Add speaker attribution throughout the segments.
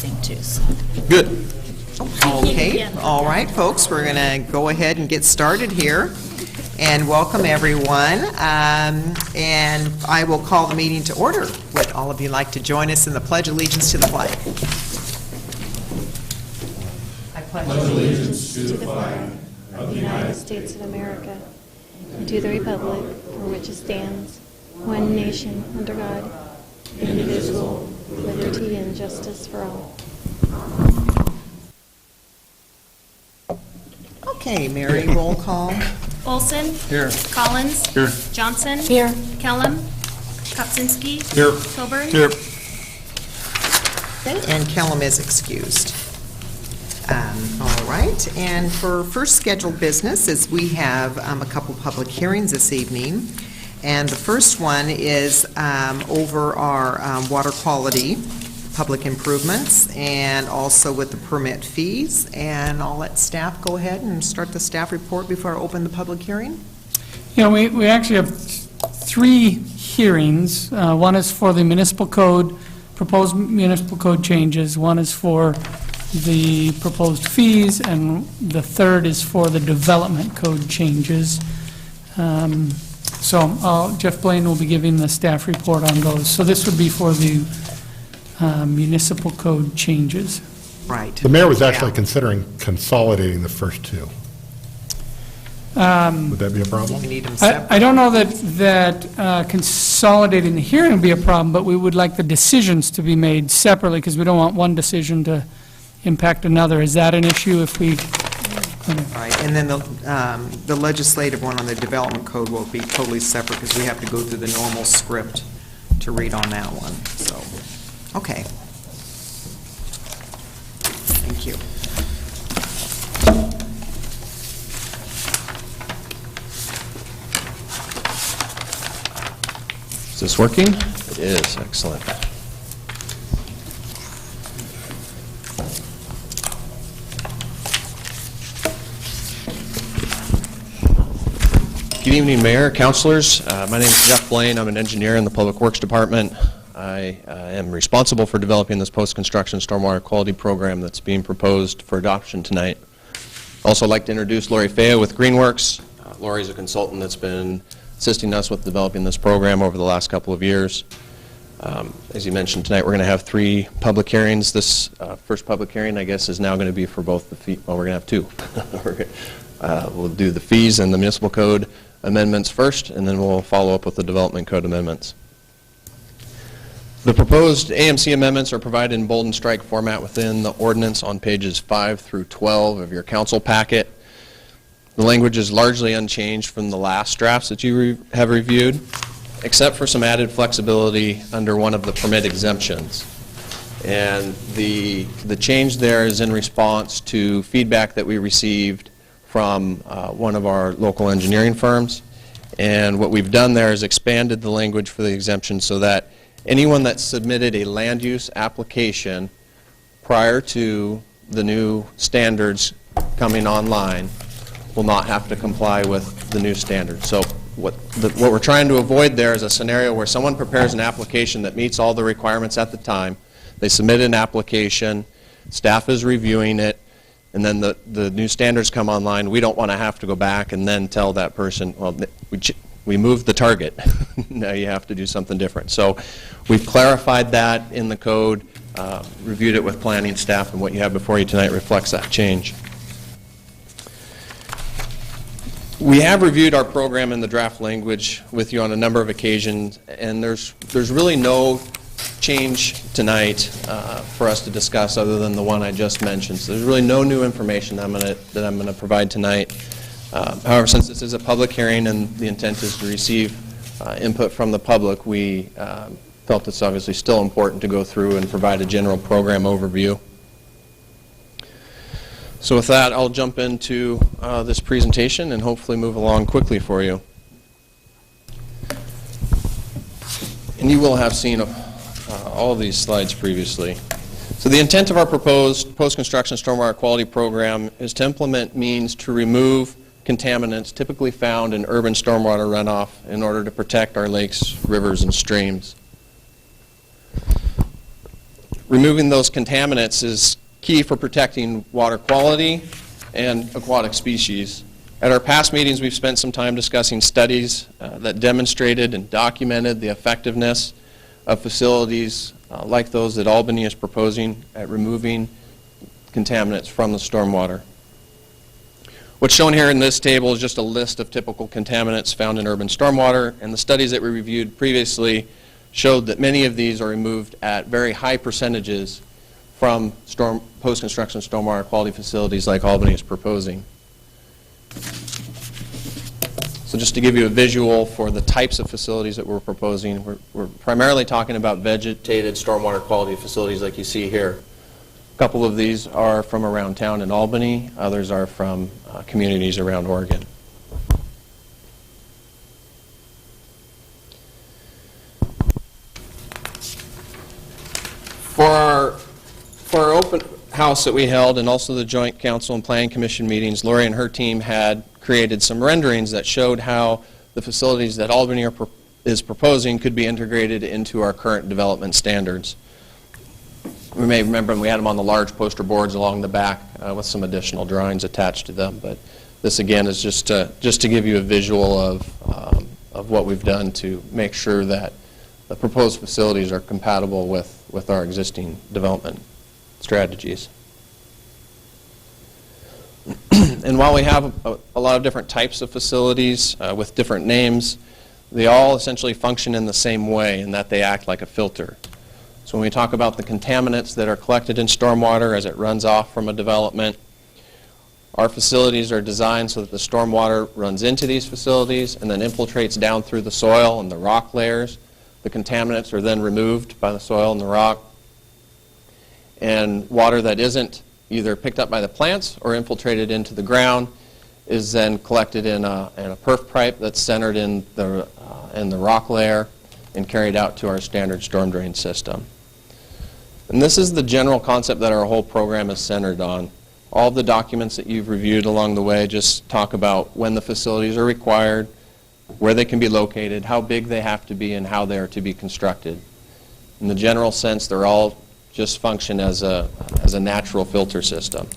Speaker 1: thing too. So.
Speaker 2: Good.
Speaker 3: Okay,
Speaker 1: Yeah.
Speaker 3: all right, folks, we're going to go ahead and get started here. And welcome, everyone. And I will call the meeting to order. Would all of you like to join us in the Pledge Allegiance to the flag? I pledge
Speaker 4: allegiance to the flag of the United States of America and to the republic for which it stands, one nation, under God, indivisible, with liberty and justice for all.
Speaker 3: Okay, Mary, roll call.
Speaker 5: Olson.
Speaker 2: Here.
Speaker 5: Collins.
Speaker 2: Here.
Speaker 5: Johnson.
Speaker 1: Here.
Speaker 5: Kellum. Kopsinski.
Speaker 2: Here.
Speaker 5: Coburn.
Speaker 2: Here.
Speaker 3: Okay, and Kellum is excused. All right, and for first scheduled business is we have a couple public hearings this evening. And the first one is over our water quality, public improvements, and also with the permit fees. And I'll let staff go ahead and start the staff report before I open the public hearing.
Speaker 6: Yeah, we actually have three hearings. One is for the municipal code, proposed municipal code changes. One is for the proposed fees, and the third is for the development code changes. So Jeff Blaine will be giving the staff report on those. So this would be for the municipal code changes.
Speaker 3: Right.
Speaker 2: The mayor was actually
Speaker 3: Yeah.
Speaker 2: considering consolidating the first two. Would that be a problem?
Speaker 3: We need them separate.
Speaker 6: I don't know that consolidating the hearing would be a problem, but we would like the decisions to be made separately, because we don't want one decision to impact another. Is that an issue if we...
Speaker 3: Right, and then the legislative one on the development code will be totally separate because we have to go through the normal script to read on that one, so, okay. Thank you.
Speaker 7: Is this working? It is. Excellent. Good evening, Mayor, Councilors. My name is Jeff Blaine. I'm an engineer in the Public Works Department. I am responsible for developing this post-construction stormwater quality program that's being proposed for adoption tonight. I'd also like to introduce Lori Fea with Greenworks. Lori's a consultant that's been assisting us with developing this program over the last couple of years. As you mentioned tonight, we're going to have three public hearings. This first public hearing, I guess, is now going to be for both the fee. Well, we're going to have two. We'll do the fees and the municipal code amendments first, and then we'll follow up with the development code amendments. The proposed AMC amendments are provided in bold and strike format within the ordinance on pages 5 through 12 of your council packet. The language is largely unchanged from the last drafts that you have reviewed, except for some added flexibility under one of the permit exemptions. And the change there is in response to feedback that we received from one of our local engineering firms. And what we've done there is expanded the language for the exemption so that anyone that submitted a land use application prior to the new standards coming online will not have to comply with the new standards. So what we're trying to avoid there is a scenario where someone prepares an application that meets all the requirements at the time. They submit an application, staff is reviewing it, and then the new standards come online. We don't want to have to go back and then tell that person, well, we moved the target. Now you have to do something different. So we've clarified that in the code, reviewed it with planning staff, and what you have before you tonight reflects that change. We have reviewed our program in the draft language with you on a number of occasions, and there's really no change tonight for us to discuss other than the one I just mentioned. So there's really no new information that I'm going to provide tonight. However, since this is a public hearing and the intent is to receive input from the public, we felt it's obviously still important to go through and provide a general program overview. So with that, I'll jump into this presentation and hopefully move along quickly for you. And you will have seen all of these slides previously. So the intent of our proposed post-construction stormwater quality program is to implement means to remove contaminants typically found in urban stormwater runoff in order to protect our lakes, rivers, and streams. removing those contaminants is key for protecting water quality and aquatic species. At our past meetings, we've spent some time discussing studies that demonstrated and documented the effectiveness of facilities like those that Albany is proposing at removing contaminants from the stormwater. What's shown here in this table is just a list of typical contaminants found in urban stormwater, and the studies that we reviewed previously showed that many of these are removed at very high percentages from post-construction stormwater quality facilities like Albany is proposing. So just to give you a visual for the types of facilities that we're proposing, we're primarily talking about vegetated stormwater quality facilities like you see here. A couple of these are from around town in Albany, others are from communities around Oregon. For our open house that we held and also the Joint Council and Planning Commission meetings, Lori and her team had created some renderings that showed how the facilities that Albany is proposing could be integrated into our current development standards. We may remember we had them on the large poster boards along the back with some additional drawings attached to them, but this again is just to give you a visual of what we've done to make sure that the proposed facilities are compatible with our existing development strategies. And while we have a lot of different types of facilities with different names, they all essentially function in the same way in that they act like a filter. So when we talk about the contaminants that are collected in stormwater as it runs off from a development, our facilities are designed so that the stormwater runs into these facilities and then infiltrates down through the soil and the rock layers. The contaminants are then removed by the soil and the rock. And water that isn't either picked up by the plants or infiltrated into the ground is then collected in a perf pipe that's centered in the rock layer and carried out to our standard storm drain system. And this is the general concept that our whole program is centered on. All of the documents that you've reviewed along the way just talk about when the facilities are required, where they can be located, how big they have to be, and how they are to be constructed. In the general sense, they're all just function as a natural filter system.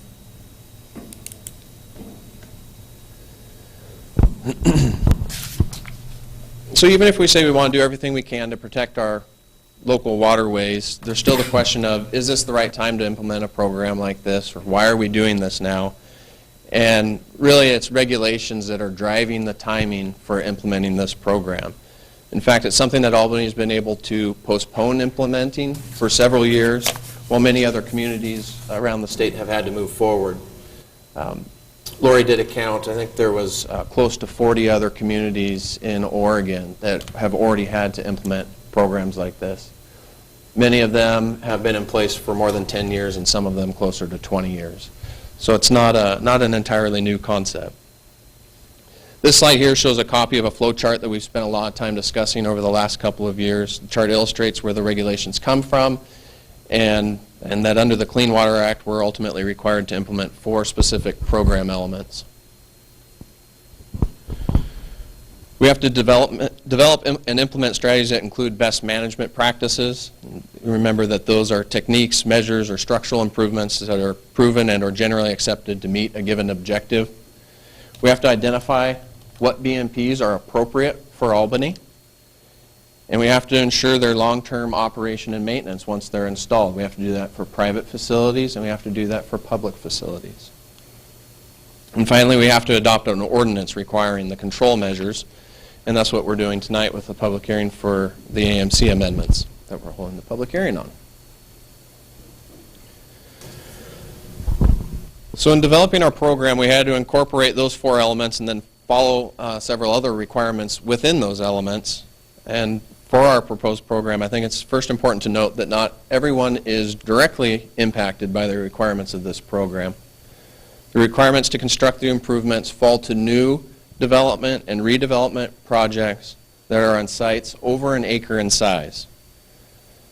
Speaker 7: So even if we say we want to do everything we can to protect our local waterways, there's still the question of, is this the right time to implement a program like this, or why are we doing this now? And really it's regulations that are driving the timing for implementing this program. In fact, it's something that Albany has been able to postpone implementing for several years, while many other communities around the state have had to move forward. Lori did a count. I think there was close to 40 other communities in Oregon that have already had to implement programs like this. Many of them have been in place for more than 10 years and some of them closer to 20 years. So it's not an entirely new concept. This slide here shows a copy of a flow chart that we've spent a lot of time discussing over the last couple of years. The chart illustrates where the regulations come from and that under the Clean Water Act we're ultimately required to implement 4 specific program elements. We have to develop and implement strategies that include best management practices. Remember that those are techniques, measures, or structural improvements that are proven and are generally accepted to meet a given objective. We have to identify what BMPs are appropriate for Albany, and we have to ensure their long-term operation and maintenance once they're installed. We have to do that for private facilities, and we have to do that for public facilities. And finally, we have to adopt an ordinance requiring the control measures, and that's what we're doing tonight with the public hearing for the AMC amendments that we're holding the public hearing on. So in developing our program, we had to incorporate those 4 elements and then follow several other requirements within those elements. And for our proposed program, I think it's first important to note that not everyone is directly impacted by the requirements of this program. The requirements to construct the improvements fall to new development and redevelopment projects that are on sites over an acre in size.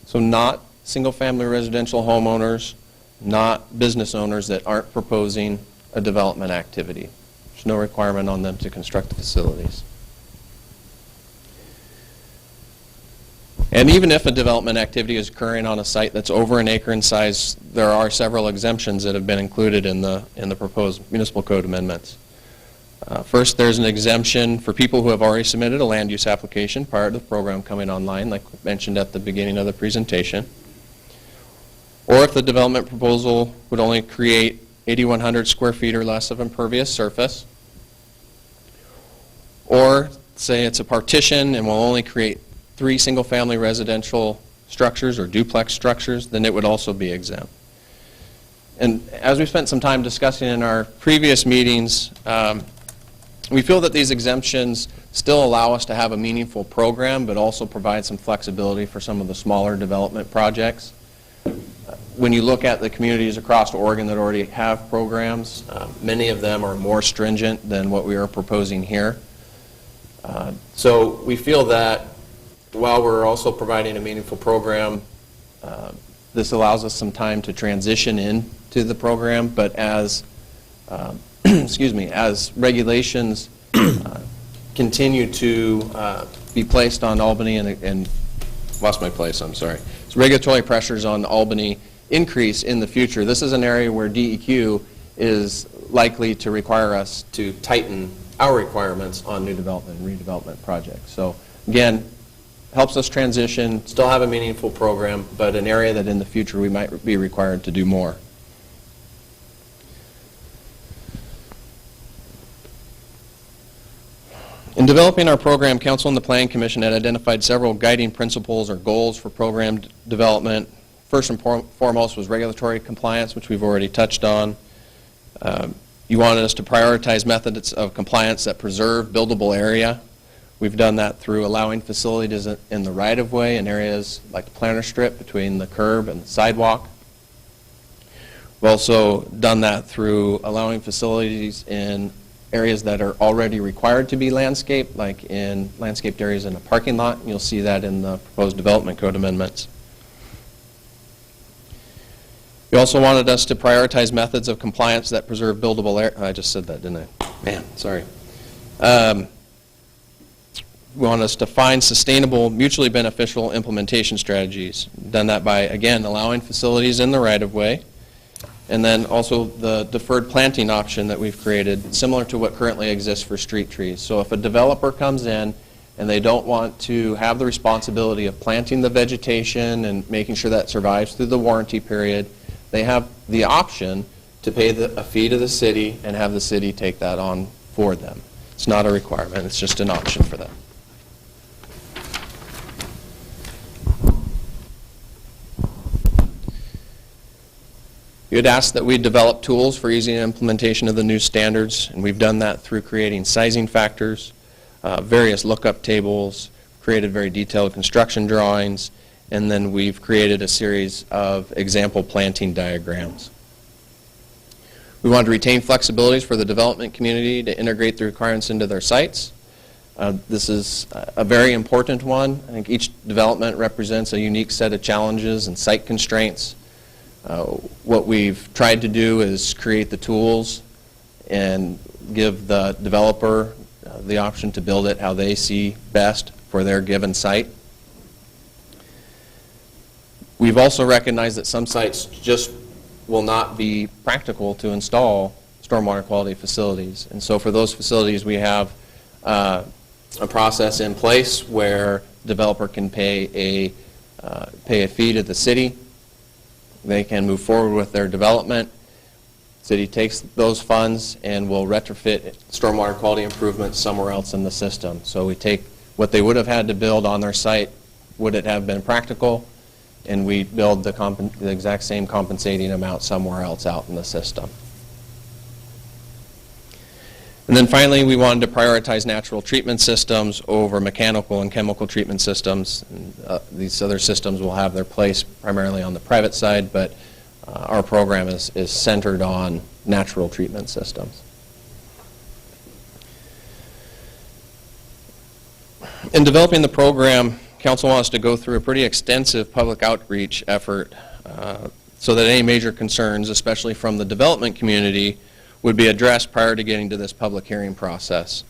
Speaker 7: So not single-family residential homeowners, not business owners that aren't proposing a development activity. There's no requirement on them to construct the facilities. And even if a development activity is occurring on a site that's over an acre in size, there are several exemptions that have been included in the proposed municipal code amendments. First, there's an exemption for people who have already submitted a land use application prior to the program coming online, like mentioned at the beginning of the presentation. Or if the development proposal would only create 8,100 square feet or less of impervious surface. Or say it's a partition and will only create 3 single-family residential structures or duplex structures, then it would also be exempt. And as we spent some time discussing in our previous meetings, we feel that these exemptions still allow us to have a meaningful program, but also provide some flexibility for some of the smaller development projects. When you look at the communities across Oregon that already have programs, many of them are more stringent than what we are proposing here. So we feel that while we're also providing a meaningful program, this allows us some time to transition into the program, but as excuse me, as regulations continue to be placed on Albany and lost my place, I'm sorry. So regulatory pressures on Albany increase in the future. This is an area where DEQ is likely to require us to tighten our requirements on new development and redevelopment projects. So again, helps us transition, still have a meaningful program, but an area that in the future we might be required to do more. In developing our program, Council and the Planning Commission had identified several guiding principles or goals for program development. First and foremost was regulatory compliance, which we've already touched on. You wanted us to prioritize methods of compliance that preserve buildable area. We've done that through allowing facilities in the right-of-way in areas like the planter strip between the curb and the sidewalk. We've also done that through allowing facilities in areas that are already required to be landscaped, like in landscaped areas in a parking lot. You'll see that in the proposed development code amendments. You also wanted us to prioritize methods of compliance that preserve buildable area. I just said that, didn't I? Man, sorry. We want us to find sustainable, mutually beneficial implementation strategies. Done that by, again, allowing facilities in the right-of-way, and then also the deferred planting option that we've created, similar to what currently exists for street trees. So if a developer comes in and they don't want to have the responsibility of planting the vegetation and making sure that survives through the warranty period, they have the option to pay a fee to the city and have the city take that on for them. It's not a requirement, it's just an option for them. You had asked that we develop tools for easy implementation of the new standards, and we've done that through creating sizing factors, various lookup tables, created very detailed construction drawings, and then we've created a series of example planting diagrams. We want to retain flexibilities for the development community to integrate the requirements into their sites. This is a very important one. I think each development represents a unique set of challenges and site constraints. What we've tried to do is create the tools and give the developer the option to build it how they see best for their given site. We've also recognized that some sites just will not be practical to install stormwater quality facilities. And so for those facilities, we have a process in place where the developer can pay a fee to the city. They can move forward with their development. The city takes those funds and will retrofit stormwater quality improvements somewhere else in the system. So we take what they would have had to build on their site, would it have been practical, and we build the exact same compensating amount somewhere else out in the system. And then finally, we wanted to prioritize natural treatment systems over mechanical and chemical treatment systems. And, these other systems will have their place primarily on the private side, but our program is centered on natural treatment systems. In developing the program, Council wants to go through a pretty extensive public outreach effort so that any major concerns, especially from the development community, would be addressed prior to getting to this public hearing process.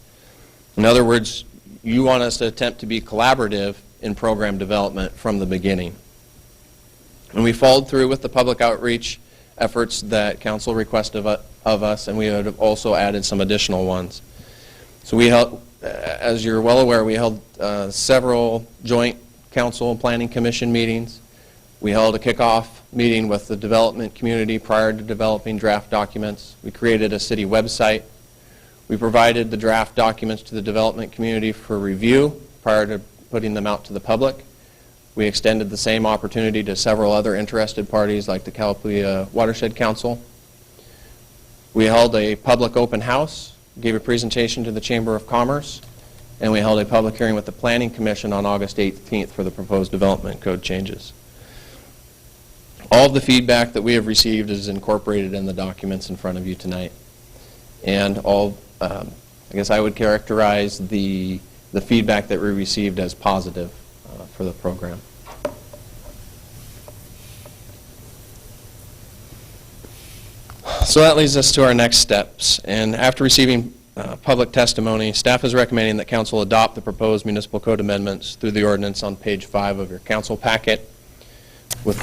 Speaker 7: In other words, you want us to attempt to be collaborative in program development from the beginning. And we followed through with the public outreach efforts that council requested of us, and we have also added some additional ones. So we held, as you're well aware, we held several joint council and planning commission meetings. We held a kickoff meeting with the development community prior to developing draft documents. We created a city website. We provided the draft documents to the development community for review prior to putting them out to the public. We extended the same opportunity to several other interested parties like the Calapooya Watershed Council. We held a public open house, gave a presentation to the Chamber of Commerce, and we held a public hearing with the Planning Commission on August 18th for the proposed development code changes. All of the feedback that we have received is incorporated in the documents in front of you tonight. And all, I guess I would characterize the feedback that we received as positive for the program. So that leads us to our next steps. And after receiving public testimony, staff is recommending that council adopt the proposed municipal code amendments through the ordinance on page 5 of your council packet. With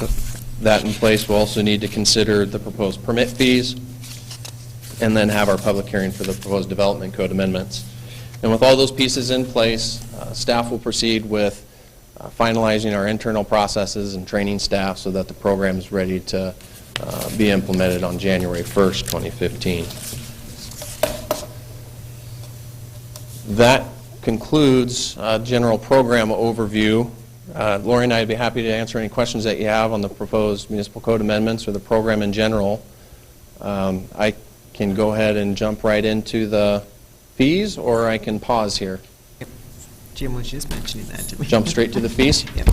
Speaker 7: that in place, we'll also need to consider the proposed permit fees and then have our public hearing for the proposed development code amendments. And with all those pieces in place, staff will proceed with finalizing our internal processes and training staff so that the program is ready to be implemented on January 1st, 2015. That concludes general program overview. Lori and I would be happy to answer any questions that you have on the proposed municipal code amendments or the program in general. I can go ahead and jump right into the fees, or I can pause here.
Speaker 3: Jim was just mentioning that to me.
Speaker 7: Jump straight to the fees?
Speaker 3: Yep.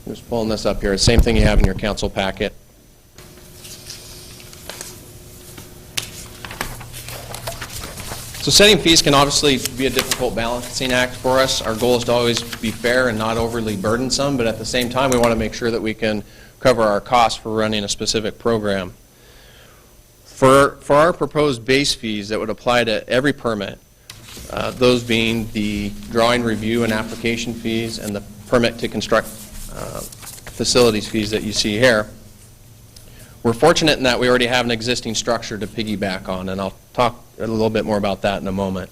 Speaker 7: Just pulling this up here. Same thing you have in your council packet. So setting fees can obviously be a difficult balancing act for us. Our goal is to always be fair and not overly burdensome, but at the same time we want to make sure that we can cover our costs for running a specific program. For our proposed base fees that would apply to every permit, those being the drawing review and application fees and the permit to construct facilities fees that you see here, we're fortunate in that we already have an existing structure to piggyback on, and I'll talk a little bit more about that in a moment.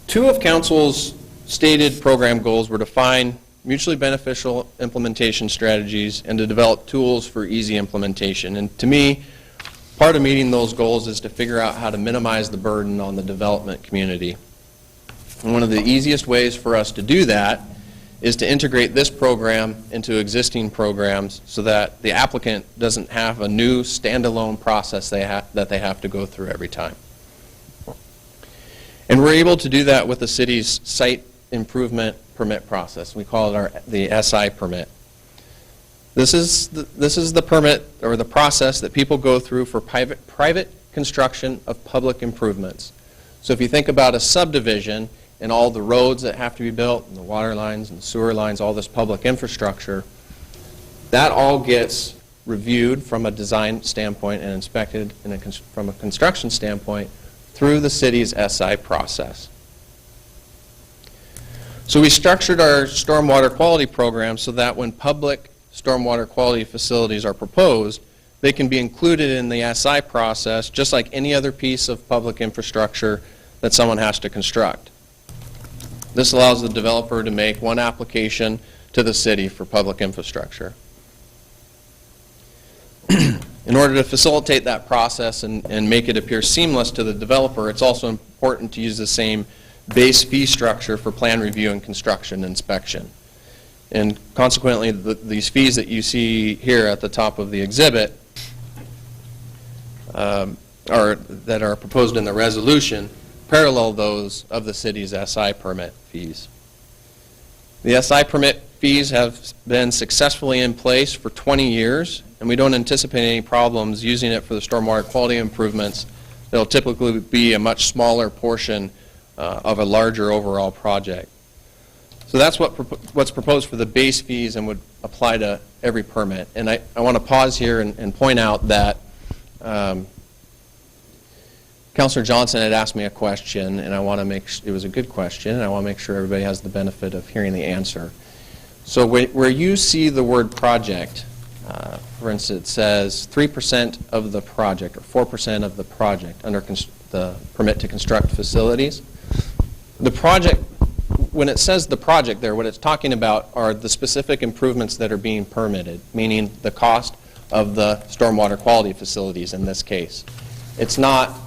Speaker 7: Two of Council's stated program goals were to find mutually beneficial implementation strategies and to develop tools for easy implementation. And to me, part of meeting those goals is to figure out how to minimize the burden on the development community. And one of the easiest ways for us to do that is to integrate this program into existing programs so that the applicant doesn't have a new standalone process that they have to go through every time. And we're able to do that with the city's site improvement permit process. We call it the SI permit. This is the permit or the process that people go through for private construction of public improvements. So if you think about a subdivision and all the roads that have to be built, and the water lines and sewer lines, all this public infrastructure, that all gets reviewed from a design standpoint and inspected from a construction standpoint through the city's SI process. So we structured our stormwater quality program so that when public stormwater quality facilities are proposed, they can be included in the SI process just like any other piece of public infrastructure that someone has to construct. This allows the developer to make one application to the city for public infrastructure. In order to facilitate that process and make it appear seamless to the developer, it's also important to use the same base fee structure for plan review and construction inspection. And consequently, these fees that you see here at the top of the exhibit that are proposed in the resolution parallel those of the city's SI permit fees. The SI permit fees have been successfully in place for 20 years, and we don't anticipate any problems using it for the stormwater quality improvements. They'll typically be a much smaller portion of a larger overall project. So that's what's proposed for the base fees and would apply to every permit. And I want to pause here and point out that Councilor Johnson had asked me a question, and I want to it was a good question, and I want to make sure everybody has the benefit of hearing the answer. So where you see the word project, for instance, it says 3% of the project or 4% of the project under the permit to construct facilities. The project, when it says the project there, what it's talking about are the specific improvements that are being permitted, meaning the cost of the stormwater quality facilities in this case. It's not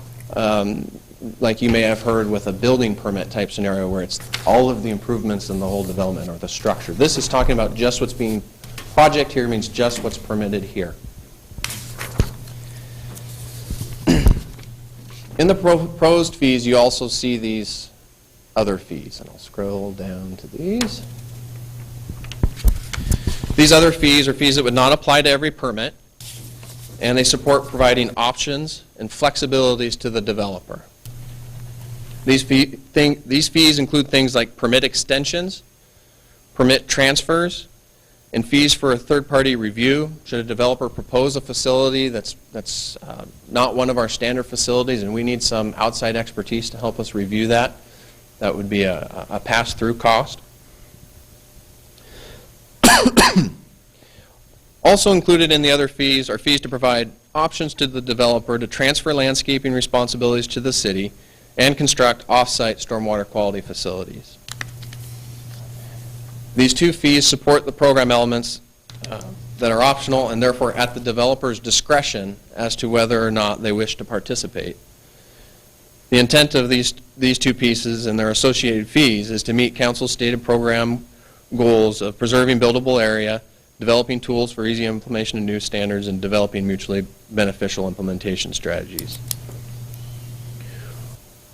Speaker 7: like you may have heard with a building permit type scenario where it's all of the improvements in the whole development or the structure. This is talking about just what's being, project here means just what's permitted here. In the proposed fees, you also see these other fees, and I'll scroll down to these. These other fees are fees that would not apply to every permit, and they support providing options and flexibilities to the developer. These fees include things like permit extensions, permit transfers, and fees for a third-party review. Should a developer propose a facility that's not one of our standard facilities and we need some outside expertise to help us review that, that would be a pass-through cost. Also included in the other fees are fees to provide options to the developer to transfer landscaping responsibilities to the city and construct off-site stormwater quality facilities. These two fees support the program elements that are optional and therefore at the developer's discretion as to whether or not they wish to participate. The intent of these two pieces and their associated fees is to meet Council's stated program goals of preserving buildable area, developing tools for easy implementation of new standards, and developing mutually beneficial implementation strategies.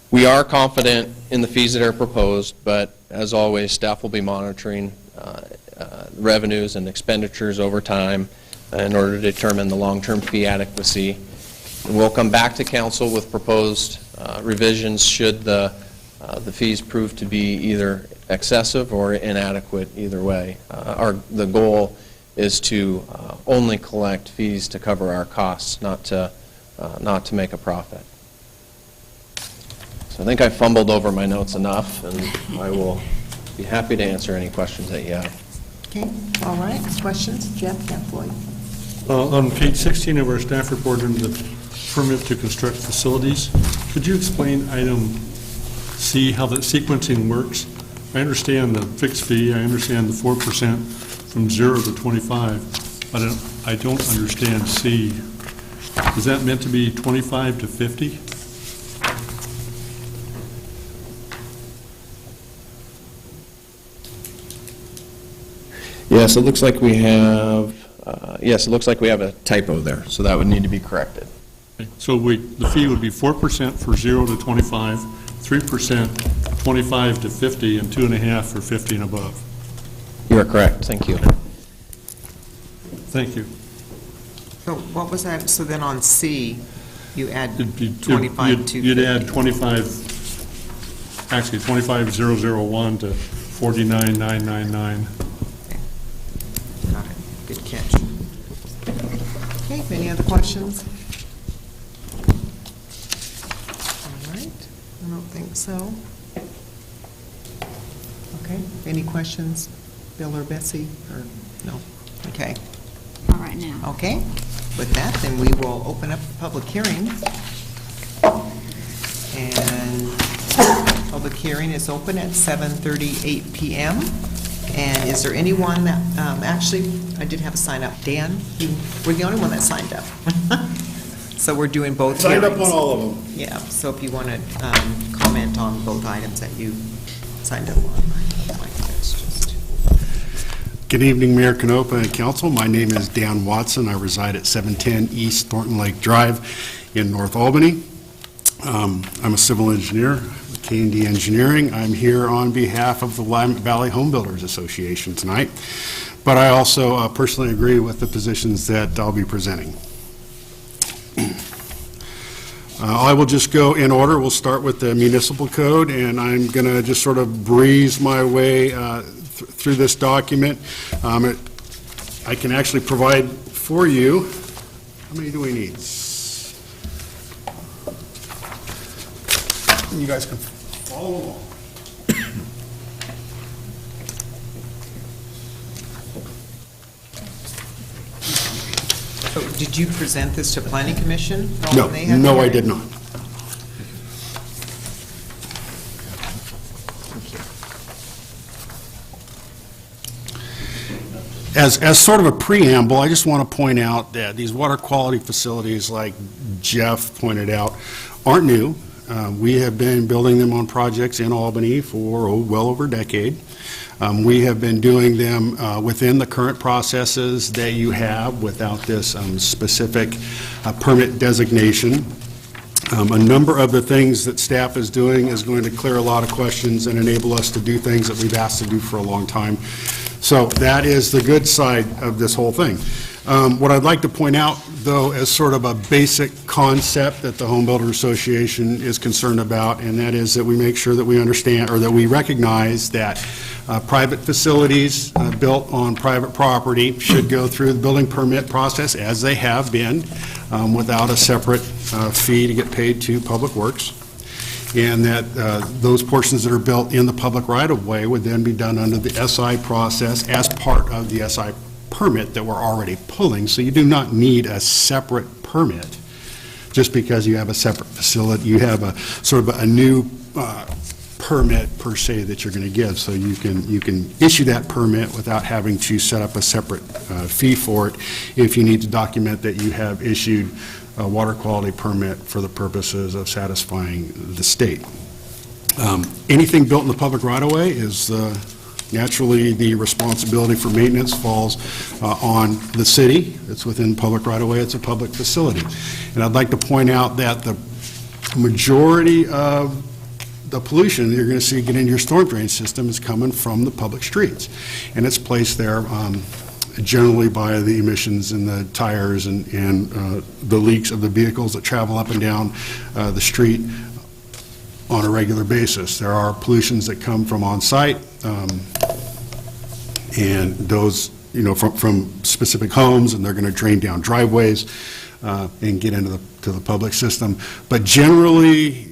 Speaker 7: We are confident in the fees that are proposed, but as always, staff will be monitoring revenues and expenditures over time in order to determine the long-term fee adequacy. And we'll come back to Council with proposed revisions should the fees prove to be either excessive or inadequate either way. The goal is to only collect fees to cover our costs, not to make a profit. So I think I fumbled over my notes enough, and I will be happy to answer any questions that you have.
Speaker 3: Okay, all right, questions? Jeff, Floyd.
Speaker 1: On page 16 of our staff report under the permit to construct facilities, could you explain item C, how that sequencing works? I understand the fixed fee, I understand the 4% from 0 to 25, but I don't understand C. Is that meant to be 25 to 50?
Speaker 7: Yes, it looks like we have. Yes, it looks like we have a typo there, so that would need to be corrected.
Speaker 1: Okay. So the fee would be 4% for 0 to 25, 3% 25 to 50, and 2.5% for 50 and above.
Speaker 7: You are correct. Thank you.
Speaker 1: Thank you.
Speaker 3: So what was that? So then on C, you add
Speaker 1: It'd be-
Speaker 3: 25 to
Speaker 1: You'd
Speaker 3: 50.
Speaker 1: add 25,001 to 49,999.
Speaker 3: Got it. Good catch. Okay, any other questions? All right, I don't think so. Okay, any questions, Bill or Betsy, or no? Okay,
Speaker 8: All right now.
Speaker 3: okay. With that, then we will open up the public hearing. And public hearing is open at 7:38 PM. And is there anyone that, actually, I did have a sign up. Dan, we're the only one that signed up. So we're doing both hearings.
Speaker 2: Signed up on all of them.
Speaker 3: Yeah, so if you want to comment on both items that you signed up on.
Speaker 2: Good evening, Mayor Canopa and Council. My name is Dan Watson. I reside at 710 East Thornton Lake Drive in North Albany. I'm a civil engineer with K&D Engineering. I'm here on behalf of the Willamette Valley Home Builders Association tonight, but I also personally agree with the positions that I'll be presenting. I will just go in order. We'll start with the municipal code, and I'm going to just sort of breeze my way through this document. I can actually provide for you, how many do we need? You guys can follow along.
Speaker 3: So did you present this to Planning Commission?
Speaker 2: No,
Speaker 3: They had the
Speaker 2: no, I
Speaker 3: hearing?
Speaker 2: did not. As sort of a preamble, I just want to point out that these water quality facilities, like Jeff pointed out, aren't new. We have been building them on projects in Albany for well over a decade. We have been doing them within the current processes that you have without this specific permit designation. A number of the things that staff is doing is going to clear a lot of questions and enable us to do things that we've asked to do for a long time. So that is the good side of this whole thing. What I'd like to point out, though, as sort of a basic concept that the Home Builder Association is concerned about, and that is that we make sure that we understand, or that we recognize that private facilities built on private property should go through the building permit process, as they have been, without a separate fee to get paid to Public Works, and that those portions that are built in the public right-of-way would then be done under the SI process as part of the SI permit that we're already pulling. So you do not need a separate permit just because you have a separate facility. You have a sort of a new permit per se that you're going to give. So you can issue that permit without having to set up a separate fee for it if you need to document that you have issued a water quality permit for the purposes of satisfying the state. Anything built in the public right-of-way is naturally the responsibility for maintenance falls on the city. It's within public right-of-way. It's a public facility. And I'd like to point out that the majority of the pollution that you're going to see get into your storm drain system is coming from the public streets. And it's placed there generally by the emissions and the tires and the leaks of the vehicles that travel up and down the street on a regular basis. There are pollutions that come from on-site, and those, from specific homes, and they're going to drain down driveways and get into the public system. But generally,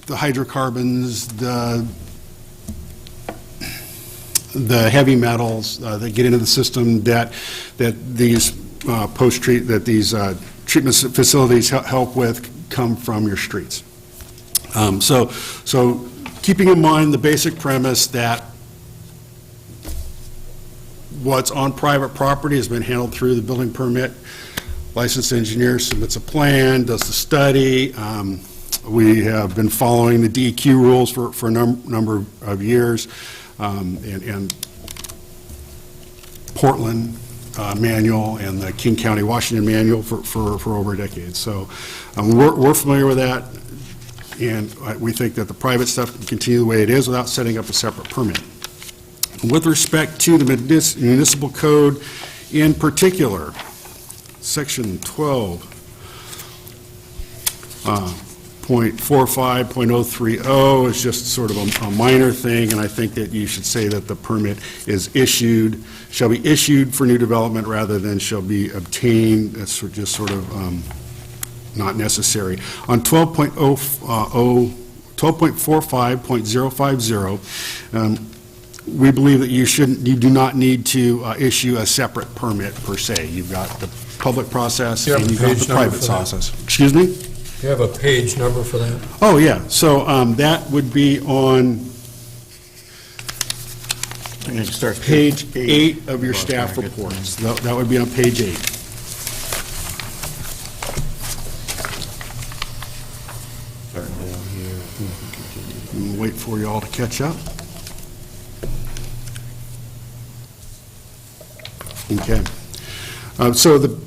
Speaker 2: the hydrocarbons, the heavy metals that get into the system that these treatment facilities help with come from your streets. So keeping in mind the basic premise that what's on private property has been handled through the building permit, licensed engineer submits a plan, does the study. We have been following the DEQ rules for a number of years, and Portland manual and the King County, Washington manual for over a decade. So we're familiar with that, and we think that the private stuff can continue the way it is without setting up a separate permit. With respect to the municipal code in particular, section 12.45.030 is just sort of a minor thing, and I think that you should say that the permit is shall be issued for new development rather than shall be obtained. That's just sort of not necessary. On 12.45.050, we believe that you do not need to issue a separate permit per se. You've got the public process and you've got the private process. Excuse me?
Speaker 8: Do you have a page number for that?
Speaker 2: Oh, yeah. So that would be on page 8 of your staff reports. That would be on page 8. We'll wait for you all to catch up. Okay. So the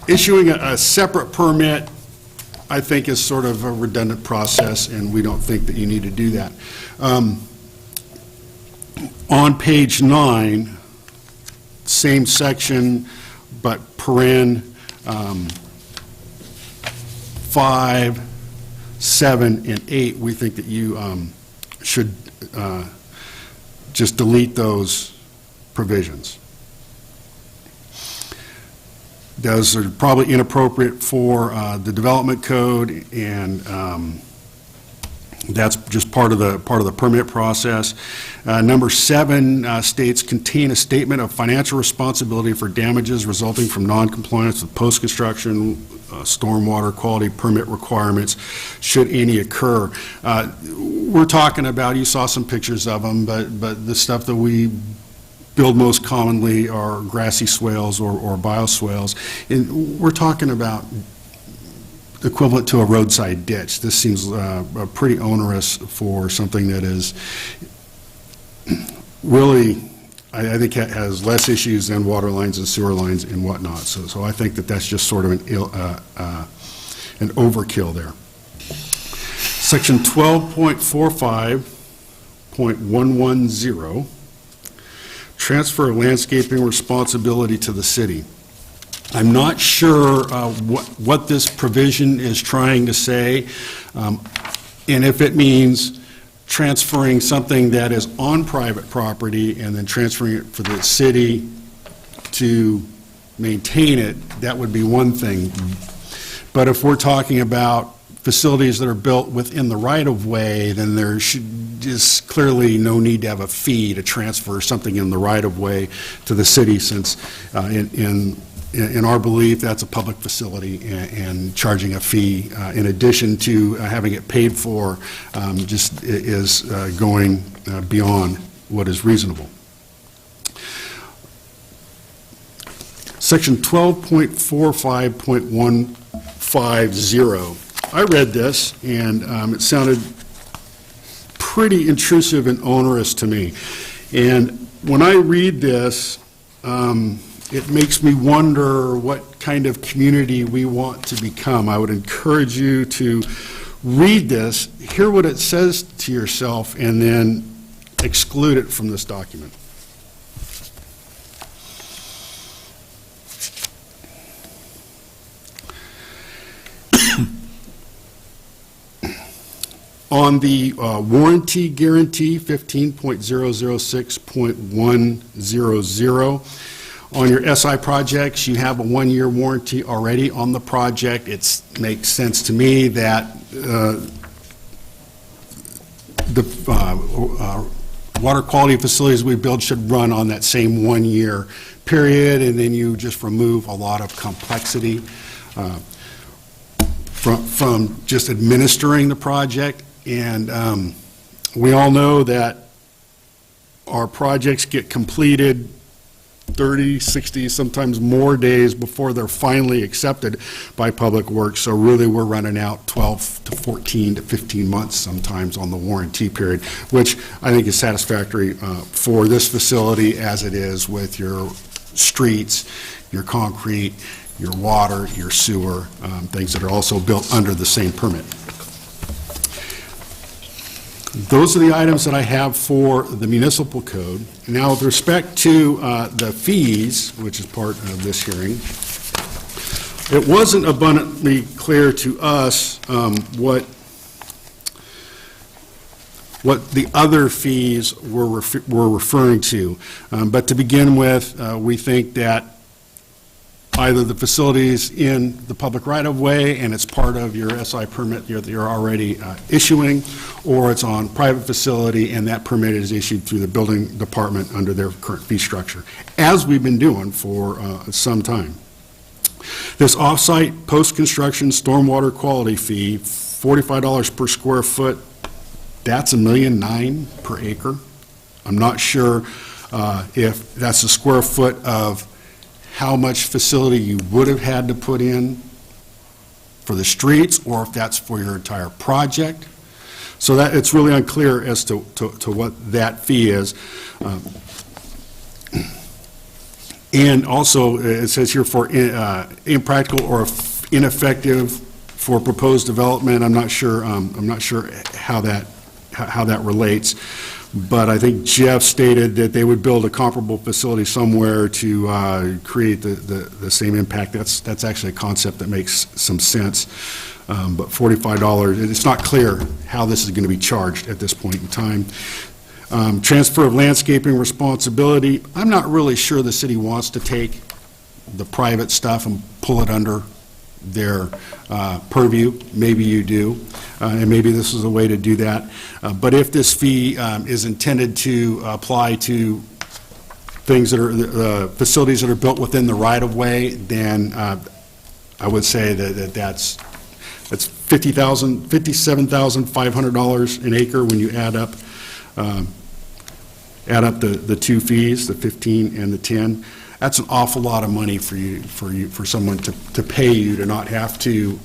Speaker 2: issuing a separate permit, I think, is sort of a redundant process, and we don't think that you need to do that. On page 9, same section, but paren 5, 7, and 8, we think that you should just delete those provisions. those are probably inappropriate for the development code, and that's just part of the permit process. Number 7 states contain a statement of financial responsibility for damages resulting from noncompliance with post-construction stormwater quality permit requirements, should any occur. We're talking about, you saw some pictures of them, but the stuff that we build most commonly are grassy swales or bioswales. And we're talking about equivalent to a roadside ditch. This seems pretty onerous for something that is really, I think, has less issues than water lines and sewer lines and whatnot. So I think that that's just sort of an overkill there. Section 12.45.110, transfer of landscaping responsibility to the city. I'm not sure what this provision is trying to say, and if it means transferring something that is on private property and then transferring it for the city to maintain it, that would be one thing. But if we're talking about facilities that are built within the right-of-way, then there is clearly no need to have a fee to transfer something in the right-of-way to the city, since in our belief, that's a public facility, and charging a fee in addition to having it paid for just is going beyond what is reasonable. Section 12.45.150. I read this, and it sounded pretty intrusive and onerous to me. And when I read this, it makes me wonder what kind of community we want to become. I would encourage you to read this, hear what it says to yourself, and then exclude it from this document. On the warranty guarantee, 15.006.100, on your SI projects, you have a 1-year warranty already on the project. It makes sense to me that the water quality facilities we build should run on that same 1-year period, and then you just remove a lot of complexity from just administering the project. And we all know that our projects get completed 30, 60, sometimes more days before they're finally accepted by Public Works. So really, we're running out 12 to 14 to 15 months sometimes on the warranty period, which I think is satisfactory for this facility, as it is with your streets, your concrete, your water, your sewer, things that are also built under the same permit. Those are the items that I have for the municipal code. Now, with respect to the fees, which is part of this hearing, it wasn't abundantly clear to us what the other fees were referring to. But to begin with, we think that either the facilities in the public right-of-way and it's part of your SI permit that you're already issuing, or it's on private facility and that permit is issued through the building department under their current fee structure, as we've been doing for some time. This off-site post-construction stormwater quality fee, $45 per square foot, that's $1.9 million per acre. I'm not sure if that's a square foot of how much facility you would have had to put in for the streets, or if that's for your entire project. So that it's really unclear as to what that fee is. And also, it says here for impractical or ineffective for proposed development. I'm not sure how that relates. But I think Jeff stated that they would build a comparable facility somewhere to create the same impact. That's actually a concept that makes some sense. But $45, it's not clear how this is going to be charged at this point in time. Transfer of landscaping responsibility, I'm not really sure the city wants to take the private stuff and pull it under their purview. Maybe you do, and maybe this is a way to do that. But if this fee is intended to apply to things that are, facilities that are built within the right-of-way, then I would say that's $57,500 an acre when you add up the two fees, the 15 and the 10. That's an awful lot of money for someone to pay you to not have to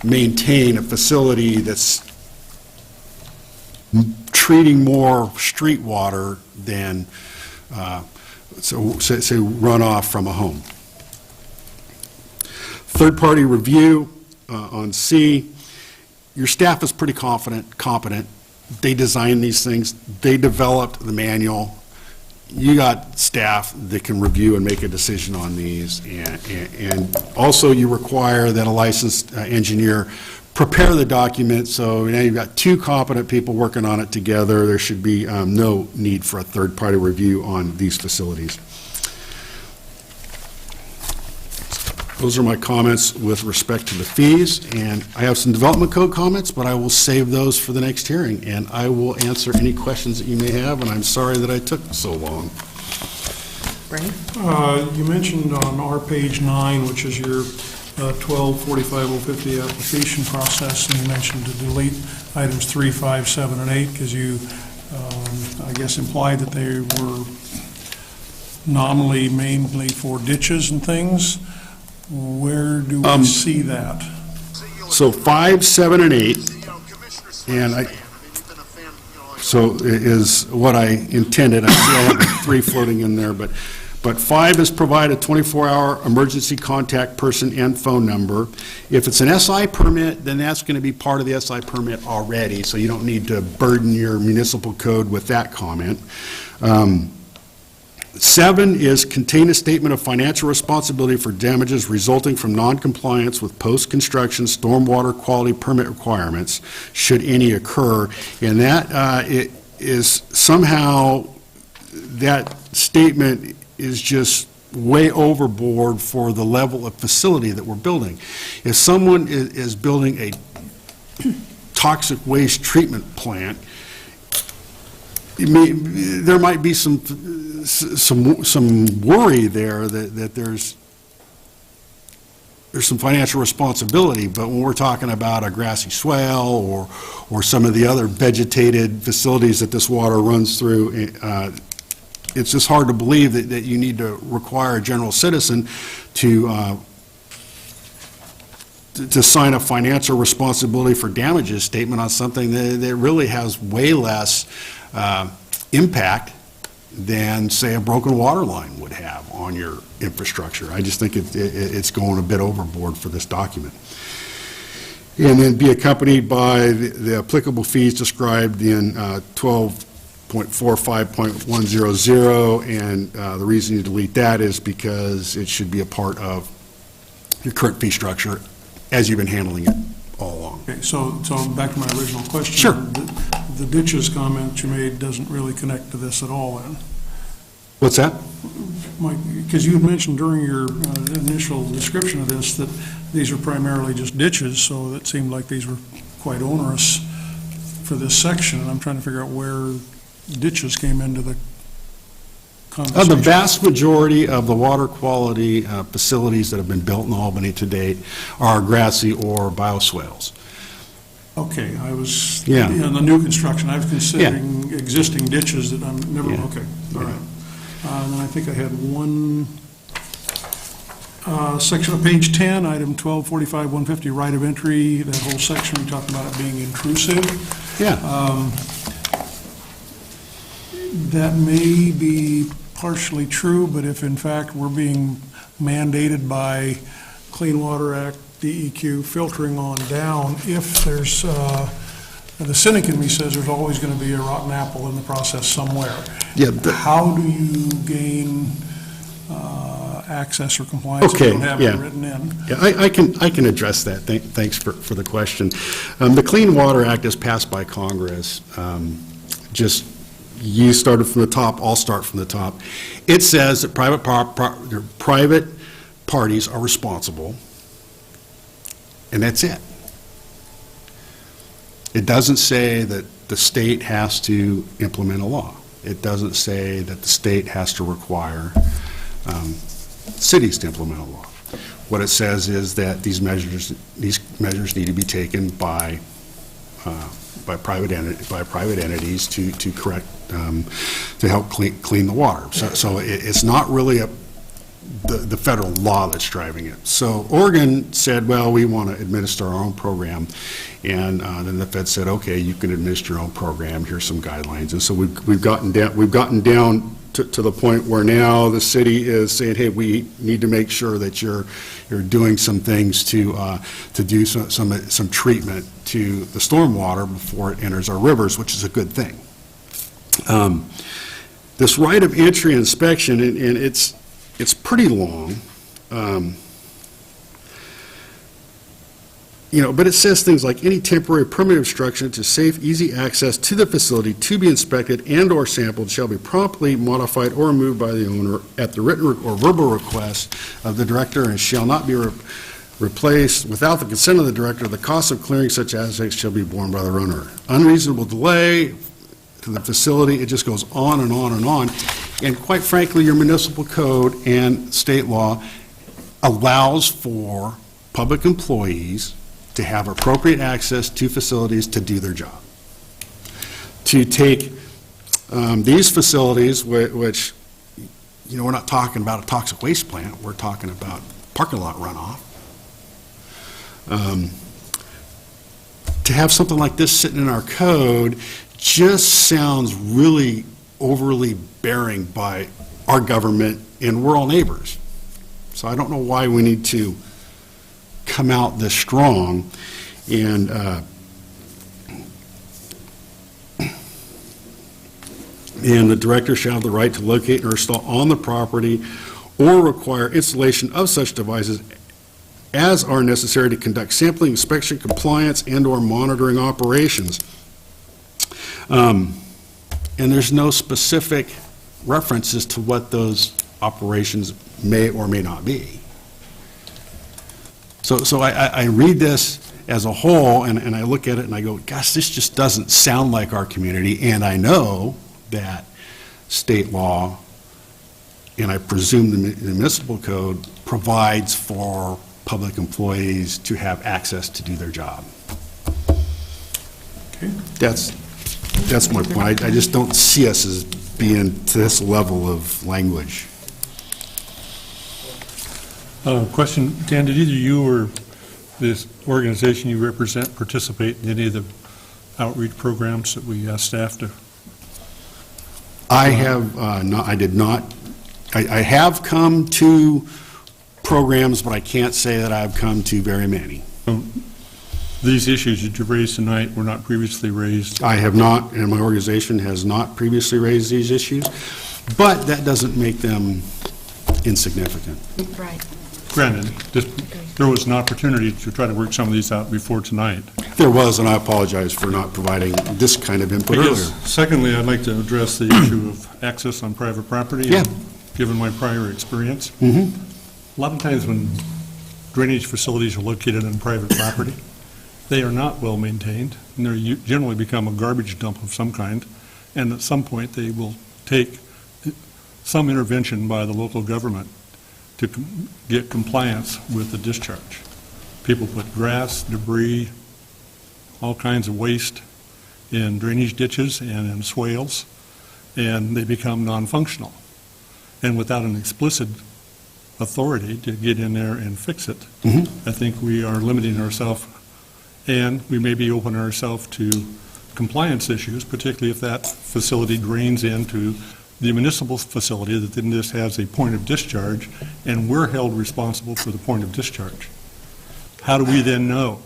Speaker 2: maintain a facility that's treating more street water than say runoff from a home. Third-party review on C. Your staff is pretty competent. They designed these things. They developed the manual. You got staff that can review and make a decision on these. And also you require that a licensed engineer prepare the document. So now you've got two competent people working on it together. There should be no need for a third-party review on these facilities. Those are my comments with respect to the fees, and I have some development code comments, but I will save those for the next hearing, and I will answer any questions that you may have, and I'm sorry that I took so long.
Speaker 3: Ray?
Speaker 9: You mentioned on our page 9, which is your 1245-050 application process, and you mentioned to delete items 3, 5, 7, and 8, because you, I guess, implied that they were nominally mainly for ditches and things. Where do we see that?
Speaker 2: So 5, 7, and 8, and so is what I intended. I see I have 3 floating in there, but 5 is provide a 24-hour emergency contact person and phone number. If it's an SI permit, then that's going to be part of the SI permit already, so you don't need to burden your municipal code with that comment. 7 is contain a statement of financial responsibility for damages resulting from noncompliance with post-construction stormwater quality permit requirements, should any occur. And that it is somehow, that statement is just way overboard for the level of facility that we're building. If someone is building a toxic waste treatment plant, there might be some worry there that there's some financial responsibility, but when we're talking about a grassy swale or some of the other vegetated facilities that this water runs through, it's just hard to believe that you need to require a general citizen to sign a financial responsibility for damages statement on something that really has way less impact than, say, a broken water line would have on your infrastructure. I just think it's going a bit overboard for this document. And then be accompanied by the applicable fees described in 12.45.100, and the reason you delete that is because it should be a part of your current fee structure as you've been handling it all along.
Speaker 9: Okay, so back to my original question.
Speaker 2: Sure.
Speaker 9: The ditches comment you made doesn't really connect to this at all, then?
Speaker 2: What's that?
Speaker 9: Because you had mentioned during your initial description of this that these are primarily just ditches, so it seemed like these were quite onerous for this section, and I'm trying to figure out where ditches came into the conversation.
Speaker 2: The vast majority of the water quality facilities that have been built in Albany to date are grassy or bioswales.
Speaker 9: Okay, I was,
Speaker 2: Yeah.
Speaker 9: in the new construction, I was considering existing ditches that I'm never,
Speaker 2: Yeah.
Speaker 9: okay, all right. And then I think I had one section of page 10, item 1245-150, right of entry, that whole section, we talked about it being intrusive.
Speaker 2: Yeah.
Speaker 9: That may be partially true, but if in fact we're being mandated by Clean Water Act, DEQ, filtering on down, if there's, the cynic in me says there's always going to be a rotten apple in the process somewhere.
Speaker 2: Yeah.
Speaker 9: How do you gain access or compliance if you don't have it written in?
Speaker 2: Yeah, I can address that. Thanks for the question. The Clean Water Act is passed by Congress just you started from the top, I'll start from the top. It says that private parties are responsible, and that's it. It doesn't say that the state has to implement a law. It doesn't say that the state has to require cities to implement a law. What it says is that these measures need to be taken by private entities to correct, to help clean the water. So it's not really the federal law that's driving it. So Oregon said, well, we want to administer our own program, and then the Fed said, okay, you can administer your own program. Here's some guidelines. And so we've gotten down to the point where now the city is saying, hey, we need to make sure that you're doing some things to do some treatment to the stormwater before it enters our rivers, which is a good thing. This right of entry inspection, and it's pretty long, but it says things like any temporary permanent obstruction to safe, easy access to the facility to be inspected and/or sampled shall be promptly modified or removed by the owner at the written or verbal request of the director and shall not be replaced without the consent of the director. The cost of clearing such assets shall be borne by the owner. Unreasonable delay to the facility, it just goes on and on and on. And quite frankly, your municipal code and state law allows for public employees to have appropriate access to facilities to do their job. To take these facilities, which, we're not talking about a toxic waste plant, we're talking about parking lot runoff. To have something like this sitting in our code just sounds really overly bearing by our government, and we're all neighbors. So I don't know why we need to come out this strong, and the director shall have the right to locate or install on the property or require installation of such devices as are necessary to conduct sampling, inspection, compliance, and/or monitoring operations. And there's no specific references to what those operations may or may not be. So I read this as a whole, and I look at it and I go, gosh, this just doesn't sound like our community, and I know that state law, and I presume the municipal code, provides for public employees to have access to do their job.
Speaker 1: Okay.
Speaker 2: That's my point. I just don't see us as being to this level of language.
Speaker 1: Question, Dan, did either you or this organization you represent participate in any of the outreach programs that we asked staff to?
Speaker 2: I have not. I did not. I have come to programs, but I can't say that I've come to very many.
Speaker 1: These issues that you've raised tonight were not previously raised?
Speaker 2: I have not, and my organization has not previously raised these issues, but that doesn't make them insignificant.
Speaker 5: Right.
Speaker 1: Granted, there was an opportunity to try to work some of these out before tonight.
Speaker 2: There was, and I apologize for not providing this kind of input earlier.
Speaker 1: Secondly, I'd like to address the issue of access on private property.
Speaker 2: Yeah.
Speaker 1: Given my prior experience.
Speaker 2: Mm-hmm.
Speaker 1: A lot of times when drainage facilities are located on private property, they are not well maintained, and they generally become a garbage dump of some kind, and at some point they will take some intervention by the local government to get compliance with the discharge. People put grass, debris, all kinds of waste in drainage ditches and in swales, and they become non-functional. And without an explicit authority to get in there and fix it, I think we are limiting ourselves, and we may be opening ourselves to compliance issues, particularly if that facility drains into the municipal facility that then just has a point of discharge, and we're held responsible for the point of discharge. How do we then know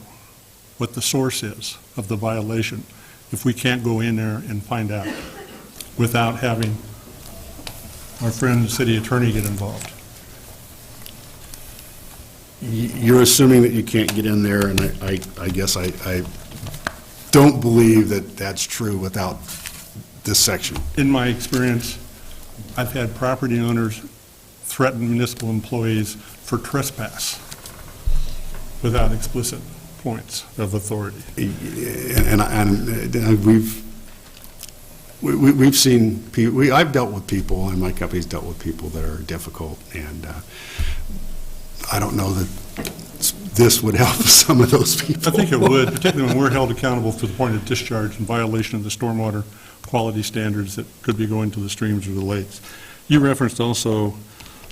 Speaker 1: what the source is of the violation if we can't go in there and find out without having our friend the city attorney get involved?
Speaker 2: You're assuming that you can't get in there, and I guess I don't believe that that's true without this section.
Speaker 1: In my experience, I've had property owners threaten municipal employees for trespass without explicit points of authority.
Speaker 2: And we've seen, I've dealt with people, and my company's dealt with people that are difficult, and I don't know that this would help some of those people.
Speaker 1: I think it would, particularly when we're held accountable for the point of discharge in violation of the stormwater quality standards that could be going to the streams or the lakes. You referenced also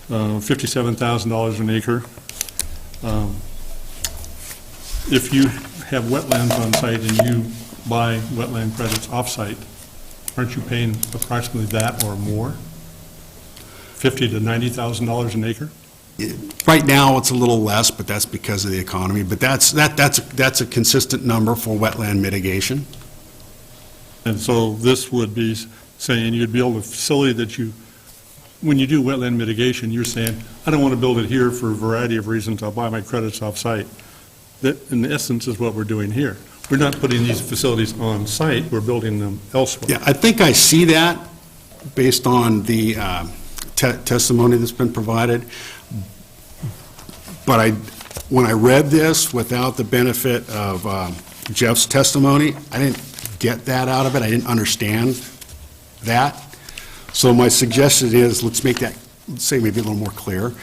Speaker 1: $57,000 an acre. If you have wetlands on site and you buy wetland credits off-site, aren't you paying approximately that or more? $50,000 to $90,000 an acre?
Speaker 2: Right now, it's a little less, but that's because of the economy. But that's a consistent number for wetland mitigation.
Speaker 1: And so this would be saying you'd build a facility that you, when you do wetland mitigation, you're saying, I don't want to build it here for a variety of reasons, I'll buy my credits off-site. That, in essence, is what we're doing here. We're not putting these facilities on site, we're building them elsewhere.
Speaker 2: Yeah, I think I see that based on the testimony that's been provided. But when I read this without the benefit of Jeff's testimony, I didn't get that out of it. I didn't understand that. So my suggestion is, let's make that, let's say, maybe a little more clear.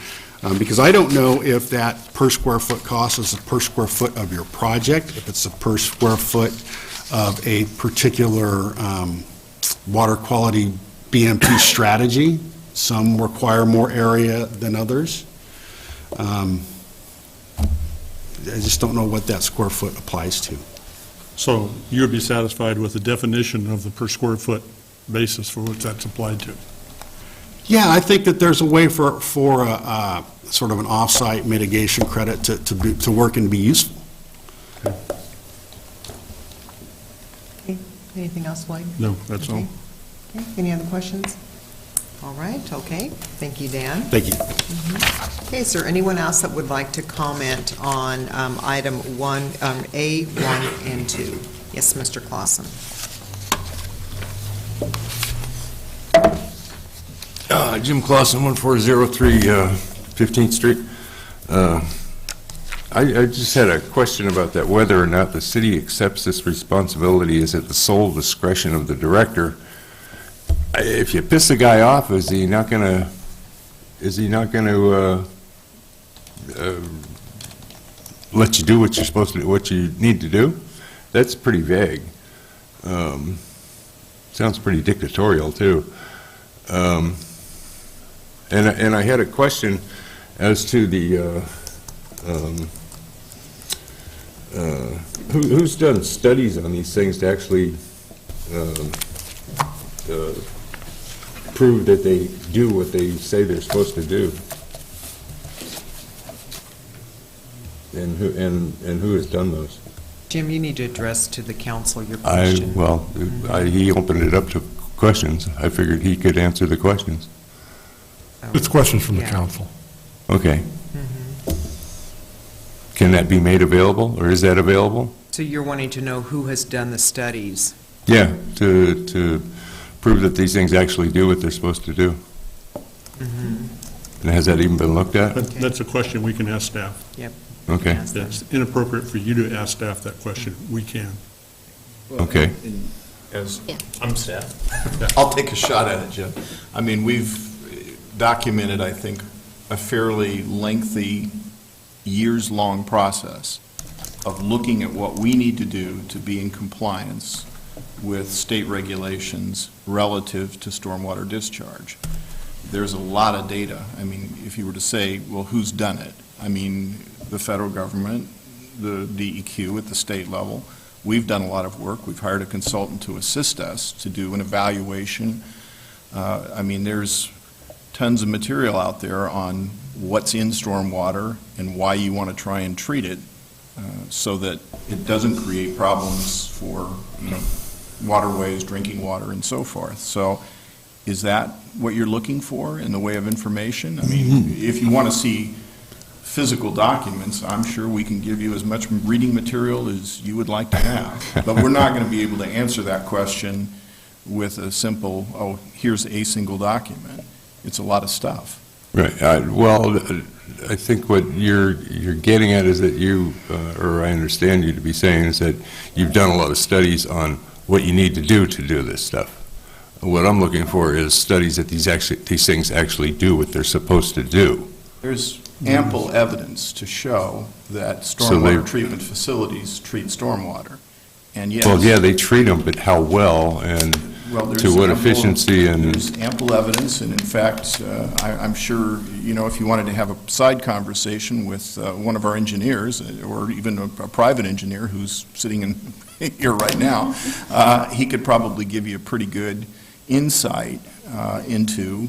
Speaker 2: Because I don't know if that per square foot cost is a per square foot of your project, if it's a per square foot of a particular water quality BMP strategy. Some require more area than others. I just don't know what that square foot applies to.
Speaker 1: So you'd be satisfied with the definition of the per square foot basis for which that's applied to?
Speaker 2: Yeah, I think that there's a way for a sort of an off-site mitigation credit to work and be useful.
Speaker 3: Okay. Anything else, Blake?
Speaker 1: No, that's all.
Speaker 3: Okay. Any other questions? All right, okay. Thank you, Dan.
Speaker 2: Thank you.
Speaker 3: Okay, is there anyone else that would like to comment on item A, 1, and 2? Yes, Mr. Clausen.
Speaker 8: Jim Clausen, 1403 15th Street. I just had a question about that, whether or not the city accepts this responsibility. Is at the sole discretion of the director? If you piss the guy off, is he not going to let you do what you're supposed to do, what you need to do? That's pretty vague. Sounds pretty dictatorial too. And I had a question as to the who's done studies on these things to actually prove that they do what they say they're supposed to do, and who has done those?
Speaker 3: Jim, you need to address to the council your question.
Speaker 8: He opened it up to questions. I figured he could answer the questions.
Speaker 9: It's questions from the
Speaker 3: Yeah.
Speaker 9: council.
Speaker 8: Okay. Can that be made available, or is that available?
Speaker 3: So you're wanting to know who has done the studies?
Speaker 8: Yeah, to prove that these things actually do what they're supposed to do. And has that even been looked at?
Speaker 1: That's a question we can ask staff.
Speaker 3: Yep.
Speaker 8: Okay.
Speaker 3: Yes, sir.
Speaker 1: It's inappropriate for you to ask staff that question. We can.
Speaker 8: Okay.
Speaker 10: I'm staff. I'll take a shot at it, Jim. I mean, we've documented, I think, a fairly lengthy, years-long process of looking at what we need to do to be in compliance with state regulations relative to stormwater discharge. There's a lot of data. I mean, if you were to say, well, who's done it? I mean, the federal government, the DEQ at the state level. We've done a lot of work. We've hired a consultant to assist us to do an evaluation. I mean, there's tons of material out there on what's in stormwater and why you want to try and treat it so that it doesn't create problems for, waterways, drinking water, and so forth. So is that what you're looking for in the way of information? I mean, if you want to see physical documents, I'm sure we can give you as much reading material as you would like to have. But we're not going to be able to answer that question with a simple, oh, here's a single document. It's a lot of stuff.
Speaker 8: Right. Well, I think what you're getting at is that you, or I understand you to be saying, is that you've done a lot of studies on what you need to do this stuff. What I'm looking for is studies that these things actually do what they're supposed to do.
Speaker 10: There's ample evidence to show that stormwater treatment facilities treat stormwater. And yes.
Speaker 8: Well, yeah, they treat them, but how well and to what efficiency and...
Speaker 10: There's ample evidence, and in fact, I'm sure, if you wanted to have a side conversation with one of our engineers, or even a private engineer who's sitting in here right now, he could probably give you a pretty good insight into,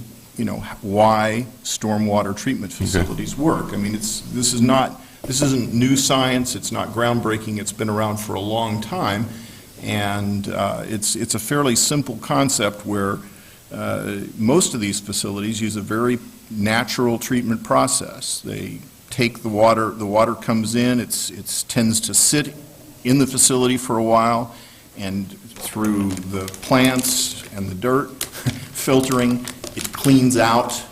Speaker 10: why stormwater treatment facilities work. I mean, this isn't new science, it's not groundbreaking, it's been around for a long time. And it's a fairly simple concept where most of these facilities use a very natural treatment process. They take the water comes in, it tends to sit in the facility for a while, and through the plants and the dirt filtering, it cleans out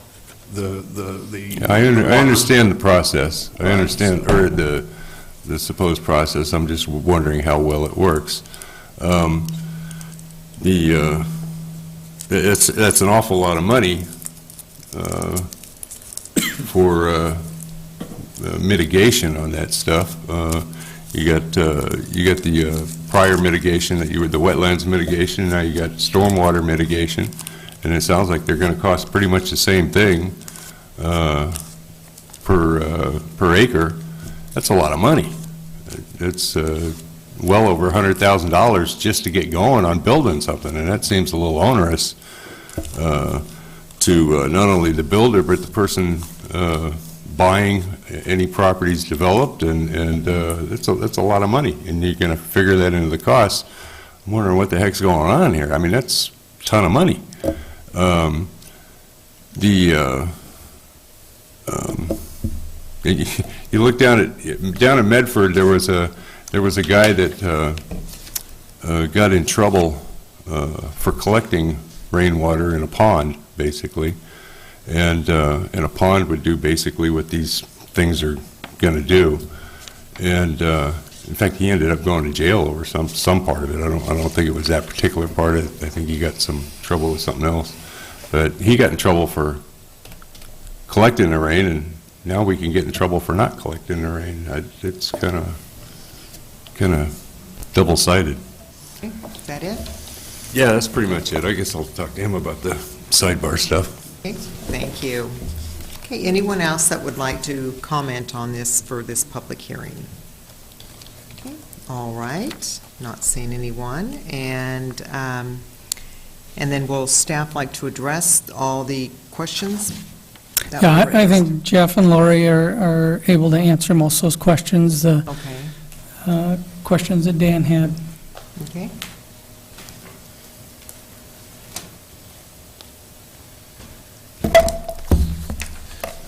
Speaker 10: the
Speaker 8: I understand the process. I understand, or the supposed process. I'm just wondering how well it works. That's an awful lot of money for mitigation on that stuff. You got the prior mitigation, the wetlands mitigation. Now you got stormwater mitigation, and it sounds like they're going to cost pretty much the same thing per acre. That's a lot of money. It's well over $100,000 just to get going on building something, and that seems a little onerous to not only the builder, but the person buying any properties developed, and that's a lot of money, and you're going to figure that into the cost. I'm wondering what the heck's going on here. I mean, that's a ton of money. You look down in Medford, there was a guy that got in trouble for collecting rainwater in a pond, basically, and a pond would do basically what these things are going to do. And in fact, he ended up going to jail over some part of it. I don't think it was that particular part of it. I think he got some trouble with something else. But he got in trouble for collecting the rain, and now we can get in trouble for not collecting the rain. It's kind of double-sided.
Speaker 3: Okay, is that it?
Speaker 8: Yeah, that's pretty much it. I guess I'll talk to him about the sidebar stuff.
Speaker 3: Okay, thank you. Okay, anyone else that would like to comment on this for this public hearing? Okay, all right, not seeing anyone, and then will staff like to address all the questions that
Speaker 6: Yeah,
Speaker 3: were
Speaker 6: I
Speaker 3: raised?
Speaker 6: think Jeff and Lori are able to answer most of those questions,
Speaker 3: Okay,
Speaker 6: questions that Dan had.
Speaker 3: okay.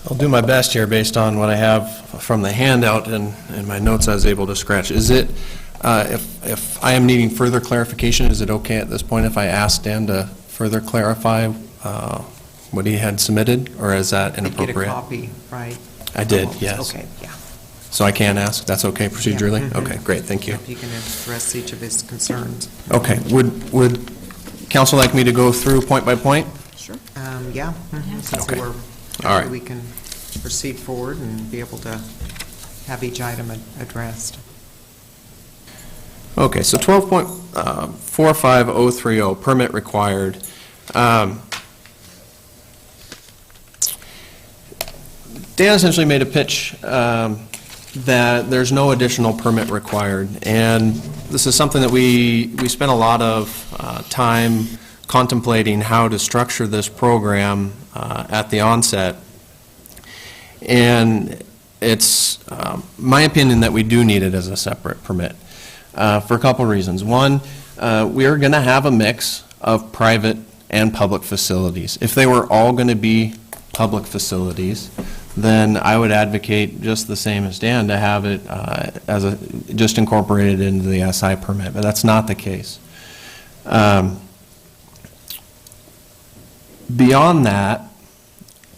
Speaker 7: I'll do my best here based on what I have from the handout and my notes I was able to scratch. Is it, if I am needing further clarification, is it okay at this point if I ask Dan to further clarify what he had submitted, or is that inappropriate?
Speaker 3: Get a copy, right?
Speaker 7: I did, yes.
Speaker 3: Okay, yeah.
Speaker 7: So I can ask? That's okay procedurally?
Speaker 3: Yeah, mhm.
Speaker 7: Okay, great, thank you.
Speaker 3: If you can address each of his concerns.
Speaker 7: Okay, would council like me to go through point by point?
Speaker 3: Sure. Yeah. Since
Speaker 7: Okay.
Speaker 3: we're,
Speaker 7: All right.
Speaker 3: we can proceed forward and be able to have each item addressed.
Speaker 7: Okay, so 12.45030, permit required. Dan essentially made a pitch that there's no additional permit required, and this is something that we spent a lot of time contemplating how to structure this program at the onset. And it's my opinion that we do need it as a separate permit for a couple reasons. One, we are going to have a mix of private and public facilities. If they were all going to be public facilities, then I would advocate just the same as Dan to have it just incorporated into the SI permit, but that's not the case. Beyond that,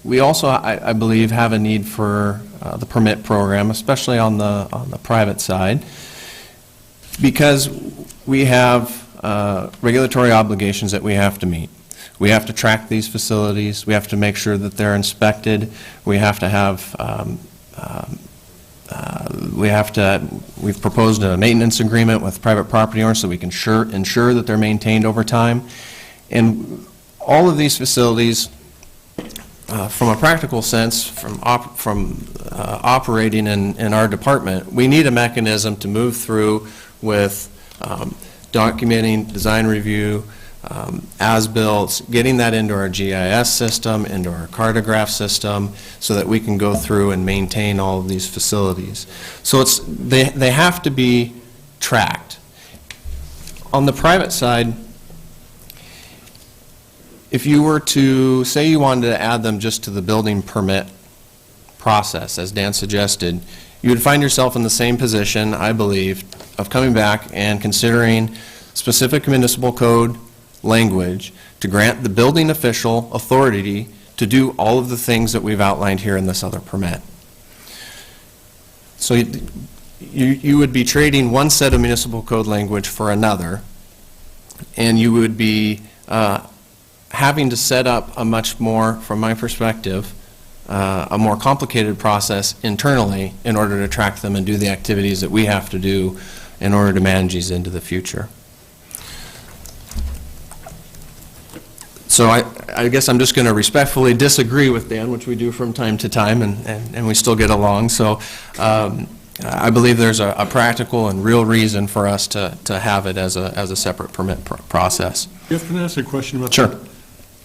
Speaker 7: we also, I believe, have a need for the permit program, especially on the private side, because we have regulatory obligations that we have to meet. We have to track these facilities. We have to make sure that they're inspected. We have to have, we've proposed a maintenance agreement with private property owners so we can ensure that they're maintained over time. And all of these facilities, from a practical sense, from operating in our department, we need a mechanism to move through with documenting, design review, as-built, getting that into our GIS system, into our cartograph system, so that we can go through and maintain all of these facilities. So they have to be tracked. On the private side, if you were to, say you wanted to add them just to the building permit process, as Dan suggested, you would find yourself in the same position, I believe, of coming back and considering specific municipal code language to grant the building official authority to do all of the things that we've outlined here in this other permit. So you would be trading one set of municipal code language for another, and you would be having to set up a much more, from my perspective, a more complicated process internally in order to track them and do the activities that we have to do in order to manage these into the future. So I guess I'm just going to respectfully disagree with Dan, which we do from time to time, and we still get along. So I believe there's a practical and real reason for us to have it as a separate permit process.
Speaker 1: Jeff, can I ask a question about
Speaker 7: Sure.
Speaker 1: that?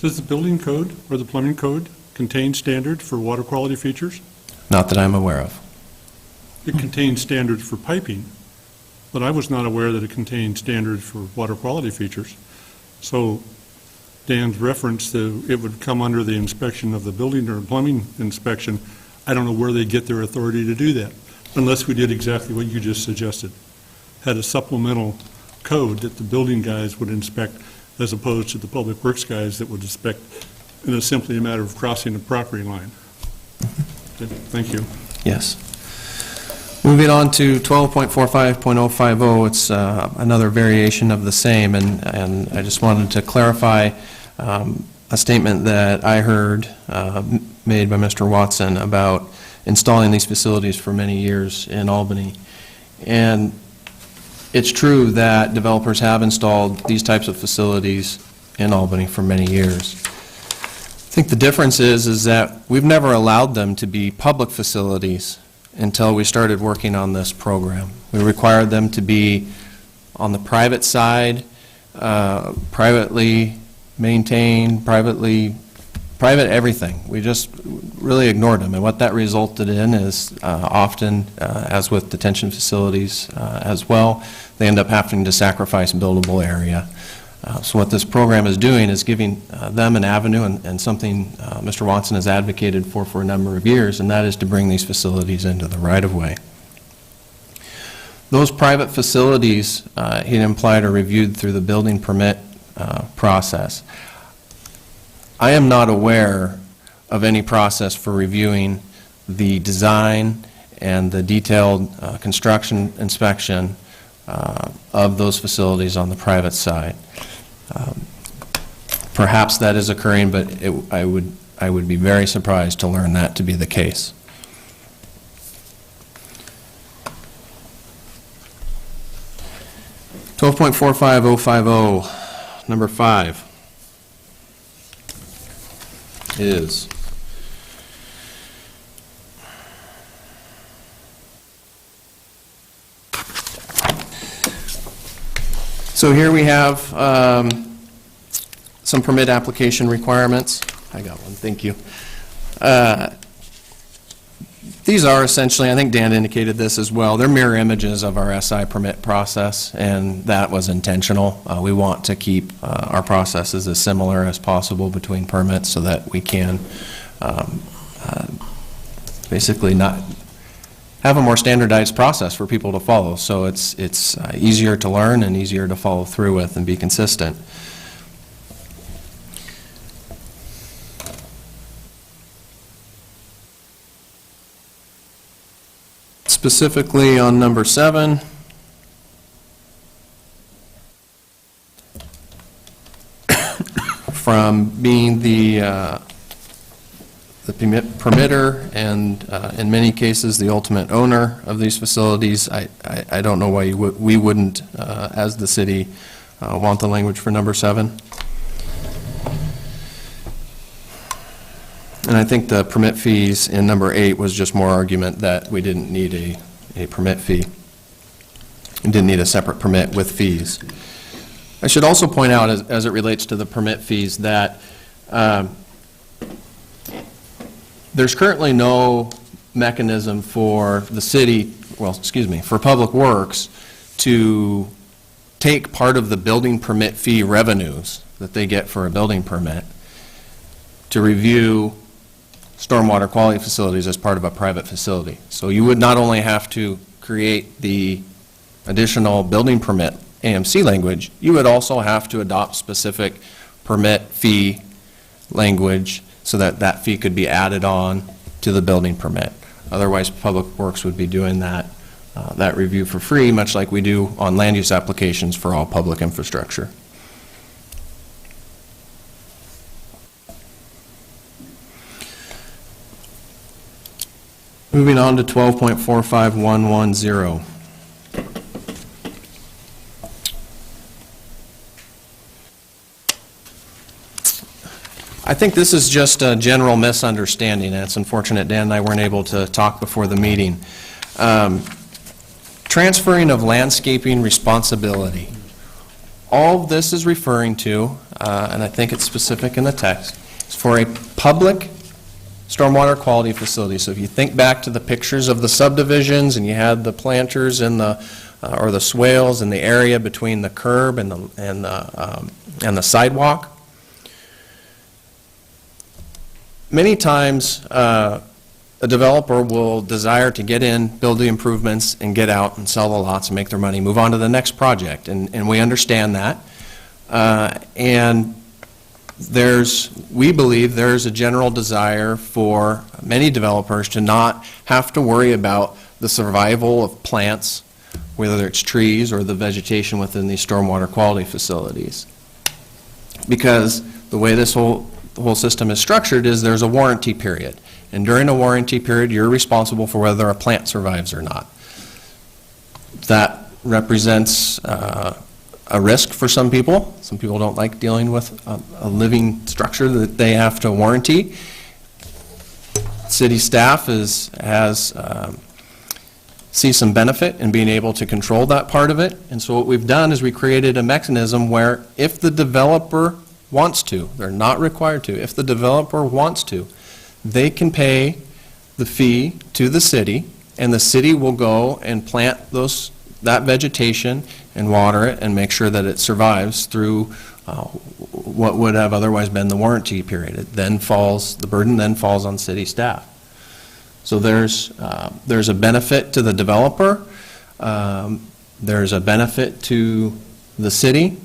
Speaker 1: Does the building code or the plumbing code contain standards for water quality features?
Speaker 7: Not that I'm aware of.
Speaker 1: It contains standards for piping, but I was not aware that it contained standards for water quality features. So Dan's reference to it would come under the inspection of the building or plumbing inspection, I don't know where they get their authority to do that, unless we did exactly what you just suggested. Had a supplemental code that the building guys would inspect as opposed to the public works guys that would inspect, and it's simply a matter of crossing the property line. Okay, thank you.
Speaker 7: Yes. Moving on to 12.45.050, it's another variation of the same, and I just wanted to clarify a statement that I heard made by Mr. Watson about installing these facilities for many years in Albany. And it's true that developers have installed these types of facilities in Albany for many years. I think the difference is that we've never allowed them to be public facilities until we started working on this program. We required them to be on the private side, privately maintained, private everything. We just really ignored them, and what that resulted in is often, as with detention facilities as well, they end up having to sacrifice buildable area. So what this program is doing is giving them an avenue and something Mr. Watson has advocated for a number of years, and that is to bring these facilities into the right-of-way. Those private facilities, he implied, are reviewed through the building permit process. I am not aware of any process for reviewing the design and the detailed construction inspection of those facilities on the private side. Perhaps that is occurring, but I would be very surprised to learn that to be the case. (12.45050), number 5 is so here we have some permit application requirements. I got one, thank you. These are essentially, I think Dan indicated this as well, they're mirror images of our SI permit process, and that was intentional. We want to keep our processes as similar as possible between permits so that we can basically not have a more standardized process for people to follow. So it's easier to learn and easier to follow through with and be consistent. Specifically on number 7, from being the permitter and in many cases the ultimate owner of these facilities, I don't know why we wouldn't, as the city, want the language for number 7. And I think the permit fees in number 8 was just more argument that we didn't need a permit fee. And didn't need a separate permit with fees. I should also point out, as it relates to the permit fees, that there's currently no mechanism for the city, well, excuse me, for Public Works to take part of the building permit fee revenues that they get for a building permit to review stormwater quality facilities as part of a private facility. So you would not only have to create the additional building permit AMC language, you would also have to adopt specific permit fee language so that that fee could be added on to the building permit. Otherwise, Public Works would be doing that review for free, much like we do on land use applications for all public infrastructure. Moving on to 12.45110. I think this is just a general misunderstanding, and it's unfortunate Dan and I weren't able to talk before the meeting. Transferring of landscaping responsibility. All of this is referring to, and I think it's specific in the text, is for a public stormwater quality facility. So if you think back to the pictures of the subdivisions and you had the planters and or the swales in the area between the curb and the sidewalk, many times a developer will desire to get in, build the improvements, and get out and sell the lots and make their money, move on to the next project, and we understand that. And we believe there's a general desire for many developers to not have to worry about the survival of plants, whether it's trees or the vegetation within these stormwater quality facilities. Because the way the whole system is structured is there's a warranty period. And during a warranty period, you're responsible for whether a plant survives or not. That represents a risk for some people. Some people don't like dealing with a living structure that they have to warranty. City staff sees some benefit in being able to control that part of it. And so what we've done is we created a mechanism where if the developer wants to, they're not required to, if the developer wants to, they can pay the fee to the city, and the city will go and plant that vegetation and water it and make sure that it survives through what would have otherwise been the warranty period. The burden then falls on city staff. So there's a benefit to the developer, there's a benefit to the city.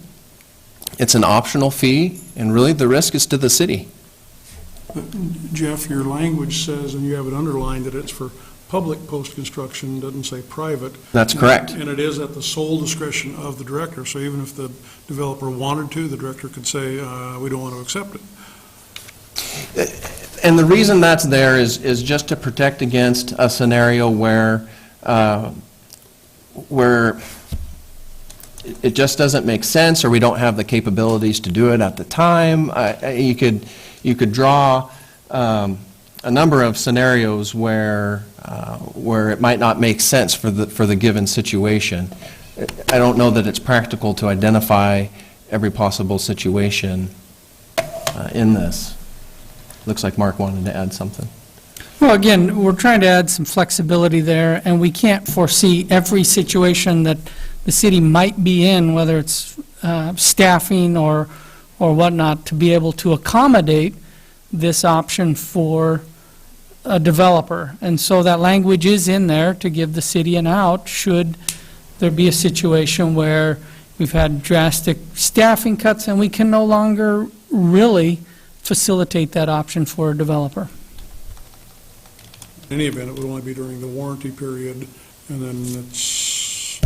Speaker 7: It's an optional fee, and really the risk is to the city.
Speaker 9: Jeff, your language says, and you have it underlined, that it's for public post-construction, doesn't say private.
Speaker 7: That's correct.
Speaker 9: And it is at the sole discretion of the director. So even if the developer wanted to, the director could say, we don't want to accept it.
Speaker 7: And the reason that's there is just to protect against a scenario where it just doesn't make sense, or we don't have the capabilities to do it at the time. You could draw a number of scenarios where it might not make sense for the given situation. I don't know that it's practical to identify every possible situation in this. Looks like Mark wanted to add something.
Speaker 6: Well, again, we're trying to add some flexibility there, and we can't foresee every situation that the city might be in, whether it's staffing or whatnot, to be able to accommodate this option for a developer. And so that language is in there to give the city an out should there be a situation where we've had drastic staffing cuts and we can no longer really facilitate that option for a developer.
Speaker 9: any event, it would only be during the warranty period, and then it's,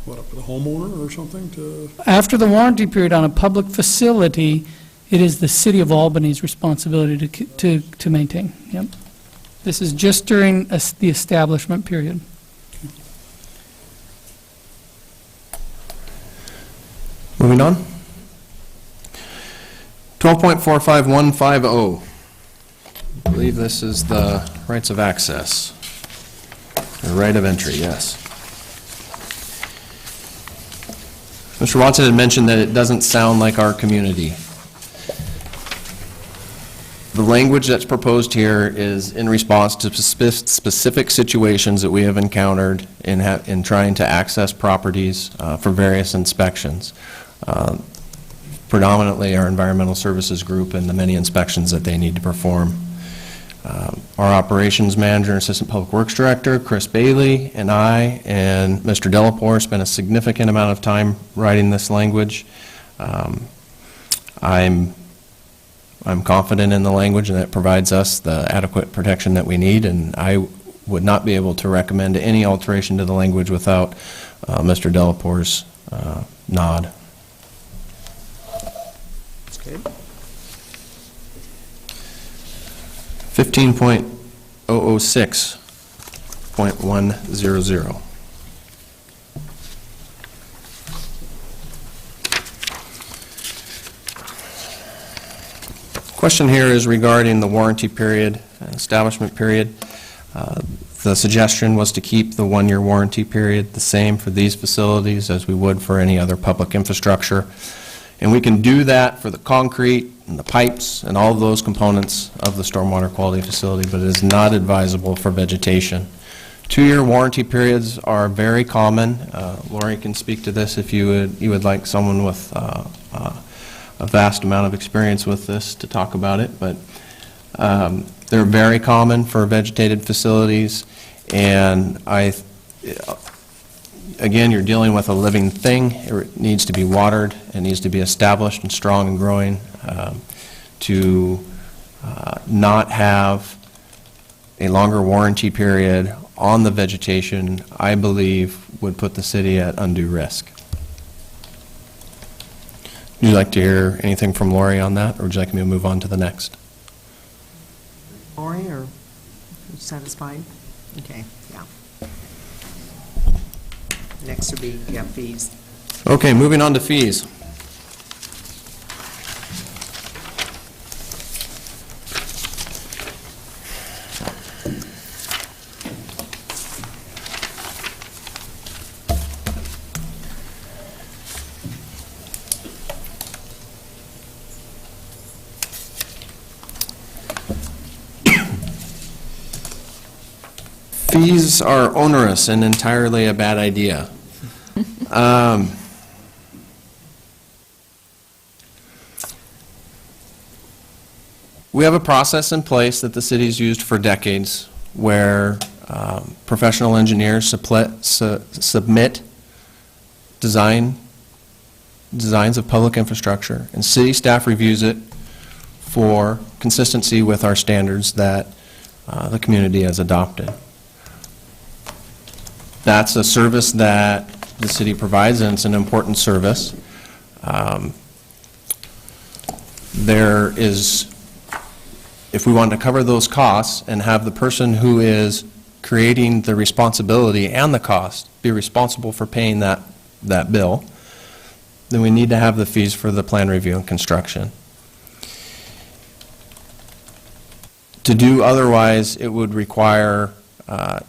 Speaker 9: what, up to the homeowner or something to,
Speaker 6: After the warranty period on a public facility, it is the city of Albany's responsibility to maintain. Yep. This is just during the establishment period.
Speaker 7: Moving on. 12.45150. I believe this is the rights of access. The right of entry, yes. Mr. Watson had mentioned that it doesn't sound like our community. The language that's proposed here is in response to specific situations that we have encountered in trying to access properties for various inspections. Predominantly our environmental services group and the many inspections that they need to perform. Our operations manager and assistant public works director, Chris Bailey, and I and Mr. Delapore spent a significant amount of time writing this language. I'm confident in the language and that it provides us the adequate protection that we need, and I would not be able to recommend any alteration to the language without Mr. Delapore's nod.
Speaker 3: That's good.
Speaker 7: 15.006.100. Question here is regarding the warranty period, establishment period. The suggestion was to keep the one-year warranty period the same for these facilities as we would for any other public infrastructure. And we can do that for the concrete and the pipes and all of those components of the stormwater quality facility, but it is not advisable for vegetation. 2-year warranty periods are very common. Lori can speak to this if you would like someone with a vast amount of experience with this to talk about it, but they're very common for vegetated facilities, and again, you're dealing with a living thing. It needs to be watered. It needs to be established and strong and growing. To not have a longer warranty period on the vegetation, I believe, would put the city at undue risk. Would you like to hear anything from Lori on that, or would you like me to move on to the next?
Speaker 3: Lori, or you satisfied? Okay, yeah. Next would be, yeah, fees.
Speaker 7: Okay, moving on to fees. Fees are onerous and entirely a bad idea. We have a process in place that the city's used for decades where professional engineers submit designs of public infrastructure, and city staff reviews it for consistency with our standards that the community has adopted. That's a service that the city provides, and it's an important service. If we want to cover those costs and have the person who is creating the responsibility and the cost be responsible for paying that bill, then we need to have the fees for the plan review and construction. To do otherwise, it would require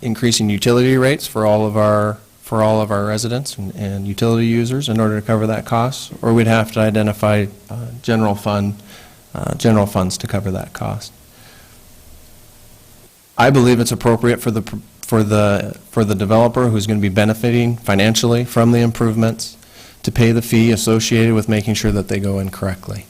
Speaker 7: increasing utility rates for all of our residents and utility users in order to cover that cost, or we'd have to identify general funds to cover that cost. I believe it's appropriate for the developer who's going to be benefiting financially from the improvements to pay the fee associated with making sure that they go in correctly.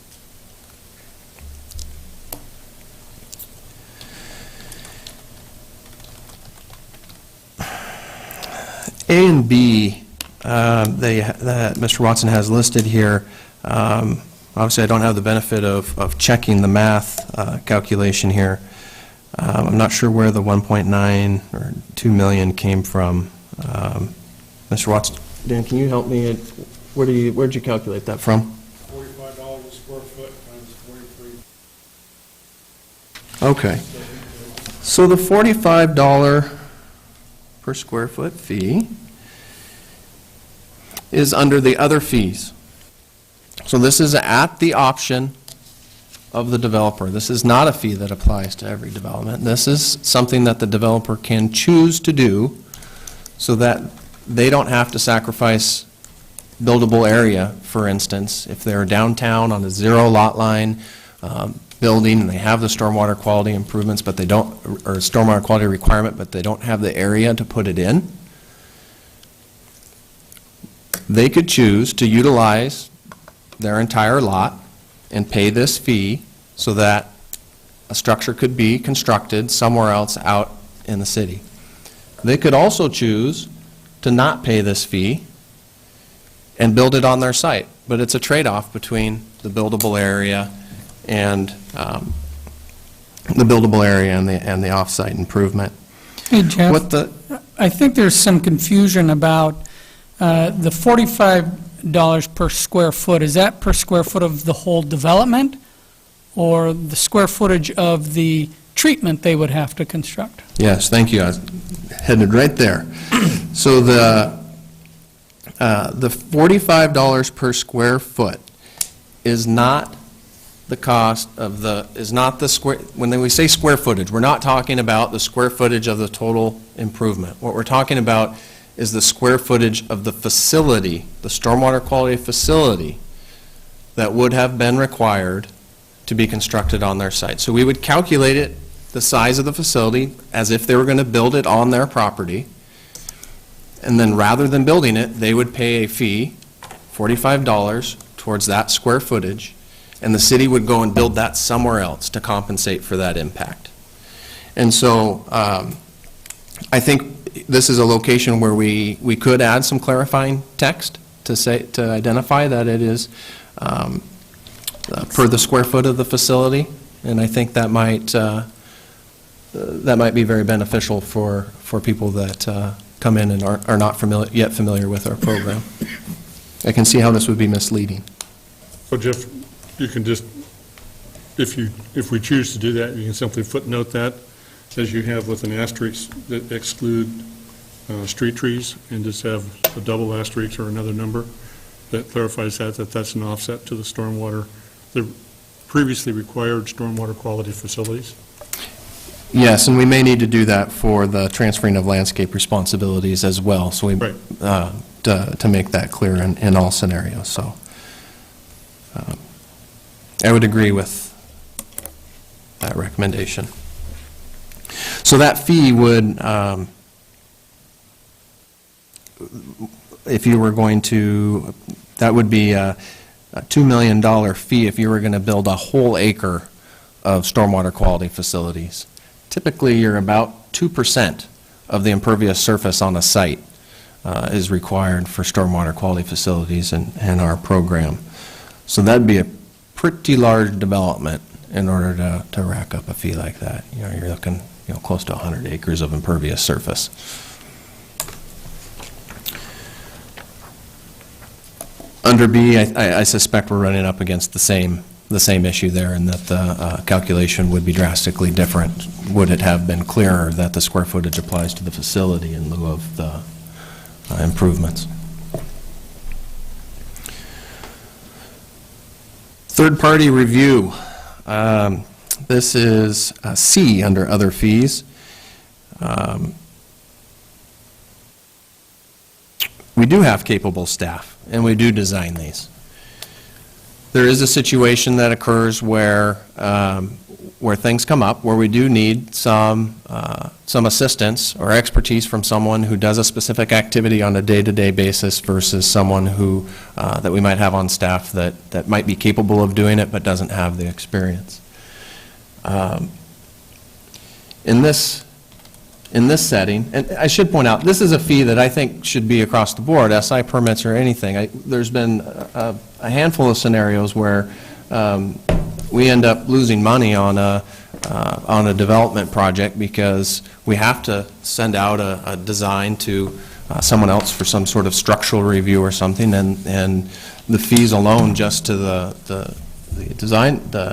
Speaker 7: A and B that Mr. Watson has listed here, obviously I don't have the benefit of checking the math calculation here. I'm not sure where the 1.9 or 2 million came from. Mr. Watts, Dan, can you help me? Where'd you calculate that from?
Speaker 1: $45 a square foot times 43.
Speaker 7: Okay. So the $45 per square foot fee is under the other fees. So this is at the option of the developer. This is not a fee that applies to every development. This is something that the developer can choose to do so that they don't have to sacrifice buildable area, for instance. If they're downtown on a zero lot line building and they have the stormwater quality improvements, but they don't, or stormwater quality requirement, but they don't have the area to put it in, they could choose to utilize their entire lot and pay this fee so that a structure could be constructed somewhere else out in the city. They could also choose to not pay this fee and build it on their site, but it's a trade-off between the buildable area and the off-site improvement.
Speaker 6: Hey, Jeff,
Speaker 7: What the,
Speaker 6: I think there's some confusion about the $45 per square foot. Is that per square foot of the whole development, or the square footage of the treatment they would have to construct?
Speaker 7: yes, thank you. I was headed right there. So the $45 per square foot is not the cost of is not the square, when we say square footage, we're not talking about the square footage of the total improvement. What we're talking about is the square footage of the facility, the stormwater quality facility that would have been required to be constructed on their site. So we would calculate it, the size of the facility, as if they were going to build it on their property. And then rather than building it, they would pay a fee, $45, towards that square footage, and the city would go and build that somewhere else to compensate for that impact. And so I think this is a location where we could add some clarifying text to identify that it is per the square foot of the facility, and I think that might be very beneficial for people that come in and are not yet familiar with our program. I can see how this would be misleading.
Speaker 1: So Jeff, you can just, if we choose to do that, you can simply footnote that, as you have with an asterisk that exclude street trees, and just have a double asterisk or another number that clarifies that that's an offset to the stormwater, the previously required stormwater quality facilities.
Speaker 7: Yes, and we may need to do that for the transferring of landscape responsibilities as well, so
Speaker 1: Right.
Speaker 7: to make that clear in all scenarios. So I would agree with that recommendation. So that fee would, if you were going to, that would be a $2 million fee if you were going to build a whole acre of stormwater quality facilities. Typically, you're about 2% of the impervious surface on a site is required for stormwater quality facilities in our program. So that'd be a pretty large development in order to rack up a fee like that. You know, you're looking, close to 100 acres of impervious surface. Under B, I suspect we're running up against the same issue there, and that the calculation would be drastically different. Would it have been clearer that the square footage applies to the facility in lieu of the improvements? Third-party review. This is C under other fees. We do have capable staff, and we do design these. There is a situation that occurs where things come up, where we do need some assistance or expertise from someone who does a specific activity on a day-to-day basis versus someone who, that we might have on staff that might be capable of doing it but doesn't have the experience. In this setting, and I should point out, this is a fee that I think should be across the board, SI permits or anything. There's been a handful of scenarios where we end up losing money on a on a development project because we have to send out a design to someone else for some sort of structural review or something, and the fees alone just to the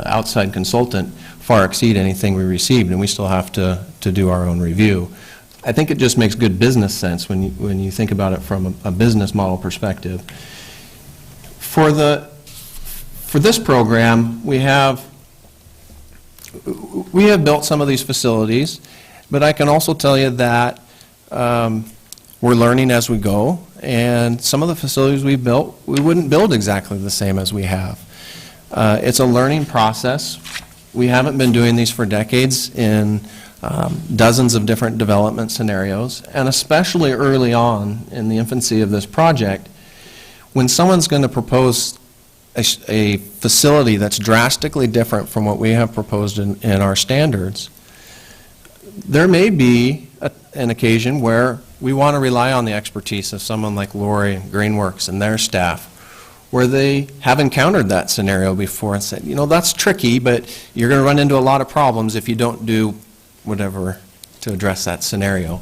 Speaker 7: outside consultant far exceed anything we received, and we still have to do our own review. I think it just makes good business sense when you think about it from a business model perspective. For this program, we have built some of these facilities, but I can also tell you that we're learning as we go, and some of the facilities we built, we wouldn't build exactly the same as we have. It's a learning process. We haven't been doing these for decades in dozens of different development scenarios, and especially early on in the infancy of this project, when someone's going to propose a facility that's drastically different from what we have proposed in our standards, there may be an occasion where we want to rely on the expertise of someone like Lori and Greenworks and their staff, where they have encountered that scenario before and said, you know, that's tricky, but you're going to run into a lot of problems if you don't do whatever to address that scenario.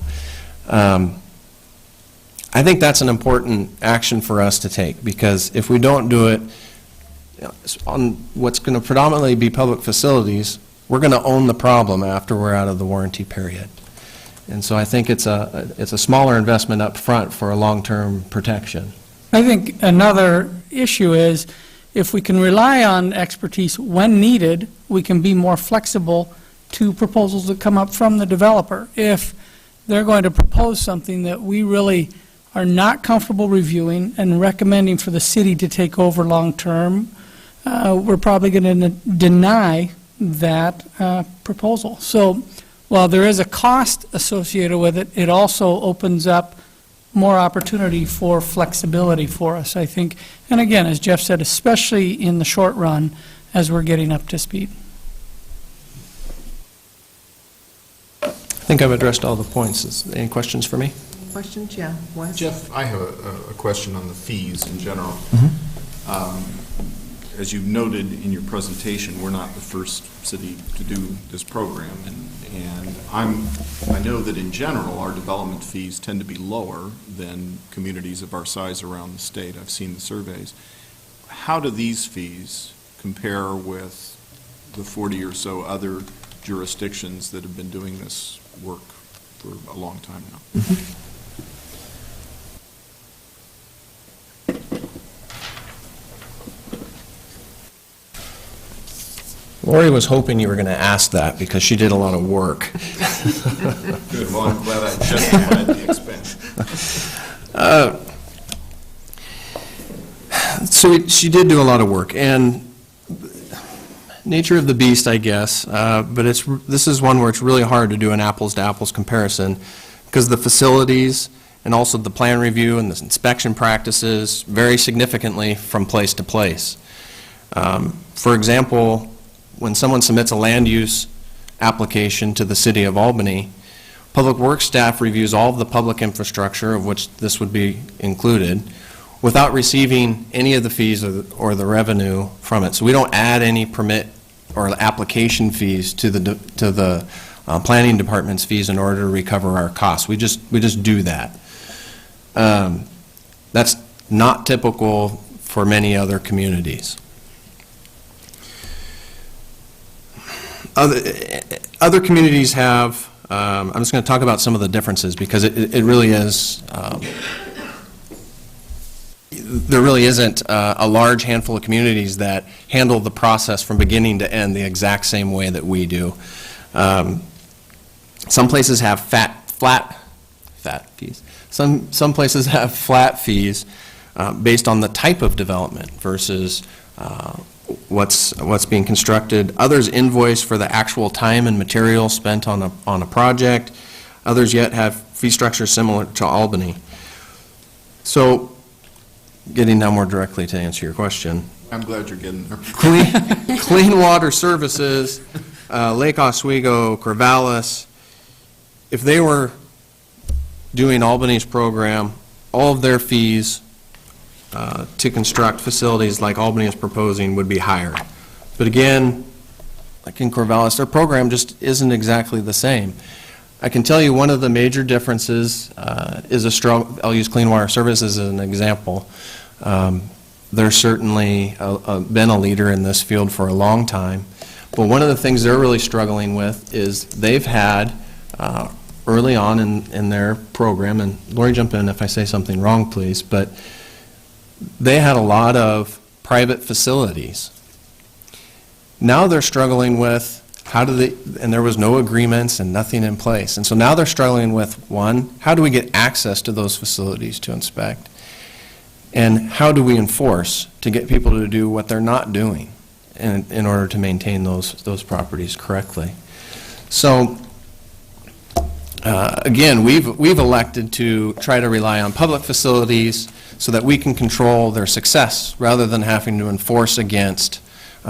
Speaker 7: I think that's an important action for us to take, because if we don't do it on what's going to predominantly be public facilities, we're going to own the problem after we're out of the warranty period. And so I think it's a smaller investment up front for a long-term protection.
Speaker 6: I think another issue is if we can rely on expertise when needed, we can be more flexible to proposals that come up from the developer. If they're going to propose something that we really are not comfortable reviewing and recommending for the city to take over long-term, we're probably going to deny that proposal. So while there is a cost associated with it, it also opens up more opportunity for flexibility for us, I think. And again, as Jeff said, especially in the short run as we're getting up to speed.
Speaker 7: I think I've addressed all the points. Any questions for me?
Speaker 3: Questions? Yeah, Wes?
Speaker 10: Jeff, I have a question on the fees in general. As you noted in your presentation, we're not the first city to do this program, and I know that in general, our development fees tend to be lower than communities of our size around the state. I've seen the surveys. How do these fees compare with the 40 or so other jurisdictions that have been doing this work for a long time now?
Speaker 7: Lori was hoping you were going to ask that because she did a lot of work.
Speaker 10: Good, well, I'm glad I justified the expense.
Speaker 7: So she did do a lot of work, and nature of the beast, I guess, but this is one where it's really hard to do an apples-to-apples comparison because the facilities and also the plan review and the inspection practices vary significantly from place to place. For example, when someone submits a land use application to the City of Albany, Public Works staff reviews all of the public infrastructure, of which this would be included, without receiving any of the fees or the revenue from it. So we don't add any permit or application fees to the planning department's fees in order to recover our costs. We just do that. That's not typical for many other communities. Other communities have, I'm just going to talk about some of the differences because it really is, there really isn't a large handful of communities that handle the process from beginning to end the exact same way that we do. Some places have flat fees. Some places have flat fees based on the type of development versus what's being constructed. Others invoice for the actual time and material spent on a project. Others yet have fee structures similar to Albany. So, getting now more directly to answer your question.
Speaker 10: I'm glad you're getting there.
Speaker 7: Clean water services, Lake Oswego, Corvallis, if they were doing Albany's program, all of their fees to construct facilities like Albany is proposing would be higher. But again, like in Corvallis, their program just isn't exactly the same. I can tell you one of the major differences is a strong, I'll use Clean Water Services as an example. They're certainly been a leader in this field for a long time, but one of the things they're really struggling with is they've had, early on in their program, and Lori, jump in if I say something wrong, please, but they had a lot of private facilities. Now they're struggling with how do they, and there was no agreements and nothing in place. And so now they're struggling with, one, how do we get access to those facilities to inspect? And how do we enforce to get people to do what they're not doing in order to maintain those properties correctly? So, again, we've elected to try to rely on public facilities so that we can control their success rather than having to enforce against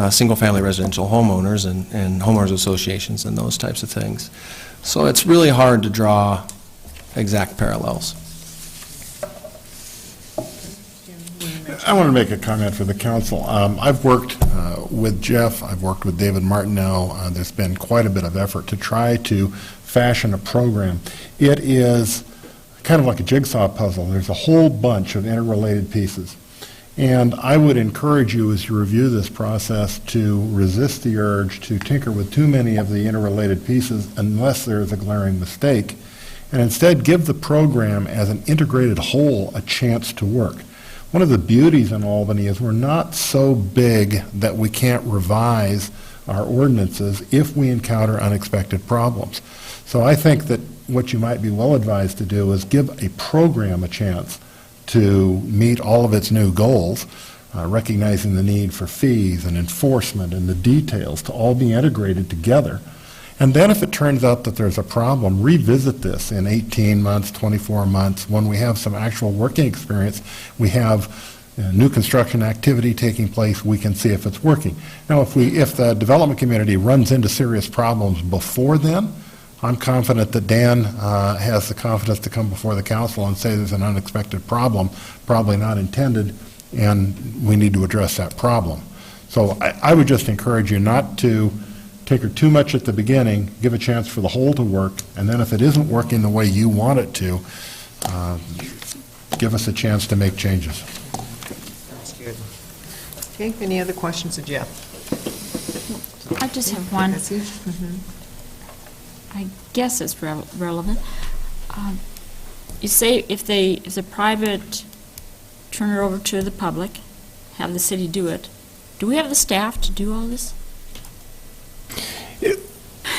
Speaker 7: single-family residential homeowners and homeowners associations and those types of things. So it's really hard to draw exact parallels.
Speaker 2: I want to make a comment for the council. I've worked with Jeff, I've worked with David Martineau. There's been quite a bit of effort to try to fashion a program. It is kind of like a jigsaw puzzle. There's a whole bunch of interrelated pieces. And I would encourage you, as you review this process, to resist the urge to tinker with too many of the interrelated pieces unless there is a glaring mistake, and instead give the program as an integrated whole a chance to work. One of the beauties in Albany is we're not so big that we can't revise our ordinances if we encounter unexpected problems. So I think that what you might be well advised to do is give a program a chance to meet all of its new goals, recognizing the need for fees and enforcement and the details to all be integrated together. And then if it turns out that there's a problem, revisit this in 18 months, 24 months, when we have some actual working experience, we have new construction activity taking place, we can see if it's working. Now, if the development community runs into serious problems before then, I'm confident that Dan has the confidence to come before the council and say there's an unexpected problem, probably not intended, and we need to address that problem. So I would just encourage you not to tinker too much at the beginning, give a chance for the whole to work, and then if it isn't working the way you want it to, give us a chance to make changes.
Speaker 3: That's good. Okay, any other questions of Jeff?
Speaker 11: I just have one.
Speaker 3: Betsy? Mhm.
Speaker 11: I guess it's relevant. You say if the private turn it over to the public, have the city do it, do we have the staff to do all this?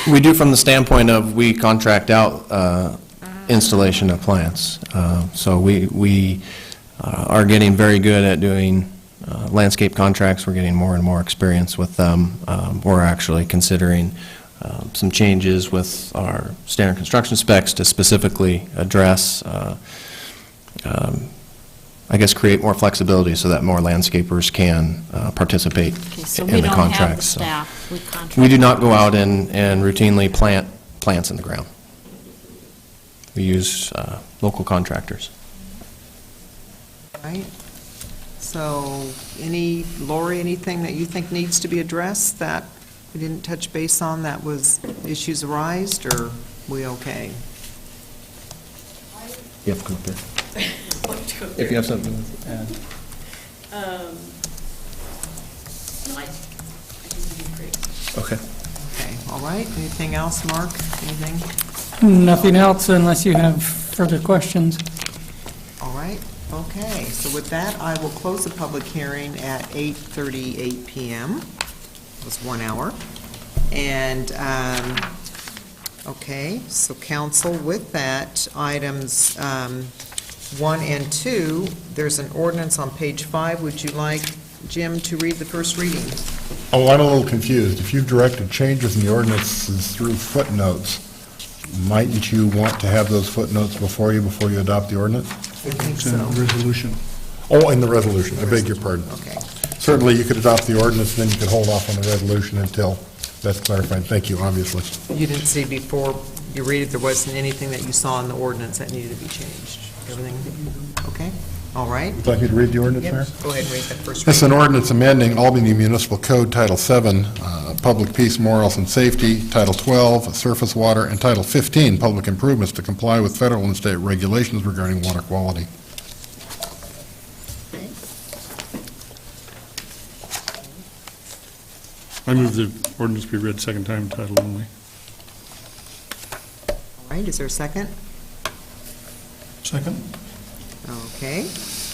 Speaker 7: We do from the standpoint of we contract out installation of plants. So we are getting very good at doing landscape contracts. We're getting more and more experience with them. We're actually considering some changes with our standard construction specs to specifically address, I guess, create more flexibility so that more landscapers can participate
Speaker 11: So
Speaker 7: in
Speaker 11: we
Speaker 7: the
Speaker 11: don't
Speaker 7: contracts.
Speaker 11: have the
Speaker 7: So
Speaker 11: staff, we contract.
Speaker 7: we do not go out and routinely plant plants in the ground. We use local contractors.
Speaker 3: Right. So, Lori, anything that you think needs to be addressed that we didn't touch base on that was issues arised, or we okay?
Speaker 7: You have to come up here. If you have something to add.
Speaker 11: No, I think you did great.
Speaker 7: Okay.
Speaker 3: Okay, all right. Anything else, Mark? Anything?
Speaker 6: Nothing else unless you have further questions.
Speaker 3: All right, okay. So with that, I will close the public hearing at 8:38 p.m. It was 1 hour. And, okay, so council, with that, items 1 and 2, there's an ordinance on page 5. Would you like Jim to read the first reading?
Speaker 2: Oh, I'm a little confused. If you've directed changes in the ordinances through footnotes, mightn't you want to have those footnotes before you adopt the ordinance?
Speaker 3: I think
Speaker 9: It's in the
Speaker 3: so.
Speaker 9: resolution.
Speaker 2: Oh, in the resolution, I beg your pardon.
Speaker 3: Okay.
Speaker 2: Certainly, you could adopt the ordinance, then you could hold off on the resolution until that's clarified. Thank you, obviously.
Speaker 3: You didn't see before you read it, there wasn't anything that you saw in the ordinance that needed to be changed? Everything, okay? All right?
Speaker 12: Would you like me to read the ordinance, Mayor?
Speaker 3: Yep, go ahead and read that first
Speaker 12: It's
Speaker 3: reading.
Speaker 12: an ordinance amending Albany Municipal Code, Title 7, Public Peace, Morals, and Safety, Title 12, Surface Water, and Title 15, Public Improvements, to comply with federal and state regulations regarding water quality.
Speaker 1: I move the ordinance be read second time, title only.
Speaker 3: All right, is there a second?
Speaker 9: Second?
Speaker 3: Okay.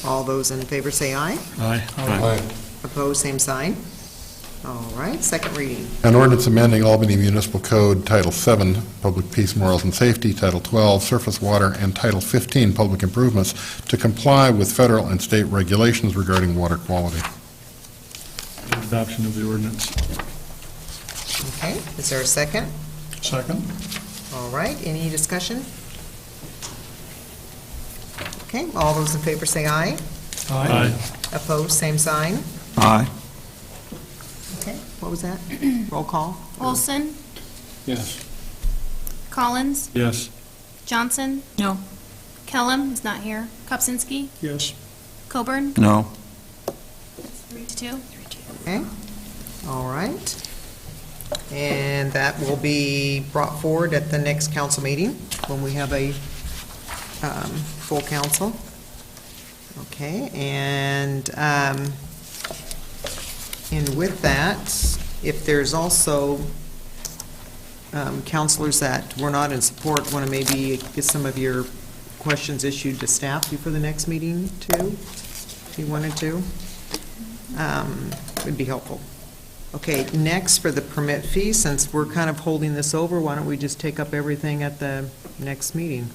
Speaker 3: All those in favor say aye.
Speaker 1: Aye.
Speaker 3: Opposed, same sign. All right, second reading.
Speaker 12: An ordinance amending Albany Municipal Code, Title 7, Public Peace, Morals, and Safety, Title 12, Surface Water, and Title 15, Public Improvements, to comply with federal and state regulations regarding water quality.
Speaker 1: Adoption of the ordinance.
Speaker 3: Okay, is there a second?
Speaker 9: Second?
Speaker 3: All right, any discussion? Okay, all those in favor say aye.
Speaker 1: Aye.
Speaker 3: Opposed, same sign.
Speaker 10: Aye.
Speaker 3: Okay, what was that? Roll call?
Speaker 5: Olson,
Speaker 1: Yes.
Speaker 5: Collins,
Speaker 1: Yes.
Speaker 5: Johnson,
Speaker 11: No.
Speaker 5: Kellum is not here, Kopsinski,
Speaker 9: Yes.
Speaker 5: Coburn,
Speaker 10: No.
Speaker 5: 3-2.
Speaker 3: Okay, all right. And that will be brought forward at the next council meeting when we have a full council. Okay, and with that, if there's also counselors that were not in support, want to maybe get some of your questions issued to staff before the next meeting too, if you wanted to, would be helpful. Okay, next for the permit fee, since we're kind of holding this over, why don't we just take up everything at the next meeting?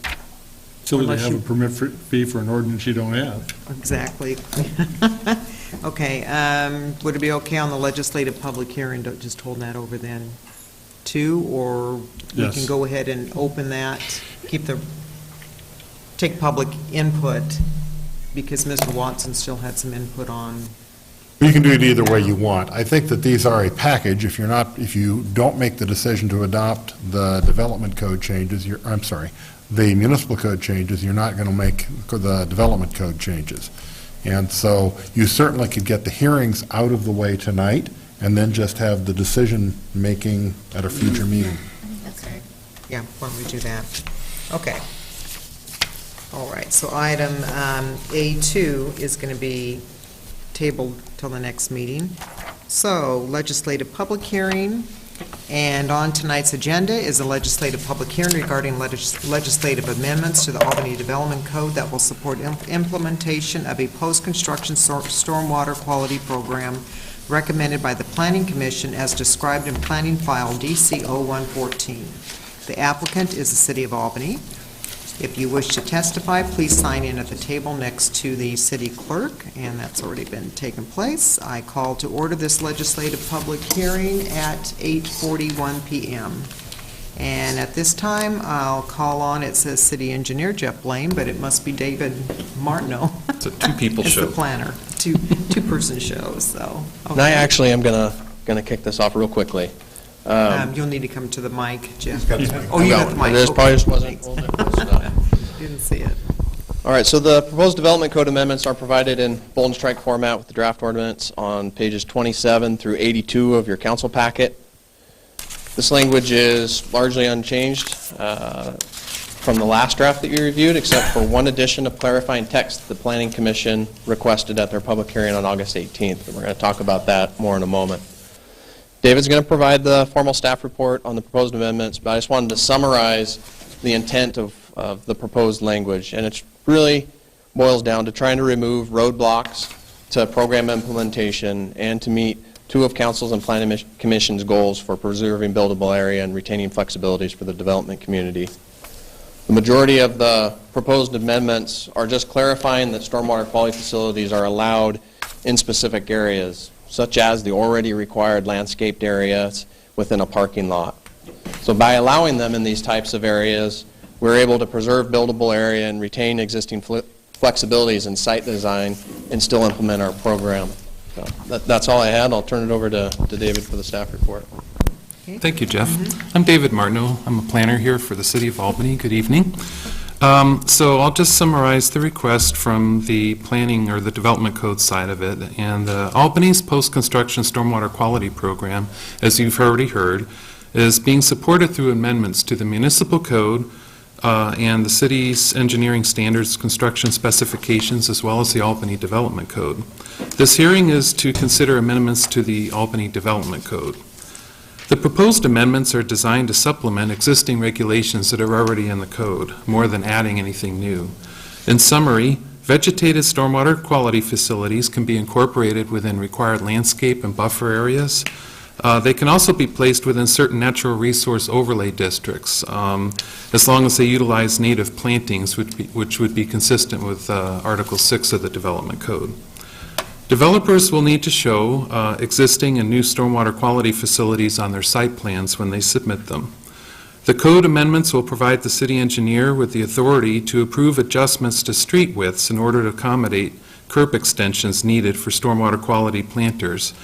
Speaker 1: So that they
Speaker 3: Unless
Speaker 1: have
Speaker 3: you-
Speaker 1: a permit fee for an ordinance you don't have.
Speaker 3: Exactly. Okay, would it be okay on the legislative public hearing to just hold that over then, too? Or we
Speaker 1: Yes.
Speaker 3: can go ahead and open that, take public input, because Mr. Watson still had some input on,
Speaker 12: You can do it either way you want. I think that these are a package. If you don't make the decision to adopt the development code changes, the municipal code changes, you're not going to make the development code changes. And so you certainly could get the hearings out of the way tonight and then just have the decision-making at a future meeting.
Speaker 3: okay, yeah, why don't we do that? Okay. All right, so item A2 is going to be tabled till the next meeting. So legislative public hearing, and on tonight's agenda is a legislative public hearing regarding legislative amendments to the Albany Development Code that will support implementation of a post-construction stormwater quality program recommended by the Planning Commission as described in Planning File DC 0114. The applicant is the City of Albany. If you wish to testify, please sign in at the table next to the city clerk, and that's already been taken place. I call to order this legislative public hearing at 8:41 p.m. And at this time, I'll call on, it says City Engineer Jeff Blaine, but it must be David Martineau.
Speaker 13: It's a two-people
Speaker 3: It's
Speaker 13: show.
Speaker 3: the planner, two-person show, so.
Speaker 7: And I
Speaker 3: okay.
Speaker 7: actually am gonna kick this off real quickly.
Speaker 3: You'll need to come to the mic, Jeff.
Speaker 10: got the mic.
Speaker 3: Oh, you got the mic.
Speaker 7: This
Speaker 3: Okay.
Speaker 7: probably just wasn't pulled in close enough.
Speaker 3: Didn't see it.
Speaker 7: All right, so the proposed development code amendments are provided in bold and strike format with the draft ordinance on pages 27 through 82 of your council packet. This language is largely unchanged from the last draft that you reviewed, except for one addition of clarifying text the Planning Commission requested at their public hearing on August 18th. And we're going to talk about that more in a moment. David's going to provide the formal staff report on the proposed amendments, but I just wanted to summarize the intent of the proposed language. And it really boils down to trying to remove roadblocks to program implementation and to meet two of Council's and Planning Commission's goals for preserving buildable area and retaining flexibilities for the development community. The majority of the proposed amendments are just clarifying that stormwater quality facilities are allowed in specific areas, such as the already required landscaped areas within a parking lot. So by allowing them in these types of areas, we're able to preserve buildable area and retain existing flexibilities in site design and still implement our program. So that's all I had. I'll turn it over to David for the staff report.
Speaker 13: Thank you, Jeff. I'm David Martineau. I'm a planner here for the City of Albany. Good evening. So I'll just summarize the request from the planning or the development code side of it. And Albany's post-construction stormwater quality program, as you've already heard, is being supported through amendments to the municipal code and the city's engineering standards, construction specifications, as well as the Albany Development Code. This hearing is to consider amendments to the Albany Development Code. The proposed amendments are designed to supplement existing regulations that are already in the code, more than adding anything new. In summary, vegetated stormwater quality facilities can be incorporated within required landscape and buffer areas. They can also be placed within certain natural resource overlay districts, as long as they utilize native plantings, which would be consistent with Article 6 of the Development Code. Developers will need to show existing and new stormwater quality facilities on their site plans when they submit them. The code amendments will provide the city engineer with the authority to approve adjustments to street widths in order to accommodate curb extensions needed for stormwater quality planters.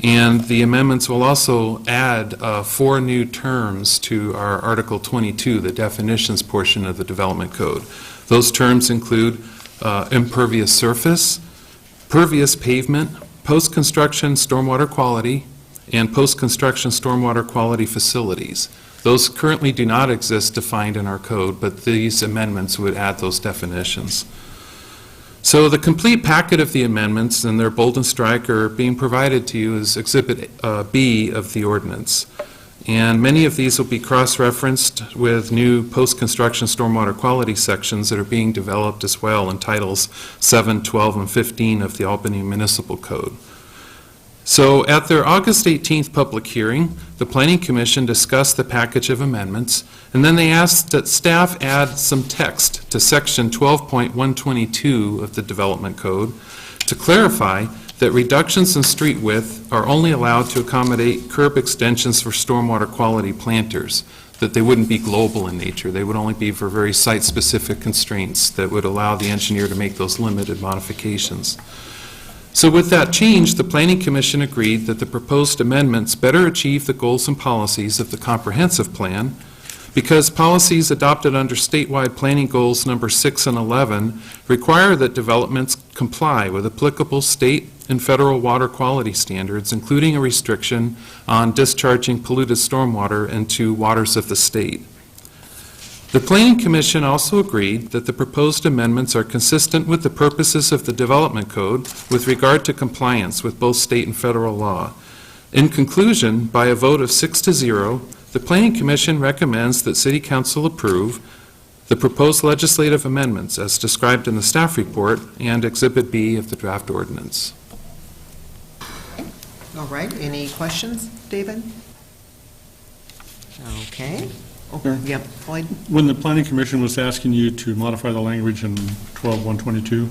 Speaker 13: And the amendments will also add 4 new terms to our Article 22, the definitions portion of the Development Code. Those terms include impervious surface, pervious pavement, post-construction stormwater quality, and post-construction stormwater quality facilities. Those currently do not exist defined in our code, but these amendments would add those definitions. So the complete packet of the amendments, and they're bold and strike, are being provided to you as Exhibit B of the ordinance. And many of these will be cross-referenced with new post-construction stormwater quality sections that are being developed as well in Titles 7, 12, and 15 of the Albany Municipal Code. So at their August 18th public hearing, the Planning Commission discussed the package of amendments, and then they asked that staff add some text to Section 12.122 of the Development Code to clarify that reductions in street width are only allowed to accommodate curb extensions for stormwater quality planters, that they wouldn't be global in nature. They would only be for very site-specific constraints that would allow the engineer to make those limited modifications. So with that change, the Planning Commission agreed that the proposed amendments better achieve the goals and policies of the comprehensive plan, because policies adopted under statewide planning goals number 6 and 11 require that developments comply with applicable state and federal water quality standards, including a restriction on discharging polluted stormwater into waters of the state. The Planning Commission also agreed that the proposed amendments are consistent with the purposes of the Development Code with regard to compliance with both state and federal law. In conclusion, by a vote of 6-0, the Planning Commission recommends that City Council approve the proposed legislative amendments as described in the staff report and Exhibit B of the draft ordinance.
Speaker 3: All right, any questions, David? Okay. Oh, yeah, Floyd?
Speaker 1: When the Planning Commission was asking you to modify the language in 12.122,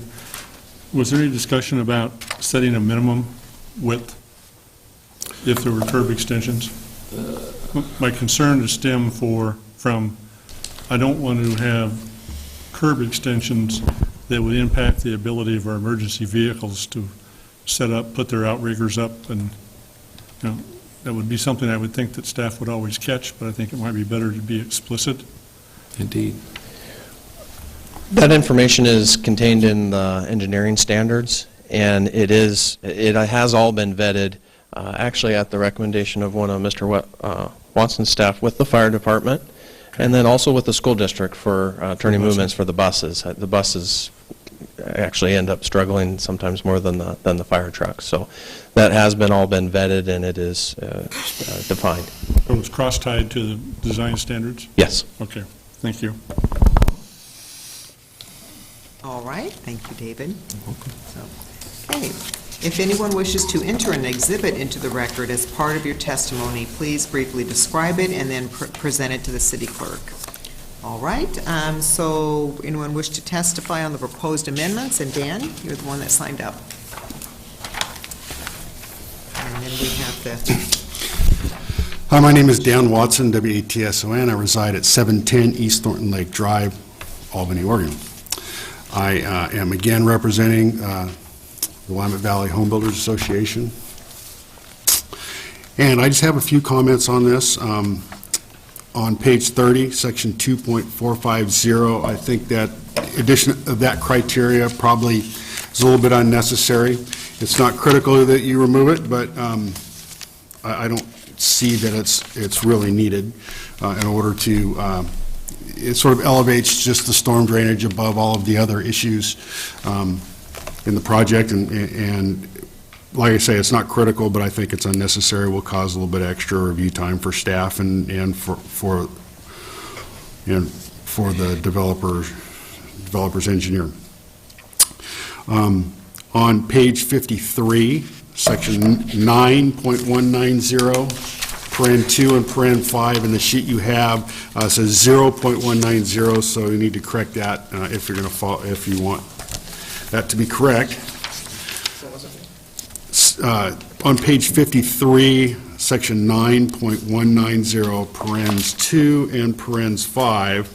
Speaker 1: was there any discussion about setting a minimum width if there were curb extensions? My concern is from I don't want to have curb extensions that would impact the ability of our emergency vehicles to set up, put their outriggers up, and that would be something I would think that staff would always catch, but I think it might be better to be explicit.
Speaker 13: Indeed.
Speaker 7: That information is contained in the engineering standards, and it has all been vetted, actually at the recommendation of one of Mr. Watson's staff with the fire department, and then also with the school district for turning movements for the buses. The buses actually end up struggling sometimes more than the fire trucks. So that has all been vetted, and it is defined.
Speaker 1: It was cross-tied to the design standards?
Speaker 7: Yes.
Speaker 1: Okay, thank you.
Speaker 3: All right, thank you, David. Okay, if anyone wishes to enter an exhibit into the record as part of your testimony, please briefly describe it and then present it to the city clerk. All right, so anyone wish to testify on the proposed amendments? And Dan, you're the one that signed up. And then we have the...
Speaker 2: Hi, my name is Dan Watson, W-A-T-S-O-N. I reside at 710 East Thornton Lake Drive, Albany, Oregon. I am again representing the Willamette Valley Home Builders Association. And I just have a few comments on this. On page 30, section 2.450, I think that addition of that criteria probably is a little bit unnecessary. It's not critical that you remove it, but I don't see that it's really needed in order to, it sort of elevates just the storm drainage above all of the other issues in the project, and like I say, it's not critical, but I think it's unnecessary. Will cause a little bit extra review time for staff and for the developer's engineer. On page 53, section 9.190, paren 2 and paren 5 in the sheet you have says 0.190, so you need to correct that if you're going to follow, if you want that to be correct. On page 53, section 9.190, parens 2 and parens 5,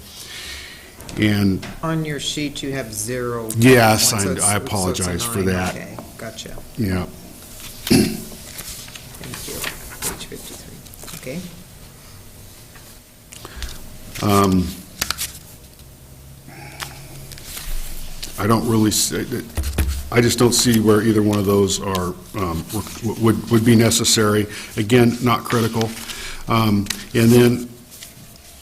Speaker 2: and...
Speaker 3: On your sheet, you have 0.
Speaker 2: Yes,
Speaker 3: so it's-
Speaker 2: I apologize
Speaker 3: so it's a
Speaker 2: for
Speaker 3: 9.
Speaker 2: that.
Speaker 3: Okay, gotcha.
Speaker 2: Yeah.
Speaker 3: Thank you. Page 53, okay.
Speaker 2: I don't really, I just don't see where either one of those are, would be necessary. Again, not critical. And then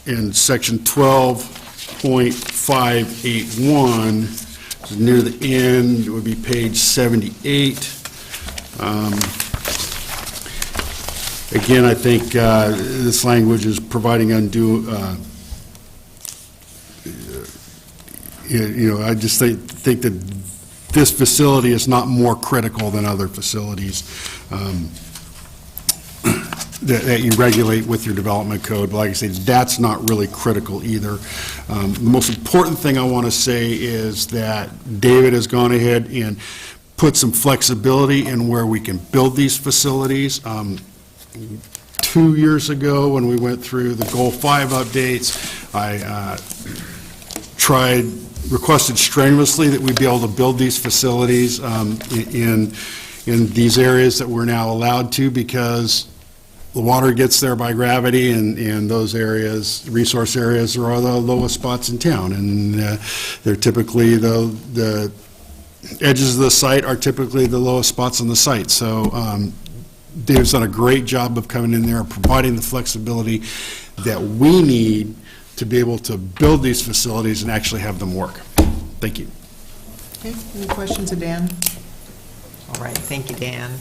Speaker 2: in section 12.581, near the end, it would be page 78. Again, I think this language is providing undue, I just think that this facility is not more critical than other facilities that you regulate with your development code. But like I say, that's not really critical either. The most important thing I want to say is that David has gone ahead and put some flexibility in where we can build these facilities. 2 years ago, when we went through the Goal 5 updates, I requested strenuously that we be able to build these facilities in these areas that we're now allowed to, because the water gets there by gravity, and those areas, resource areas, are the lowest spots in town, and they're typically the edges of the site are typically the lowest spots on the site. So Dave's done a great job of coming in there and providing the flexibility that we need to be able to build these facilities and actually have them work. Thank you.
Speaker 3: Okay, any questions of Dan? All right, thank you, Dan.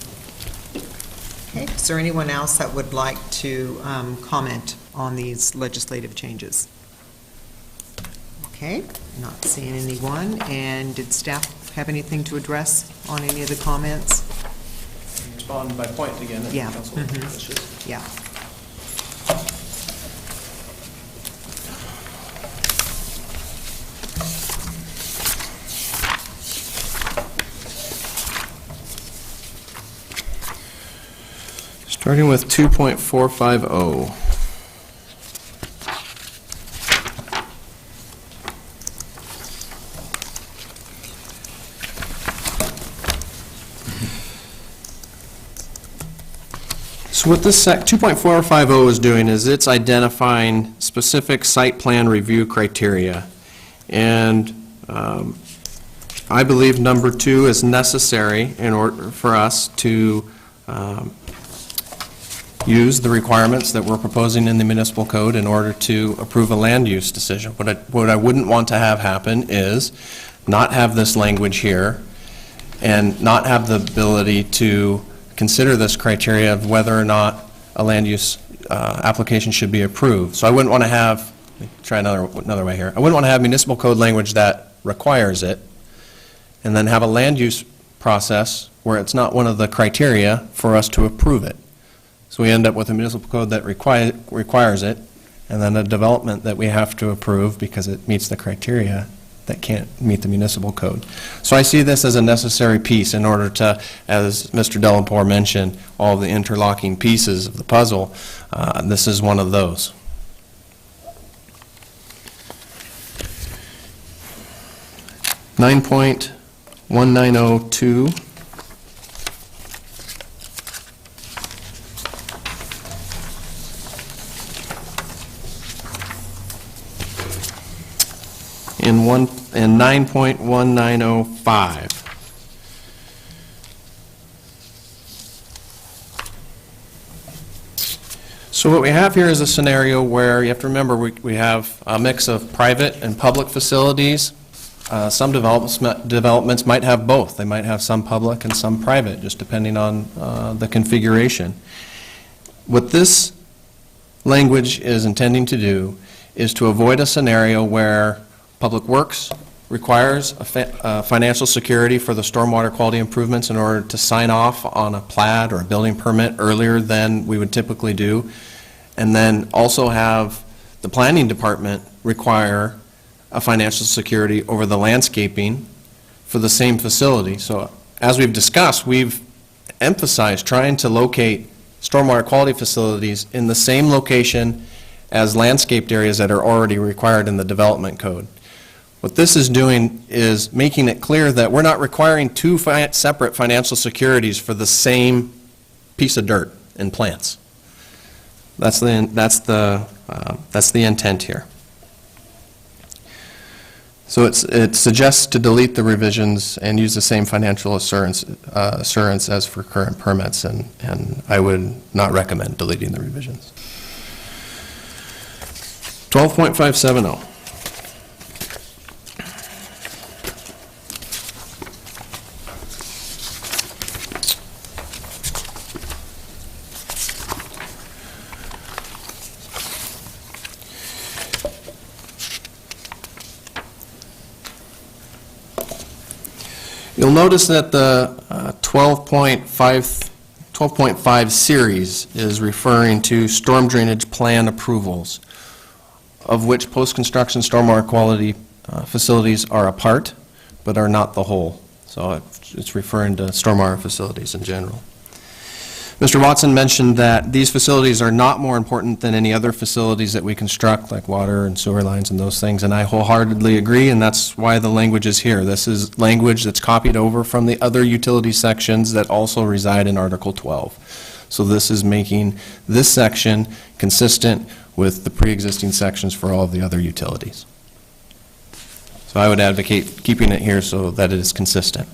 Speaker 3: Okay, is there anyone else that would like to comment on these legislative changes? Okay, not seeing anyone. And did staff have anything to address on any of the comments?
Speaker 7: Respond by point again.
Speaker 3: Yeah.
Speaker 7: Council wishes.
Speaker 3: Yeah.
Speaker 7: Starting with 2.450. So what this 2.450 is doing is it's identifying specific site plan review criteria. And I believe number 2 is necessary in order for us to use the requirements that we're proposing in the municipal code in order to approve a land use decision. What I wouldn't want to have happen is not have this language here and not have the ability to consider this criteria of whether or not a land use application should be approved. So I wouldn't want to have, let me try another way here. I wouldn't want to have municipal code language that requires it and then have a land use process where it's not one of the criteria for us to approve it. So we end up with a municipal code that requires it, and then a development that we have to approve because it meets the criteria that can't meet the municipal code. So I see this as a necessary piece in order to, as Mr. Delaporte mentioned, all the interlocking pieces of the puzzle. This is one of those. .1902. 9.1905. So what we have here is a scenario where you have to remember we have a mix of private and public facilities. Some developments might have both. They might have some public and some private, just depending on the configuration. What this language is intending to do is to avoid a scenario where Public Works requires a financial security for the stormwater quality improvements in order to sign off on a plat or a building permit earlier than we would typically do, and then also have the planning department require a financial security over the landscaping for the same facility. So as we've discussed, we've emphasized trying to locate stormwater quality facilities in the same location as landscaped areas that are already required in the development code. What this is doing is making it clear that we're not requiring two separate financial securities for the same piece of dirt and plants. That's the intent here. So it suggests to delete the revisions and use the same financial assurance as for current permits, and I would not recommend deleting the revisions. 12.570. You'll notice that the 12.5 series is referring to storm drainage plan approvals, of which post-construction stormwater quality facilities are a part, but are not the whole. So it's referring to stormwater facilities in general. Mr. Watson mentioned that these facilities are not more important than any other facilities that we construct, like water and sewer lines and those things, and I wholeheartedly agree, and that's why the language is here. This is language that's copied over from the other utility sections that also reside in Article 12. So this is making this section consistent with the pre-existing sections for all of the other utilities. So I would advocate keeping it here so that it is consistent.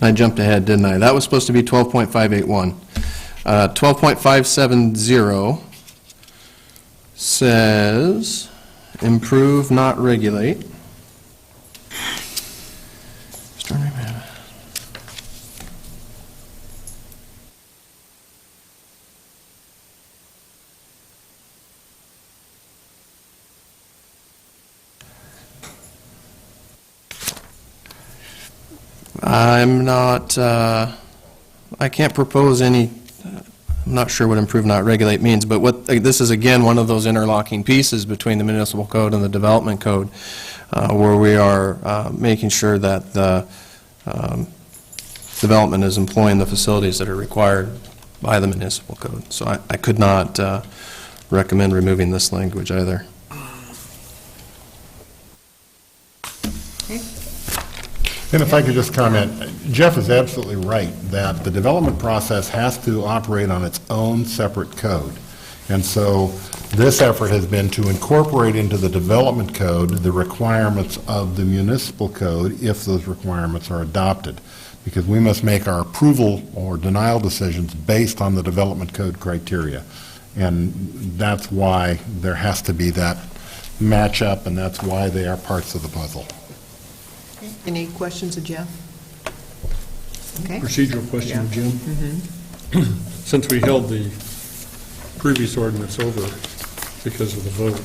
Speaker 7: I jumped ahead, didn't I? That was supposed to be 12.581. 12.570 says, improve, not regulate. I'm not, I can't propose any, I'm not sure what improve, not regulate means, but what this is, again, one of those interlocking pieces between the municipal code and the development code, where we are making sure that the development is employing the facilities that are required by the municipal code. So I could not recommend removing this language either.
Speaker 12: And if I could just comment, Jeff is absolutely right that the development process has to operate on its own separate code. And so this effort has been to incorporate into the development code the requirements of the municipal code if those requirements are adopted, because we must make our approval or denial decisions based on the development code criteria. And that's why there has to be that matchup, and that's why they are parts of the puzzle.
Speaker 3: Any questions of Jeff? Okay.
Speaker 1: Procedural question of Jim.
Speaker 3: Mm-hmm.
Speaker 1: Since we held the previous ordinance over because of the vote,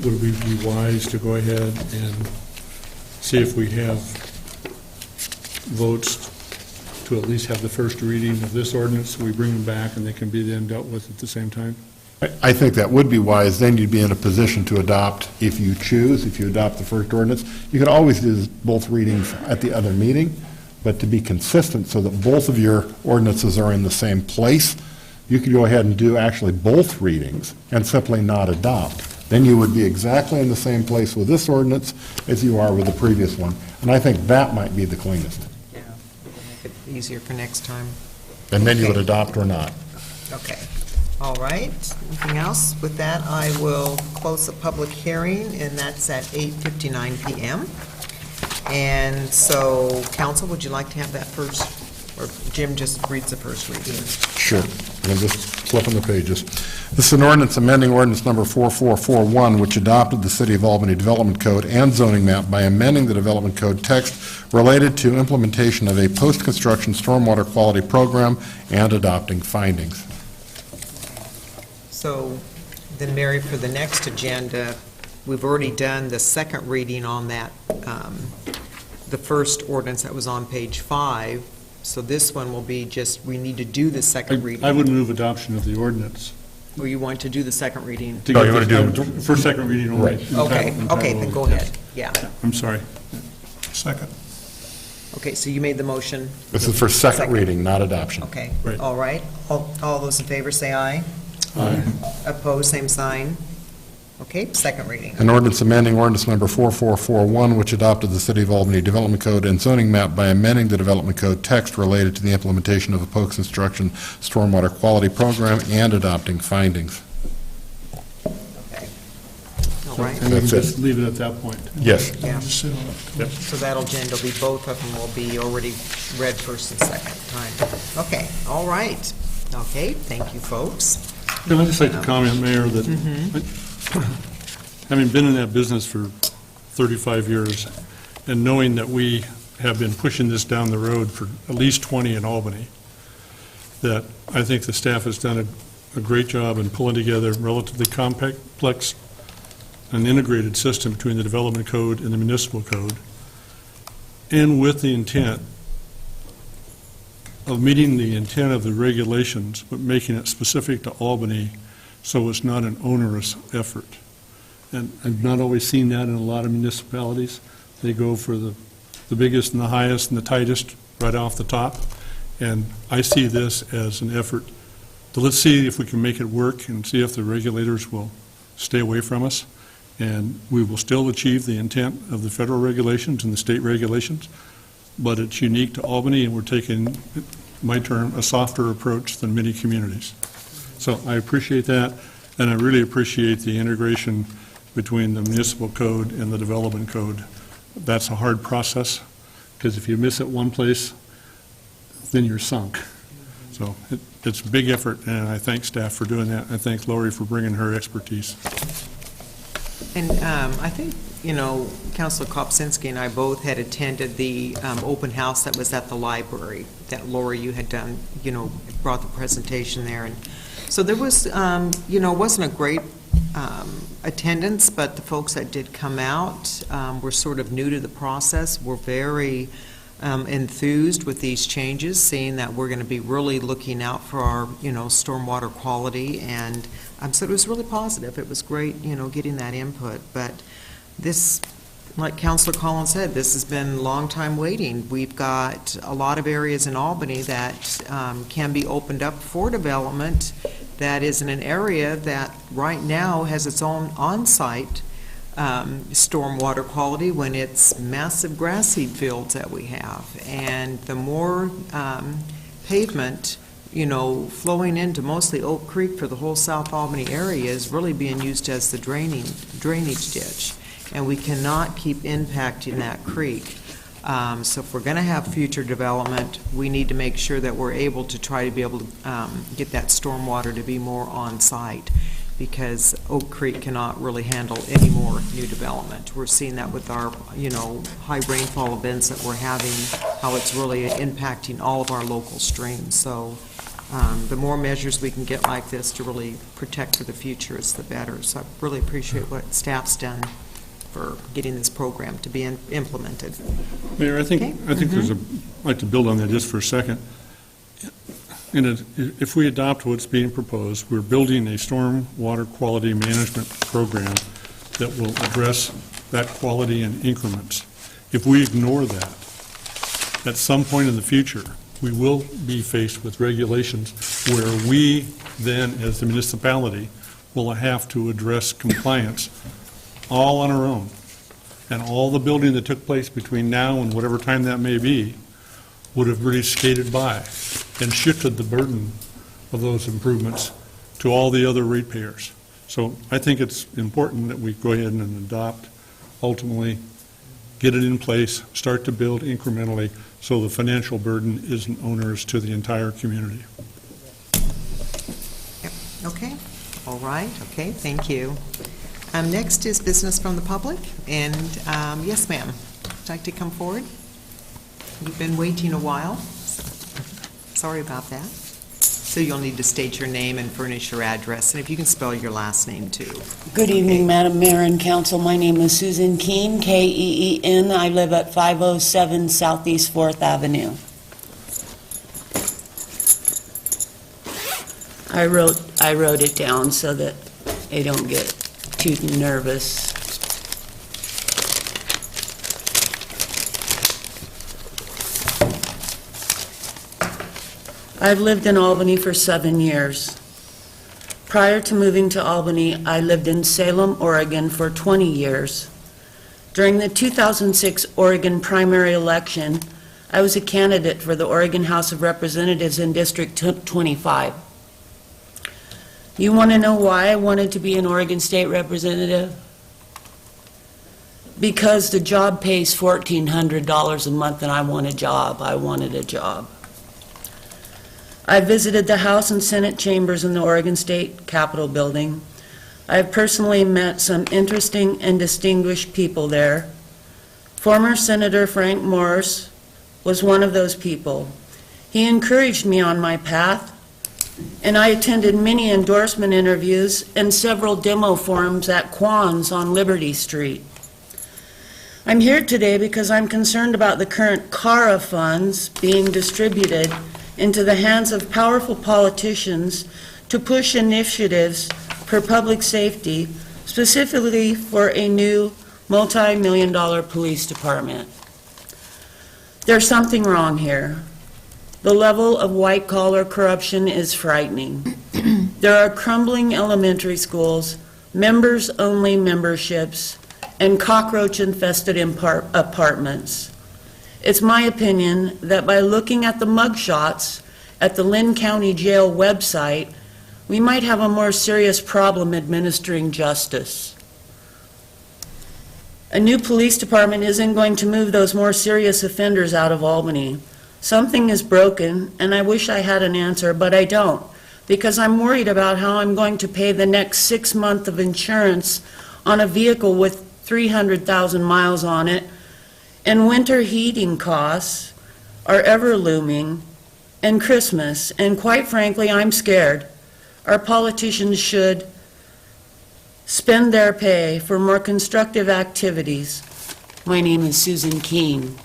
Speaker 1: would we be wise to go ahead and see if we have votes to at least have the first reading of this ordinance, so we bring them back and they can be then dealt with at the same time?
Speaker 12: I think that would be wise. Then you'd be in a position to adopt, if you choose, if you adopt the first ordinance. You could always do both readings at the other meeting, but to be consistent so that both of your ordinances are in the same place, you could go ahead and do actually both readings and simply not adopt. Then you would be exactly in the same place with this ordinance as you are with the previous one. And I think that might be the cleanest.
Speaker 3: Yeah. easier for next time.
Speaker 12: And then you would
Speaker 3: Okay.
Speaker 12: adopt or not.
Speaker 3: Okay, all right. Anything else? With that, I will close the public hearing, and that's at 8:59 PM. And so, council, would you like to have that first, or Jim just reads the first reading?
Speaker 12: Sure. I'm just flipping the pages. This is an ordinance amending ordinance number 4441, which adopted the City of Albany Development Code and zoning map by amending the Development Code text related to implementation of a post-construction stormwater quality program and adopting findings.
Speaker 3: So, then Mary, for the next agenda, we've already done the second reading on that, the first ordinance that was on page 5. So this one will be just, we need to do the second reading.
Speaker 1: I would move adoption of the ordinance.
Speaker 3: Or you want to do the second reading?
Speaker 1: To
Speaker 12: Oh,
Speaker 1: get
Speaker 12: you wanna
Speaker 1: this-
Speaker 12: do-
Speaker 1: For second reading only.
Speaker 12: Right.
Speaker 3: Okay, then go ahead. Yeah.
Speaker 1: I'm sorry.
Speaker 9: Second.
Speaker 3: Okay, so you made the motion?
Speaker 12: This is for second reading, not adoption.
Speaker 3: Okay,
Speaker 1: Right.
Speaker 3: all right. All those in favor say aye.
Speaker 1: Aye.
Speaker 3: Opposed, same sign. Okay, second reading.
Speaker 12: An ordinance amending ordinance number 4441, which adopted the City of Albany Development Code and zoning map by amending the Development Code text related to the implementation of a post-construction stormwater quality program and adopting findings.
Speaker 3: Okay. All right,
Speaker 1: And we can
Speaker 12: That's it.
Speaker 1: just leave it at that point.
Speaker 12: Yes.
Speaker 3: yeah.
Speaker 9: Just sit on it.
Speaker 3: So that'll, Jen, will be, both of them will be already read first and second time. Okay, all right. Okay, thank you, folks.
Speaker 1: And I'd just like to comment, Mayor, that having been in that business for 35 years and knowing that we have been pushing this down the road for at least 20 in Albany, that I think the staff has done a great job in pulling together a relatively complex and integrated system between the development code and the municipal code, and with the intent of meeting the intent of the regulations, but making it specific to Albany so it's not an onerous effort. And I've not always seen that in a lot of municipalities. They go for the biggest and the highest and the tightest right off the top. And I see this as an effort to let's see if we can make it work and see if the regulators will stay away from us. And we will still achieve the intent of the federal regulations and the state regulations, but it's unique to Albany, and we're taking, my term, a softer approach than many communities. So I appreciate that, and I really appreciate the integration between the municipal code and the development code. That's a hard process, because if you miss it one place, then you're sunk. So it's a big effort, and I thank staff for doing that. I thank Lori for bringing her expertise.
Speaker 3: And I think, Councilor Kopsinski and I both had attended the open house that was at the library, that Lori, you had done, brought the presentation there. And so there was, wasn't a great attendance, but the folks that did come out were sort of new to the process, were very enthused with these changes, seeing that we're going to be really looking out for our, stormwater quality. And so it was really positive. It was great, getting that input. But this, like Councilor Collins said, this has been a long time waiting. We've got a lot of areas in Albany that can be opened up for development that is in an area that right now has its own on-site stormwater quality when it's massive grass seed fields that we have. And the more pavement, flowing into mostly Oak Creek for the whole South Albany area is really being used as the drainage ditch. And we cannot keep impacting that creek. So if we're going to have future development, we need to make sure that we're able to try to be able to get that stormwater to be more on-site, because Oak Creek cannot really handle any more new development. We're seeing that with our, high rainfall events that we're having, how it's really impacting all of our local streams. So the more measures we can get like this to really protect for the future is the better. So I really appreciate what staff's done for getting this program to be implemented.
Speaker 1: Mayor, I think there's I'd like to build on that just for a second. If we adopt what's being proposed, we're building a storm water quality management program that will address that quality in increments. If we ignore that, at some point in the future, we will be faced with regulations where we then, as the municipality, will have to address compliance all on our own. And all the building that took place between now and whatever time that may be would have really skated by and shifted the burden of those improvements to all the other ratepayers. So I think it's important that we go ahead and adopt, ultimately, get it in place, start to build incrementally, so the financial burden isn't onerous to the entire community.
Speaker 3: Yep. Okay, all right, okay, thank you. Next is business from the public, and yes, ma'am, would you like to come forward? You've been waiting a while, so sorry about that. So you'll need to state your name and furnish your address, and if you can spell your last name too.
Speaker 14: Good evening, Madam Mayor and Council. My name is Susan Keen, K-E-E-N. I live at 507 Southeast 4th Avenue. I wrote it down so that they don't get too nervous. I've lived in Albany for 7 years. Prior to moving to Albany, I lived in Salem, Oregon for 20 years. During the 2006 Oregon primary election, I was a candidate for the Oregon House of Representatives in District 25. You want to know why I wanted to be an Oregon State Representative? Because the job pays $1,400 a month and I want a job. I wanted a job. I visited the House and Senate chambers in the Oregon State Capitol building. I have personally met some interesting and distinguished people there. Former Senator Frank Morris was one of those people. He encouraged me on my path, and I attended many endorsement interviews and several demo forums at Quan's on Liberty Street. I'm here today because I'm concerned about the current CARA funds being distributed into the hands of powerful politicians to push initiatives for public safety, specifically for a new multi-million-dollar police department. There's something wrong here. The level of white-collar corruption is frightening. There are crumbling elementary schools, members-only memberships, and cockroach-infested apartments. It's my opinion that by looking at the mugshots at the Lynn County Jail website, we might have a more serious problem administering justice. A new police department isn't going to move those more serious offenders out of Albany. Something is broken, and I wish I had an answer, but I don't, because I'm worried about how I'm going to pay the next 6 months of insurance on a vehicle with 300,000 miles on it, and winter heating costs are ever looming, and Christmas, and quite frankly, I'm scared. Our politicians should spend their pay for more constructive activities. My name is Susan Keen.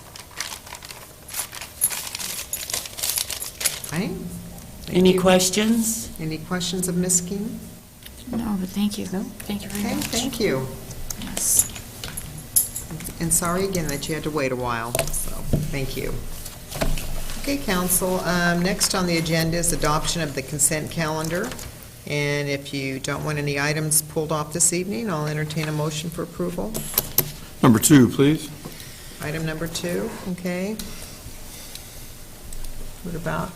Speaker 3: Right?
Speaker 14: Any questions?
Speaker 3: Any questions of Ms. Keen?
Speaker 11: No, but thank you.
Speaker 3: No?
Speaker 11: Thank you very
Speaker 3: Okay,
Speaker 11: much.
Speaker 3: thank you.
Speaker 11: Yes.
Speaker 3: And sorry again that you had to wait a while, so thank you. Okay, council, next on the agenda is adoption of the consent calendar. And if you don't want any items pulled off this evening, I'll entertain a motion for approval.
Speaker 15: Number 2, please.
Speaker 3: Item number 2, okay. What about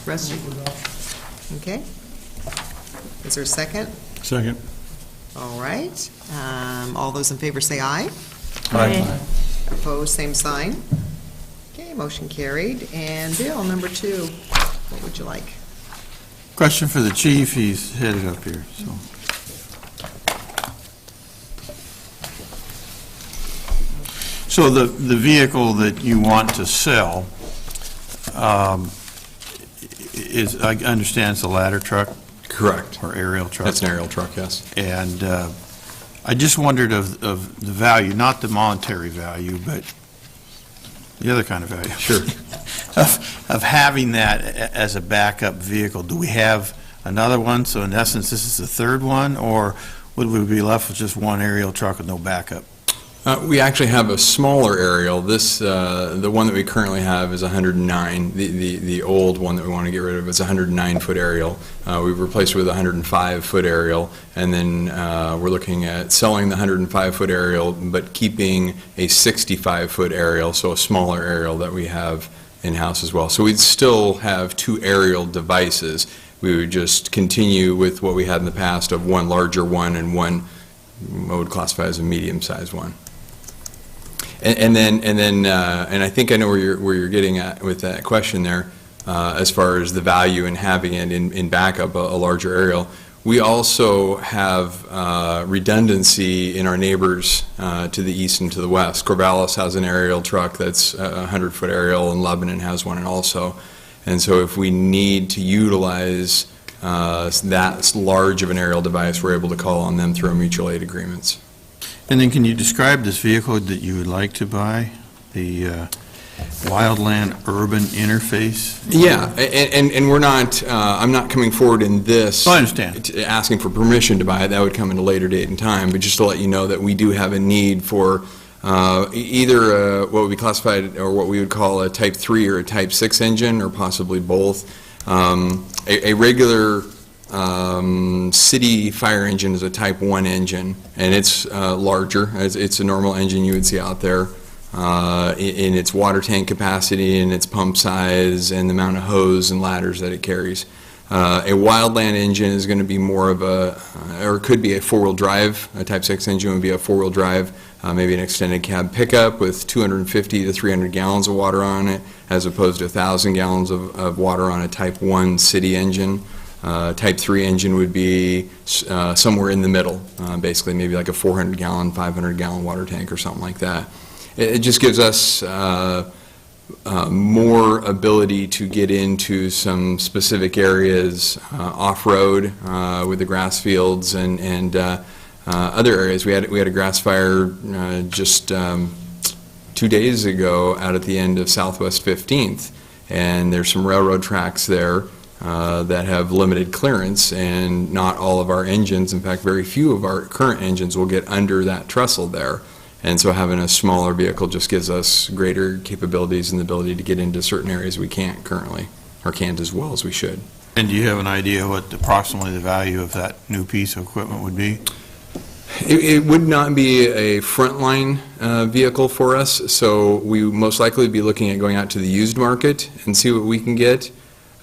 Speaker 3: rest? Okay. Is there a second?
Speaker 1: Second.
Speaker 3: All right. All those in favor say aye.
Speaker 11: Aye.
Speaker 3: Opposed, same sign. Okay, motion carried. And Bill, number 2, what would you like?
Speaker 15: Question for the chief. He's headed up here, so. So the vehicle that you want to sell is, I understand it's a ladder truck?
Speaker 16: Correct.
Speaker 15: Or aerial truck?
Speaker 16: That's an aerial truck, yes.
Speaker 15: And I just wondered of the value, not the monetary value, but the other kind of value.
Speaker 16: Sure.
Speaker 15: of having that as a backup vehicle. Do we have another one? So in essence, this is the third one, or would we be left with just one aerial truck with no backup?
Speaker 16: We actually have a smaller aerial. This, the one that we currently have is 109. The old one that we want to get rid of is a 109-foot aerial. We've replaced it with a 105-foot aerial, and then we're looking at selling the 105-foot aerial, but keeping a 65-foot aerial, so a smaller aerial that we have in-house as well. So we'd still have 2 aerial devices. We would just continue with what we had in the past of one larger one and one I would classify as a medium-sized one. And I think I know where you're getting at with that question there, as far as the value in having it in backup, a larger aerial. We also have redundancy in our neighbors to the east and to the west. Corvallis has an aerial truck that's a 100-foot aerial, and Lebanon has one also. And so if we need to utilize that large of an aerial device, we're able to call on them through our mutual aid agreements.
Speaker 15: And then can you describe this vehicle that you would like to buy, the Wildland Urban Interface?
Speaker 16: Yeah, and we're not, I'm not coming forward in this.
Speaker 15: I understand.
Speaker 16: Asking for permission to buy it. That would come at a later date and time, but just to let you know that we do have a need for either what would be classified or what we would call a Type 3 or a Type 6 engine, or possibly both. A regular city fire engine is a Type 1 engine, and it's larger. It's a normal engine you would see out there in its water tank capacity and its pump size and the amount of hose and ladders that it carries. A Wildland engine is going to be more of a, or could be a four-wheel drive. A Type 6 engine would be a four-wheel drive, maybe an extended cab pickup with 250 to 300 gallons of water on it, as opposed to 1,000 gallons of water on a Type 1 city engine. Type 3 engine would be somewhere in the middle, basically maybe like a 400-gallon, 500-gallon water tank or something like that. It just gives us more ability to get into some specific areas off-road with the grass fields and other areas. We had a grass fire just 2 days ago out at the end of Southwest 15th, and there's some railroad tracks there that have limited clearance, and not all of our engines, in fact very few of our current engines will get under that trestle there. And so having a smaller vehicle just gives us greater capabilities and the ability to get into certain areas we can't currently, or can't as well as we should.
Speaker 15: And do you have an idea what approximately the value of that new piece of equipment would be?
Speaker 16: It would not be a frontline vehicle for us, so we most likely would be looking at going out to the used market and see what we can get.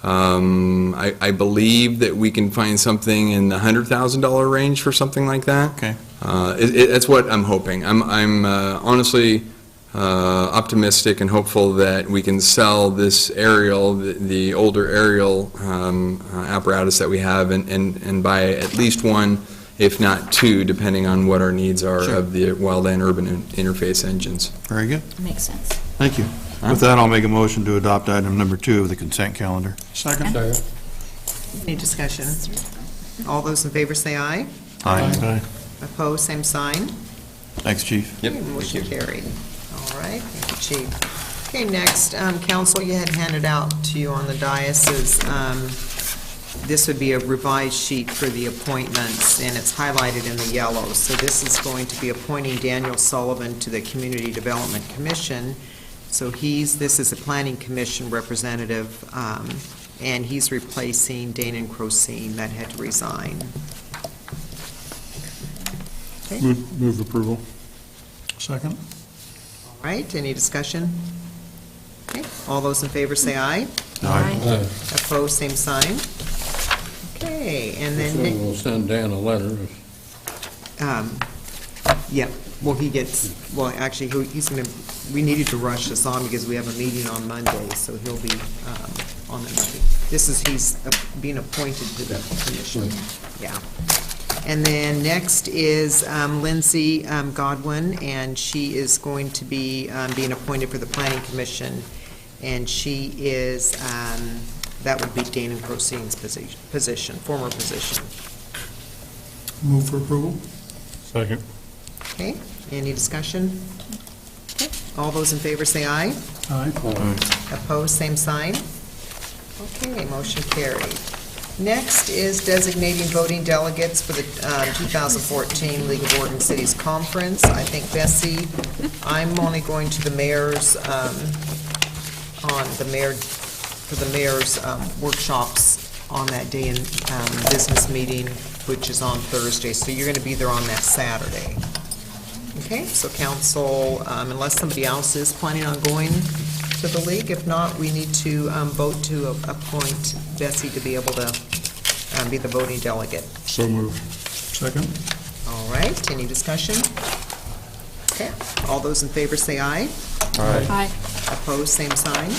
Speaker 16: I believe that we can find something in the $100,000 range for something like that.
Speaker 15: Okay.
Speaker 16: That's what I'm hoping. I'm honestly optimistic and hopeful that we can sell this aerial, the older aerial apparatus that we have, and buy at least one, if not two, depending on what our needs are of the Wildland Urban Interface engines.
Speaker 15: Very good.
Speaker 11: Makes sense.
Speaker 15: Thank you. With that, I'll make a motion to adopt item number 2 of the consent calendar.
Speaker 9: Second.
Speaker 3: Any discussion? All those in favor say aye.
Speaker 15: Aye.
Speaker 3: Opposed, same sign.
Speaker 15: Thanks, Chief.
Speaker 3: Okay, motion carried. All right, thank you, Chief. Okay, next, council, you had handed out to you on the dais is, this would be a revised sheet for the appointments, and it's highlighted in the yellow. So this is going to be appointing Daniel Sullivan to the Community Development Commission. So this is a Planning Commission representative, and he's replacing Dana Crosine that had to resign. Okay.
Speaker 1: Move approval.
Speaker 9: Second.
Speaker 3: All right, any discussion? Okay, all those in favor say aye.
Speaker 1: Aye.
Speaker 3: Opposed, same sign. Okay, and then,
Speaker 17: We'll send Dan a letter.
Speaker 3: yeah, well, actually, he's going to, we needed to rush this on because we have a meeting on Monday, so he'll be on the Monday. He's being appointed to the commission. Yeah. And then next is Lindsay Godwin, and she is going to be being appointed for the Planning Commission, and she is, that would be Dana Crosine's position, former position.
Speaker 9: Move for approval.
Speaker 1: Second.
Speaker 3: Okay, any discussion? Okay, all those in favor say aye.
Speaker 9: Aye.
Speaker 3: Opposed, same sign. Okay, motion carried. Next is designating voting delegates for the 2014 League of Oregon Cities Conference. I think, Bessie, I'm only going to the mayor's, for the mayor's workshops on that day in business meeting, which is on Thursday. So you're going to be there on that Saturday. Okay, so council, unless somebody else is planning on going to to the league? If not, we need to vote to appoint Bessie to be able to be the voting delegate.
Speaker 1: So moved. Second?
Speaker 3: All right, any discussion? Okay, all those in favor say aye.
Speaker 11: Aye.
Speaker 3: Opposed, same sign.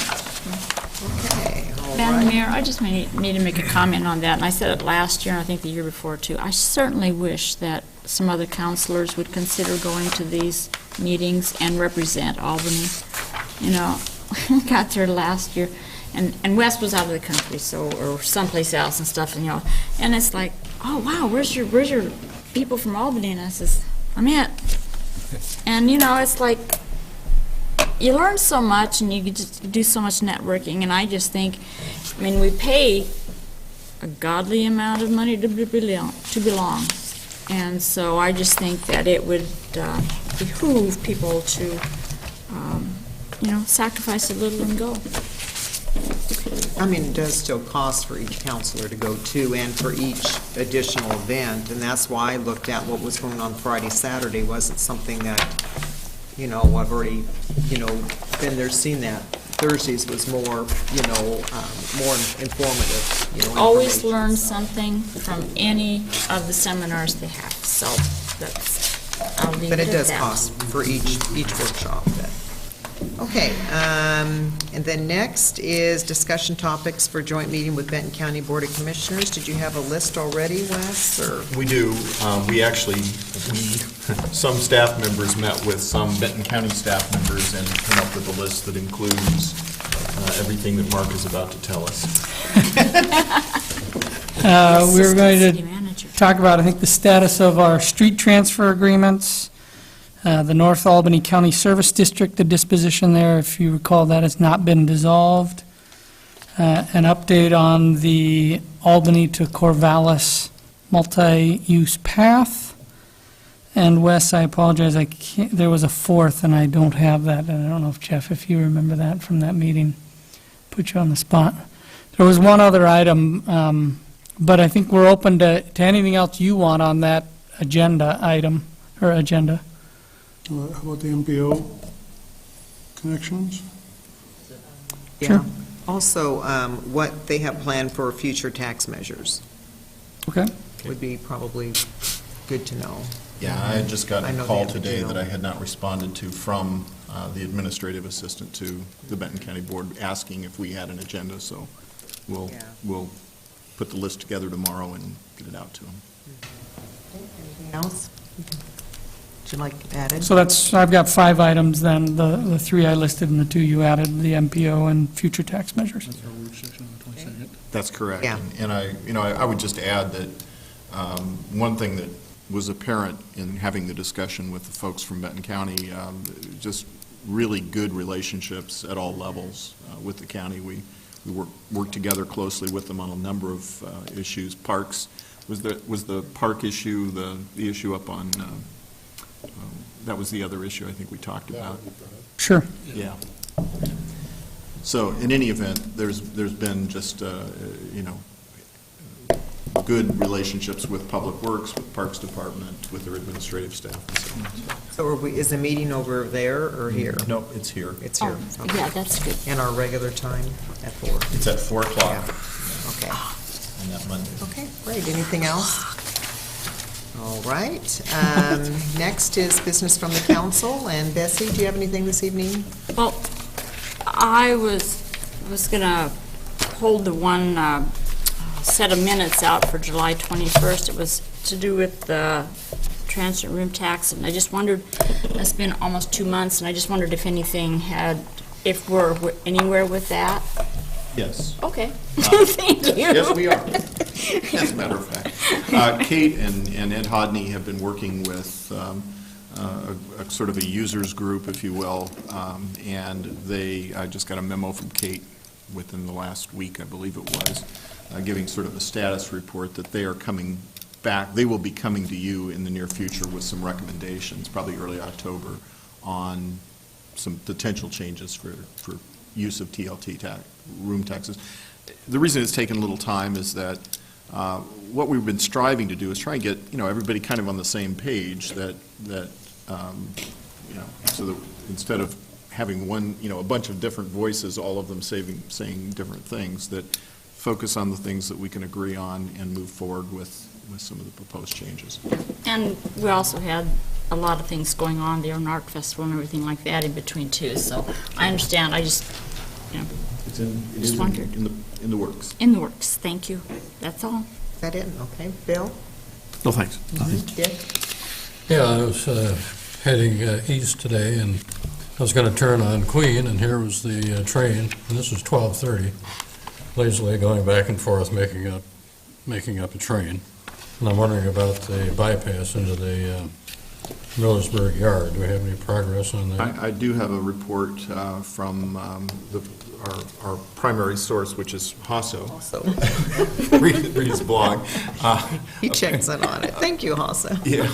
Speaker 3: Okay, all
Speaker 11: Madam
Speaker 3: right.
Speaker 11: Mayor, I just need to make a comment on that, and I said it last year, and I think the year before, too. I certainly wish that some other counselors would consider going to these meetings and represent Albany. You know, got there last year, and Wes was out of the country, so, or someplace else and stuff, and, you know, and it's like, oh, wow, where's your people from Albany? And I says, I'm it. And, you know, it's like, you learn so much and you just do so much networking, and I just think, I mean, we pay a godly amount of money to belong. And so I just think that it would behoove people to, you know, sacrifice a little and go.
Speaker 3: I mean, it does still cost for each counselor to go to and for each additional event, and that's why I looked at what was going on Friday, Saturday. Wasn't something that, you know, I've already, you know, been there, seen that. Thursdays was more, you know, more informative, you know.
Speaker 11: Always
Speaker 3: information,
Speaker 11: learn
Speaker 3: so.
Speaker 11: something from any of the seminars they have, so that's, I'll leave
Speaker 3: But
Speaker 11: it
Speaker 3: it
Speaker 11: at
Speaker 3: does
Speaker 11: that.
Speaker 3: cost for each workshop. Okay, and then next is discussion topics for joint meeting with Benton County Board of Commissioners. Did you have a list already, Wes, or?
Speaker 10: We do. We actually, some staff members met with some Benton County staff members and come up with a list that includes everything that Mark is about to tell us.
Speaker 6: We're going
Speaker 11: City
Speaker 6: to
Speaker 11: manager.
Speaker 6: talk about, I think, the status of our street transfer agreements, the North Albany County Service District, the disposition there, if you recall, that has not been dissolved. An update on the Albany to Corvallis multi-use path. And Wes, I apologize, I can't, there was a fourth, and I don't have that, and I don't know if, Jeff, if you remember that from that meeting. Put you on the spot. There was one other item, but I think we're open to anything else you want on that agenda item, or agenda.
Speaker 9: How about the MPO connections?
Speaker 3: Yeah. Also, what they have planned for future tax measures
Speaker 6: Okay.
Speaker 3: would be probably good to know.
Speaker 10: Yeah, I had just
Speaker 3: I
Speaker 10: gotten
Speaker 3: know
Speaker 10: a call
Speaker 3: they have
Speaker 10: today
Speaker 3: to
Speaker 10: that
Speaker 3: know.
Speaker 10: I had not responded to from the administrative assistant to the Benton County Board, asking if we had an agenda, so we'll put the list together tomorrow and get it out to them.
Speaker 3: Anything else? Would you like added?
Speaker 6: So that's, I've got 5 items then, the 3 I listed and the 2 you added, the MPO and future tax measures.
Speaker 10: That's correct.
Speaker 3: Yeah.
Speaker 10: And I would just add that one thing that was apparent in having the discussion with the folks from Benton County, just really good relationships at all levels with the county. We work together closely with them on a number of issues. Parks, was the park issue, the issue up on, that was the other issue I think we talked about.
Speaker 6: Sure.
Speaker 10: Yeah. So in any event, there's been just, good relationships with Public Works, with Parks Department, with their administrative staff and so on.
Speaker 3: So is the meeting over there or here?
Speaker 10: No, it's here.
Speaker 3: It's here.
Speaker 11: Oh,
Speaker 3: Okay.
Speaker 11: yeah, that's good.
Speaker 3: And our regular time at 4?
Speaker 10: It's at 4 o'clock
Speaker 3: Yeah. Okay.
Speaker 10: on that Monday.
Speaker 3: Okay, great. Anything else? All right. Next is business from the council. And Bessie, do you have anything this evening?
Speaker 11: Well, I was gonna hold the one set of minutes out for July 21st. It was to do with the transient room tax, and I just wondered, it's been almost 2 months, and I just wondered if anything if we're anywhere with that.
Speaker 10: Yes.
Speaker 11: Okay. Thank you.
Speaker 10: Yes, we are. As a matter of fact. Kate and Ed Hodney have been working with a sort of a users group, if you will, and I just got a memo from Kate within the last week, I believe it was, giving sort of a status report that they are coming back. They will be coming to you in the near future with some recommendations, probably early October, on some potential changes for use of TLT room taxes. The reason it's taken a little time is that what we've been striving to do is try and get everybody kind of on the same page, that so that instead of having one, a bunch of different voices, all of them saying different things, that focus on the things that we can agree on and move forward with some of the proposed changes.
Speaker 11: And we also had a lot of things going on there, an art festival and everything like that in between too, so I understand, I just, just wondered.
Speaker 10: In the works.
Speaker 11: In the works, thank you, that's all.
Speaker 3: Is that it? Okay. Bill?
Speaker 15: No, thanks.
Speaker 3: Dick?
Speaker 17: Yeah, I was heading east today, and I was going to turn on Queen, and here was the train, and this was 12:30, lazily going back and forth, making up a train. And I'm wondering about the bypass into the Millersburg Yard. Do we have any progress on that?
Speaker 10: I do have a report from our primary source, which is Hasso. Read his blog.
Speaker 3: He checks in on it. Thank you, Hasso.
Speaker 10: Yeah.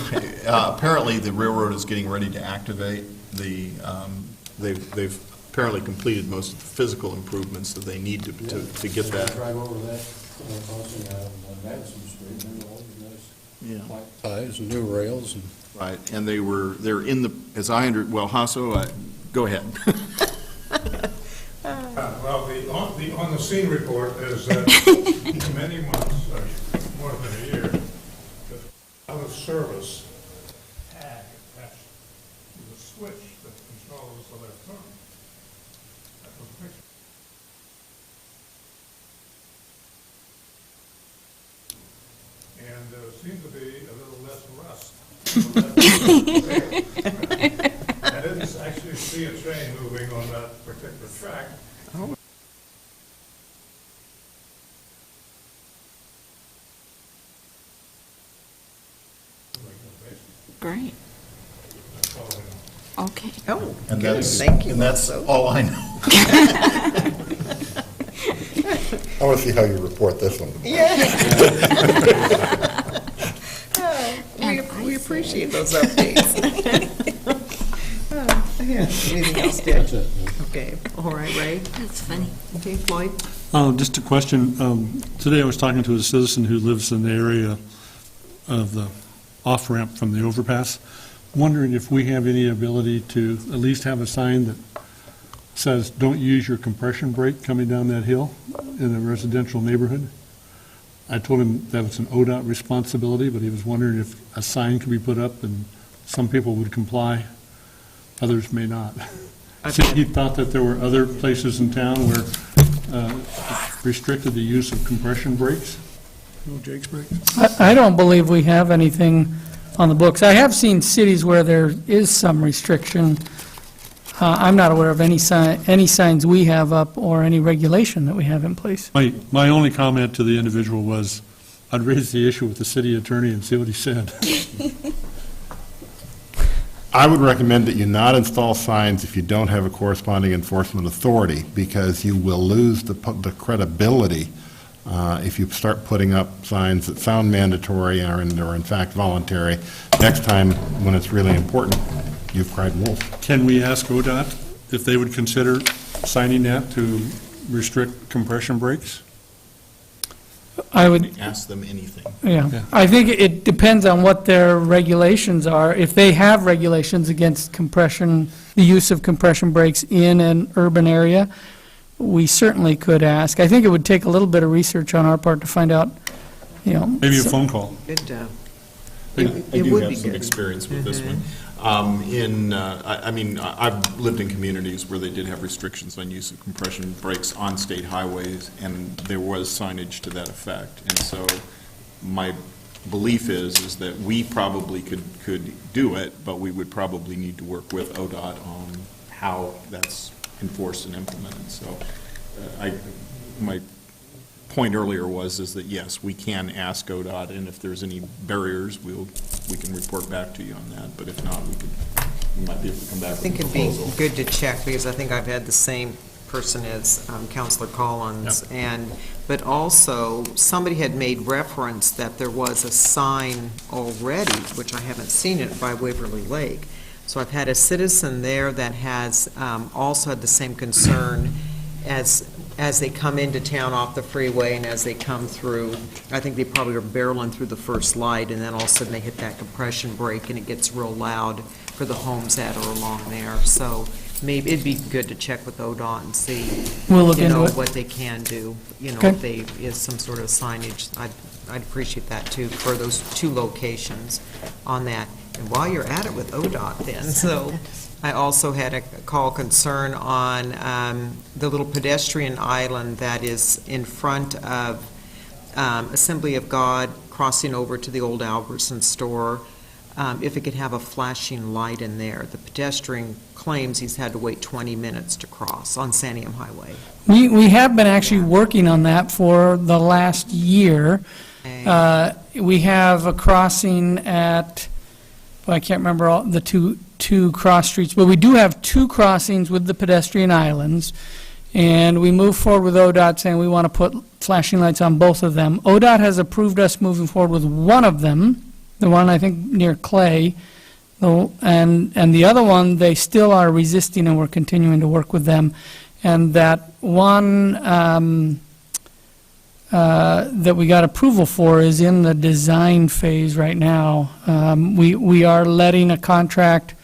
Speaker 10: Apparently, the railroad is getting ready to activate they've apparently completed most of the physical improvements that they need to get that.
Speaker 17: Drive over that, crossing Madison Street, and all the nice white ties and new rails. And
Speaker 10: Right, and they're in the, as I well, Hasso, go ahead.
Speaker 18: Well, the on-the-scene report is that many months, more than a year, the out-of-service tag attached to the switch that controls the left turn. That was a picture. And there seems to be a little less rust. I didn't actually see a train moving on that particular track.
Speaker 11: Great. Okay.
Speaker 3: Oh,
Speaker 10: And
Speaker 3: good.
Speaker 10: that's,
Speaker 3: Thank you.
Speaker 10: and that's
Speaker 3: Hasso.
Speaker 10: all I know.
Speaker 12: I want to see how you report this one.
Speaker 3: We appreciate those updates. Anything else, Dick? Okay, all right, Ray?
Speaker 11: That's funny.
Speaker 3: Okay, Floyd?
Speaker 1: Just a question. Today I was talking to a citizen who lives in the area of the off-ramp from the overpass, wondering if we have any ability to at least have a sign that says, don't use your compression brake coming down that hill in a residential neighborhood. I told him that was an ODOT responsibility, but he was wondering if a sign could be put up and some people would comply, others may not. So he thought that there were other places in town where restricted the use of compression brakes.
Speaker 9: No Jake's break?
Speaker 6: I don't believe we have anything on the books. I have seen cities where there is some restriction. I'm not aware of any signs we have up or any regulation that we have in place.
Speaker 1: My only comment to the individual was, I'd raise the issue with the city attorney and see what he said.
Speaker 12: I would recommend that you not install signs if you don't have a corresponding enforcement authority, because you will lose the credibility if you start putting up signs that sound mandatory or in fact voluntary. Next time, when it's really important, you've cried wolf.
Speaker 1: Can we ask ODOT if they would consider signing that to restrict compression brakes?
Speaker 6: I would,
Speaker 10: Ask them anything.
Speaker 6: yeah. I think it depends on what their regulations are. If they have regulations against compression, the use of compression brakes in an urban area, we certainly could ask. I think it would take a little bit of research on our part to find out,
Speaker 1: Maybe a phone call.
Speaker 3: Good,
Speaker 10: I
Speaker 3: it
Speaker 10: do
Speaker 3: would
Speaker 10: have
Speaker 3: be
Speaker 10: some
Speaker 3: good.
Speaker 10: experience with this one. I've lived in communities where they did have restrictions on use of compression brakes on state highways, and there was signage to that effect. And so my belief is that we probably could do it, but we would probably need to work with ODOT on how that's enforced and implemented. So my point earlier is that yes, we can ask ODOT, and if there's any barriers, we can report back to you on that. But if not, we might be able to come back
Speaker 3: I
Speaker 10: with
Speaker 3: think
Speaker 10: a
Speaker 3: it'd be
Speaker 10: proposal.
Speaker 3: good to check, because I think I've had the same person as Counselor Collins, but also, somebody had made reference that there was a sign already, which I haven't seen it, by Waverly Lake. So I've had a citizen there that has also had the same concern as they come into town off the freeway and as they come through. I think they probably are barreling through the first light, and then all of a sudden they hit that compression brake and it gets real loud for the homes that are along there. So maybe, it'd be good to check with ODOT and see,
Speaker 6: We'll look
Speaker 3: you
Speaker 6: into
Speaker 3: know,
Speaker 6: it.
Speaker 3: what they can do. You know,
Speaker 6: Okay.
Speaker 3: if they, is some sort of signage, I'd appreciate that too, for those two locations on that. And while you're at it with ODOT then, so I also had a call concern on the little pedestrian island that is in front of Assembly of God, crossing over to the old Albertson store. If it could have a flashing light in there. The pedestrian claims he's had to wait 20 minutes to cross on Santiam Highway.
Speaker 6: We have been actually working on that for the last year. We have a crossing at, well, I can't remember all the two cross streets, but we do have two crossings with the pedestrian islands, and we move forward with ODOT saying we want to put flashing lights on both of them. ODOT has approved us moving forward with one of them, the one I think near Clay, and the other one, they still are resisting, and we're continuing to work with them. And that one that we got approval for is in the design phase right now. We are letting a contract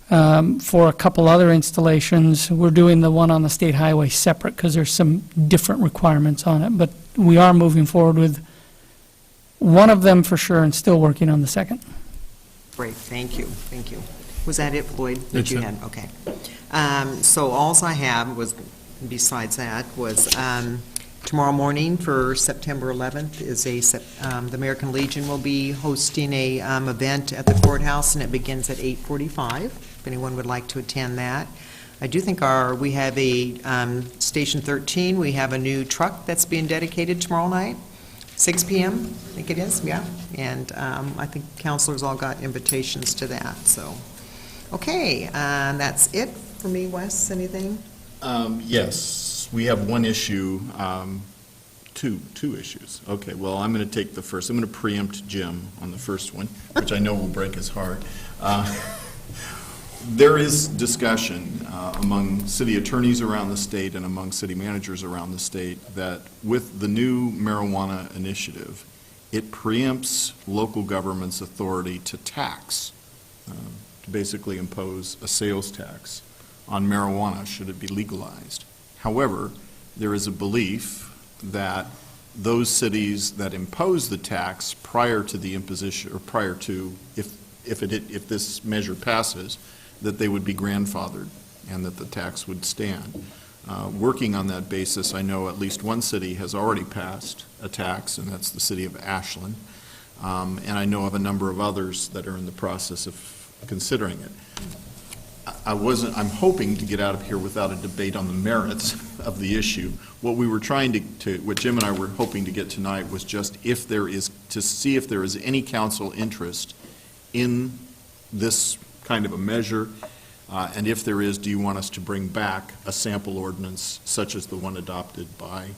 Speaker 6: for a couple other installations. We're doing the one on the state highway separate because there's some different requirements on it. But we are moving forward with one of them for sure and still working on the second.
Speaker 3: Great, thank you, thank you. Was that it, Floyd? That
Speaker 1: That's
Speaker 3: you
Speaker 1: it.
Speaker 3: had? Okay. So alls I have was, besides that, was tomorrow morning for September 11th is the American Legion will be hosting a event at the courthouse, and it begins at 8:45, if anyone would like to attend that. I do think we have a Station 13, we have a new truck that's being dedicated tomorrow night. 6 p.m., I think it is, yeah. And I think counselors all got invitations to that, so. Okay, that's it for me, Wes, anything?
Speaker 10: Yes, we have one issue, two issues. Okay, well, I'm going to take the first. I'm going to preempt Jim on the first one, which I know will break his heart. There is discussion among city attorneys around the state and among city managers around the state that with the new marijuana initiative, it preempts local government's authority to tax, to basically impose a sales tax on marijuana should it be legalized. However, there is a belief that those cities that impose the tax prior to the imposition, or prior to, if this measure passes, that they would be grandfathered and that the tax would stand. Working on that basis, I know at least one city has already passed a tax, and that's the city of Ashland. And I know of a number of others that are in the process of considering it. I'm hoping to get out of here without a debate on the merits of the issue. What we were trying what Jim and I were hoping to get tonight was just to see if there is any council interest in this kind of a measure, and if there is, do you want us to bring back a sample ordinance such as the one adopted by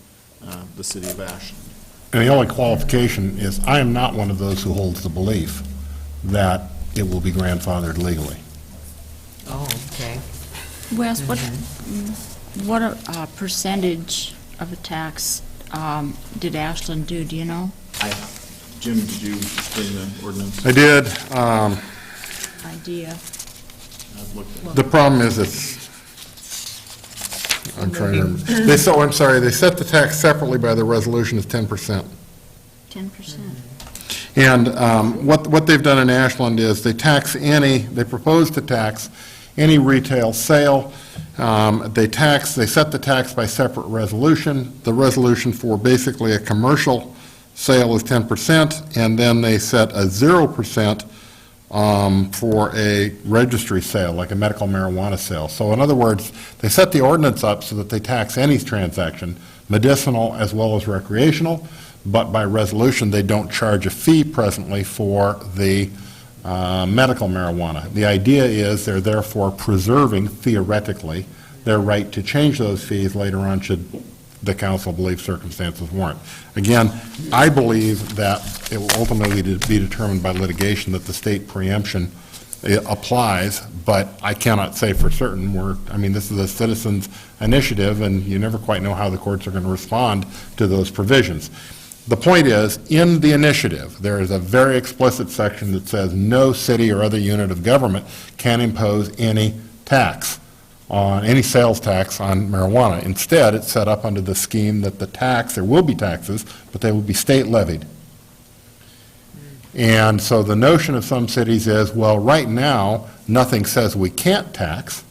Speaker 10: the city of Ashland?
Speaker 12: And the only qualification is, I am not one of those who holds the belief that it will be grandfathered legally.
Speaker 3: Oh, okay.
Speaker 11: Wes, what percentage of a tax did Ashland do, do you know?
Speaker 10: Jim, did you explain the ordinance?
Speaker 12: I did.
Speaker 11: Idea.
Speaker 10: I've looked at it.
Speaker 12: The problem is I'm trying to remember. I'm sorry, they set the tax separately by the resolution as 10%.
Speaker 11: 10%.
Speaker 12: And what they've done in Ashland is they propose to tax any retail sale. They set the tax by separate resolution. The resolution for basically a commercial sale is 10%, and then they set a 0% for a registry sale, like a medical marijuana sale. So in other words, they set the ordinance up so that they tax any transaction, medicinal as well as recreational, but by resolution, they don't charge a fee presently for the medical marijuana. The idea is they're therefore preserving, theoretically, their right to change those fees later on should the council believe circumstances warrant. Again, I believe that it will ultimately be determined by litigation that the state preemption applies, but I cannot say for certain. This is a citizens' initiative, and you never quite know how the courts are going to respond to those provisions. The point is, in the initiative, there is a very explicit section that says no city or other unit of government can impose any tax on any sales tax on marijuana. Instead, it's set up under the scheme that the tax, there will be taxes, but they will be state levied. And so the notion of some cities is, well, right now, nothing says we can't tax,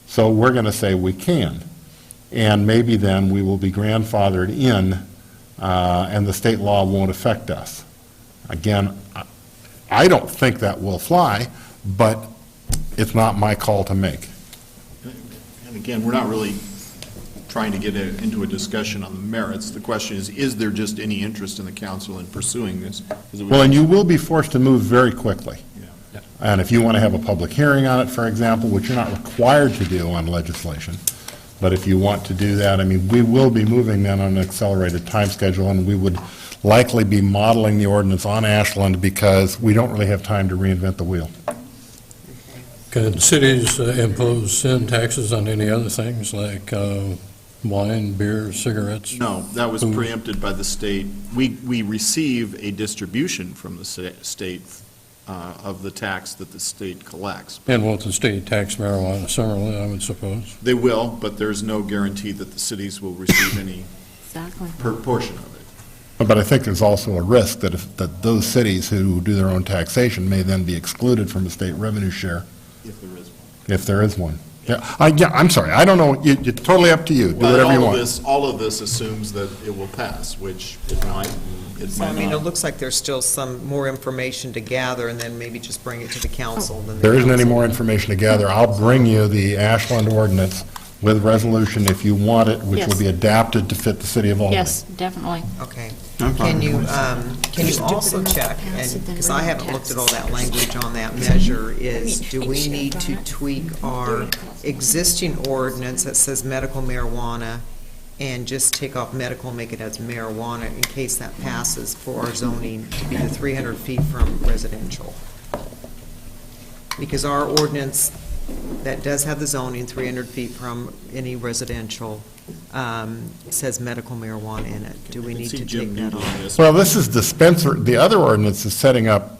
Speaker 12: so we're going to say we can. And maybe then we will be grandfathered in, and the state law won't affect us. Again, I don't think that will fly, but it's not my call to make.
Speaker 10: And again, we're not really trying to get into a discussion on the merits. The question is there just any interest in the council in pursuing this?
Speaker 12: Well, and you will be forced to move very quickly. And if you want to have a public hearing on it, for example, which you're not required to do on legislation, but if you want to do that, I mean, we will be moving then on an accelerated time schedule, and we would likely be modeling the ordinance on Ashland because we don't really have time to reinvent the wheel.
Speaker 17: Can cities impose sin taxes on any other things like wine, beer, cigarettes?
Speaker 10: No, that was
Speaker 17: food?
Speaker 10: preempted by the state. We receive a distribution from the state of the tax that the state collects.
Speaker 17: And won't the state tax marijuana similarly, I would suppose?
Speaker 10: They will, but there's no guarantee that the cities will receive any
Speaker 11: Exactly.
Speaker 10: portion of it.
Speaker 12: But I think there's also a risk that that those cities who do their own taxation may then be excluded from the state revenue share.
Speaker 10: If there is one.
Speaker 12: If there is one. Yeah, I'm sorry, I don't know, it's totally up to you, do
Speaker 10: Well,
Speaker 12: whatever you want.
Speaker 10: all of this assumes that it will pass, which it might, it
Speaker 3: So, I
Speaker 10: might
Speaker 3: mean, it
Speaker 10: not.
Speaker 3: looks like there's still some more information to gather, and then maybe just bring it to the council. Then the
Speaker 12: There isn't any
Speaker 3: council-
Speaker 12: more information to gather. I'll bring you the Ashland ordinance with resolution if you want it, which will
Speaker 11: Yes.
Speaker 12: be adapted to fit the city of Albany.
Speaker 11: Yes, definitely.
Speaker 3: Okay. Can you also check, and, because I haven't looked at all that language on that measure, is do we need to tweak our existing ordinance that says medical marijuana and just take off medical, make it as marijuana in case that passes for our zoning to be the 300 feet from residential? Because our ordinance that does have the zoning 300 feet from any residential says medical marijuana in it. Do we need to take that off?
Speaker 12: Well, this is dispenser, the other ordinance is setting up,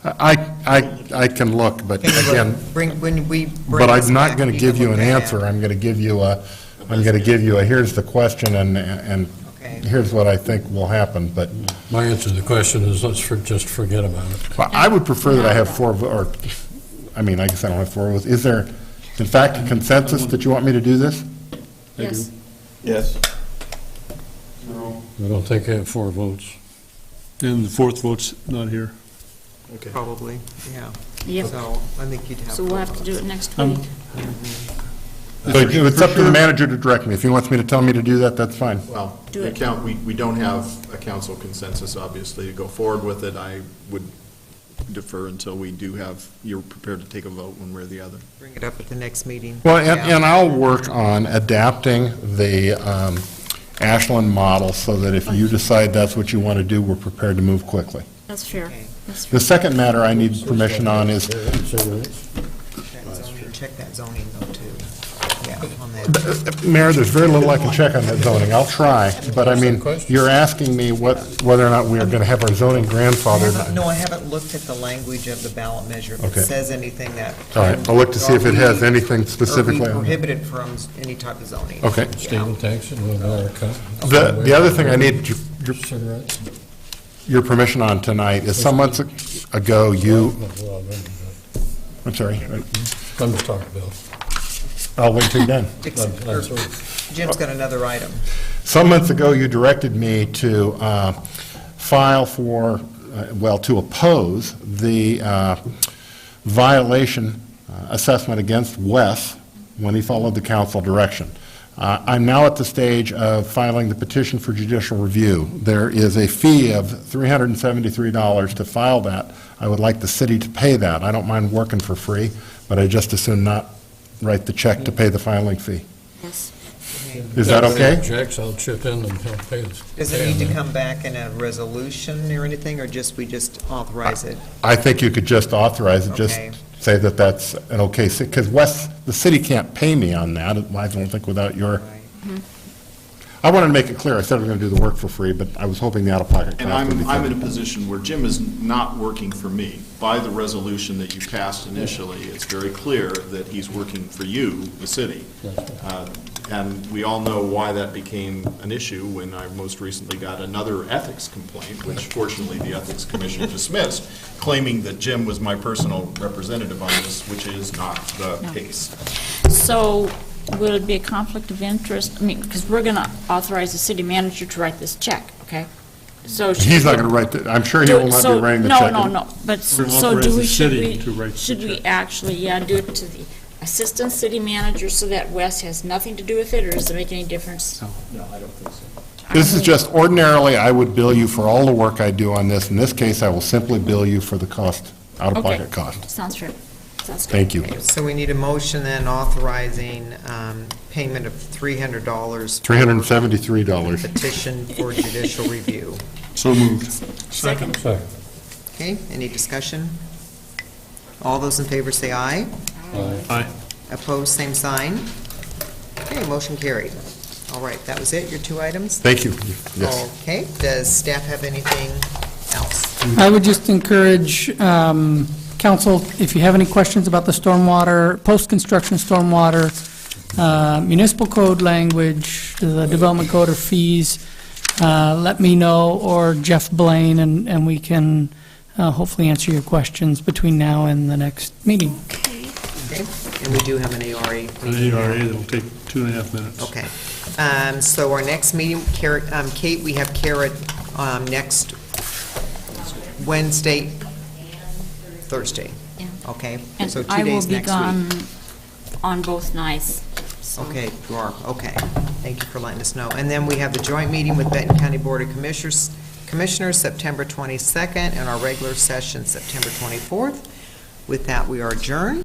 Speaker 12: I can look, but again,
Speaker 3: When we bring
Speaker 12: but
Speaker 3: this
Speaker 12: I'm not
Speaker 3: back,
Speaker 12: going
Speaker 3: we
Speaker 12: to give
Speaker 3: can
Speaker 12: you
Speaker 3: look
Speaker 12: an
Speaker 3: at
Speaker 12: answer.
Speaker 3: it.
Speaker 12: I'm going to give you a, here's the question, and here's what I think will happen, but
Speaker 17: My answer to the question is just forget about it.
Speaker 12: well, I would prefer that I have I guess I don't have 4 votes. Is there, in fact, a consensus that you want me to do this?
Speaker 11: Yes.
Speaker 10: Yes.
Speaker 17: I don't think I have 4 votes.
Speaker 1: And the fourth vote's not here.
Speaker 3: Probably, yeah.
Speaker 11: Yep.
Speaker 3: So I think you'd have.
Speaker 11: So we'll have to do it next week.
Speaker 12: So it's up to the manager to direct me. If he wants me to tell me to do that, that's fine.
Speaker 10: Well,
Speaker 11: Do it.
Speaker 10: we don't have a council consensus, obviously, to go forward with it. I would defer until we do have, you're prepared to take a vote one way or the other.
Speaker 3: Bring it up at the next meeting.
Speaker 12: Well,
Speaker 3: Yeah.
Speaker 12: and I'll work on adapting the Ashland model so that if you decide that's what you want to do, we're prepared to move quickly.
Speaker 11: That's fair.
Speaker 3: Okay.
Speaker 11: That's
Speaker 12: The
Speaker 11: fair.
Speaker 12: second matter I need permission on is,
Speaker 3: Check that zoning though, too. Yeah, on that.
Speaker 12: Mayor, there's very little I can check on that zoning. I'll try, but I mean, you're asking me whether or not we are going to have our zoning grandfathered.
Speaker 3: No, I haven't looked at the language of the ballot measure. If
Speaker 12: Okay.
Speaker 3: it says anything that.
Speaker 12: All right, I'll look to see if it has anything
Speaker 3: Or
Speaker 12: specifically
Speaker 3: we
Speaker 12: on it.
Speaker 3: prohibited from any type of zoning.
Speaker 12: Okay.
Speaker 17: State will tax it, $1 cut.
Speaker 12: The other thing I need
Speaker 17: Cigarettes?
Speaker 12: your permission on tonight is some months ago, I'm sorry,
Speaker 17: I'm just talking, Bill.
Speaker 12: I'll wait till you're done.
Speaker 3: Jim's got another item.
Speaker 12: Some months ago, you directed me to file for, to oppose the violation assessment against Wes when he followed the council direction. I'm now at the stage of filing the petition for judicial review. There is a fee of $373 to file that. I would like the city to pay that. I don't mind working for free, but I just as soon not write the check to pay the filing fee.
Speaker 11: Yes.
Speaker 12: Is that okay?
Speaker 17: Objects, I'll chip in and help pay this.
Speaker 3: Does it need to come back in a resolution or anything, or we just authorize it?
Speaker 12: I think you could just authorize it, just
Speaker 3: Okay.
Speaker 12: say that that's an okay, because the city can't pay me on that, I don't think without your, I wanted to make it clear, I said I was going to do the work for free, but I was hoping the out-of-pocket
Speaker 10: And
Speaker 12: cost would be
Speaker 10: I'm in a
Speaker 12: covered.
Speaker 10: position where Jim is not working for me. By the resolution that you passed initially, it's very clear that he's working for you, the city. And we all know why that became an issue when I most recently got another ethics complaint, which fortunately the Ethics Commission dismissed, claiming that Jim was my personal representative on this, which is not the case.
Speaker 11: So will it be a conflict of interest? I mean, because we're going to authorize the city manager to write this check, okay? So should
Speaker 12: He's
Speaker 11: we-
Speaker 12: not going to write, I'm sure he will not be writing the check.
Speaker 11: No, but
Speaker 1: We're gonna
Speaker 11: so
Speaker 1: authorize
Speaker 11: do
Speaker 1: the
Speaker 11: we, should
Speaker 1: city
Speaker 11: we,
Speaker 1: to write the
Speaker 11: should we
Speaker 1: check.
Speaker 11: actually, do it to the assistant city manager so that Wes has nothing to do with it, or does it make any difference?
Speaker 10: No, I don't think so.
Speaker 12: This is just, ordinarily, I would bill you for all the work I do on this. In this case, I will simply bill you for the cost, out-of-pocket
Speaker 11: Okay.
Speaker 12: cost.
Speaker 11: Sounds fair. Sounds good.
Speaker 12: Thank you.
Speaker 3: So we need a motion then authorizing payment of $300.
Speaker 12: $373.
Speaker 3: Petition for judicial review.
Speaker 1: So moved.
Speaker 11: Second.
Speaker 3: Okay, any discussion? All those in favor say aye.
Speaker 1: Aye.
Speaker 3: Opposed, same sign. Okay, motion carried. All right, that was it, your two items?
Speaker 12: Thank you. Yes.
Speaker 3: Okay, does staff have anything else?
Speaker 6: I would just encourage council, if you have any questions about the stormwater, post-construction stormwater, municipal code language, the development code or fees, let me know, or Jeff Blaine, and we can hopefully answer your questions between now and the next meeting.
Speaker 3: Okay, and we do have an ARA.
Speaker 1: An ARA that will take 2.5 minutes.
Speaker 3: Okay. So our next meeting, Kate, we have Kara next Wednesday, Thursday.
Speaker 11: Yeah.
Speaker 3: Okay,
Speaker 11: And
Speaker 3: so 2
Speaker 11: I will
Speaker 3: days
Speaker 11: be
Speaker 3: next
Speaker 11: gone
Speaker 3: week.
Speaker 11: on both nights. So-
Speaker 3: Okay, you are, okay. Thank you for letting us know. And then we have the joint meeting with Benton County Board of Commissioners, September 22nd, and our regular session, September 24th. With that, we are adjourned.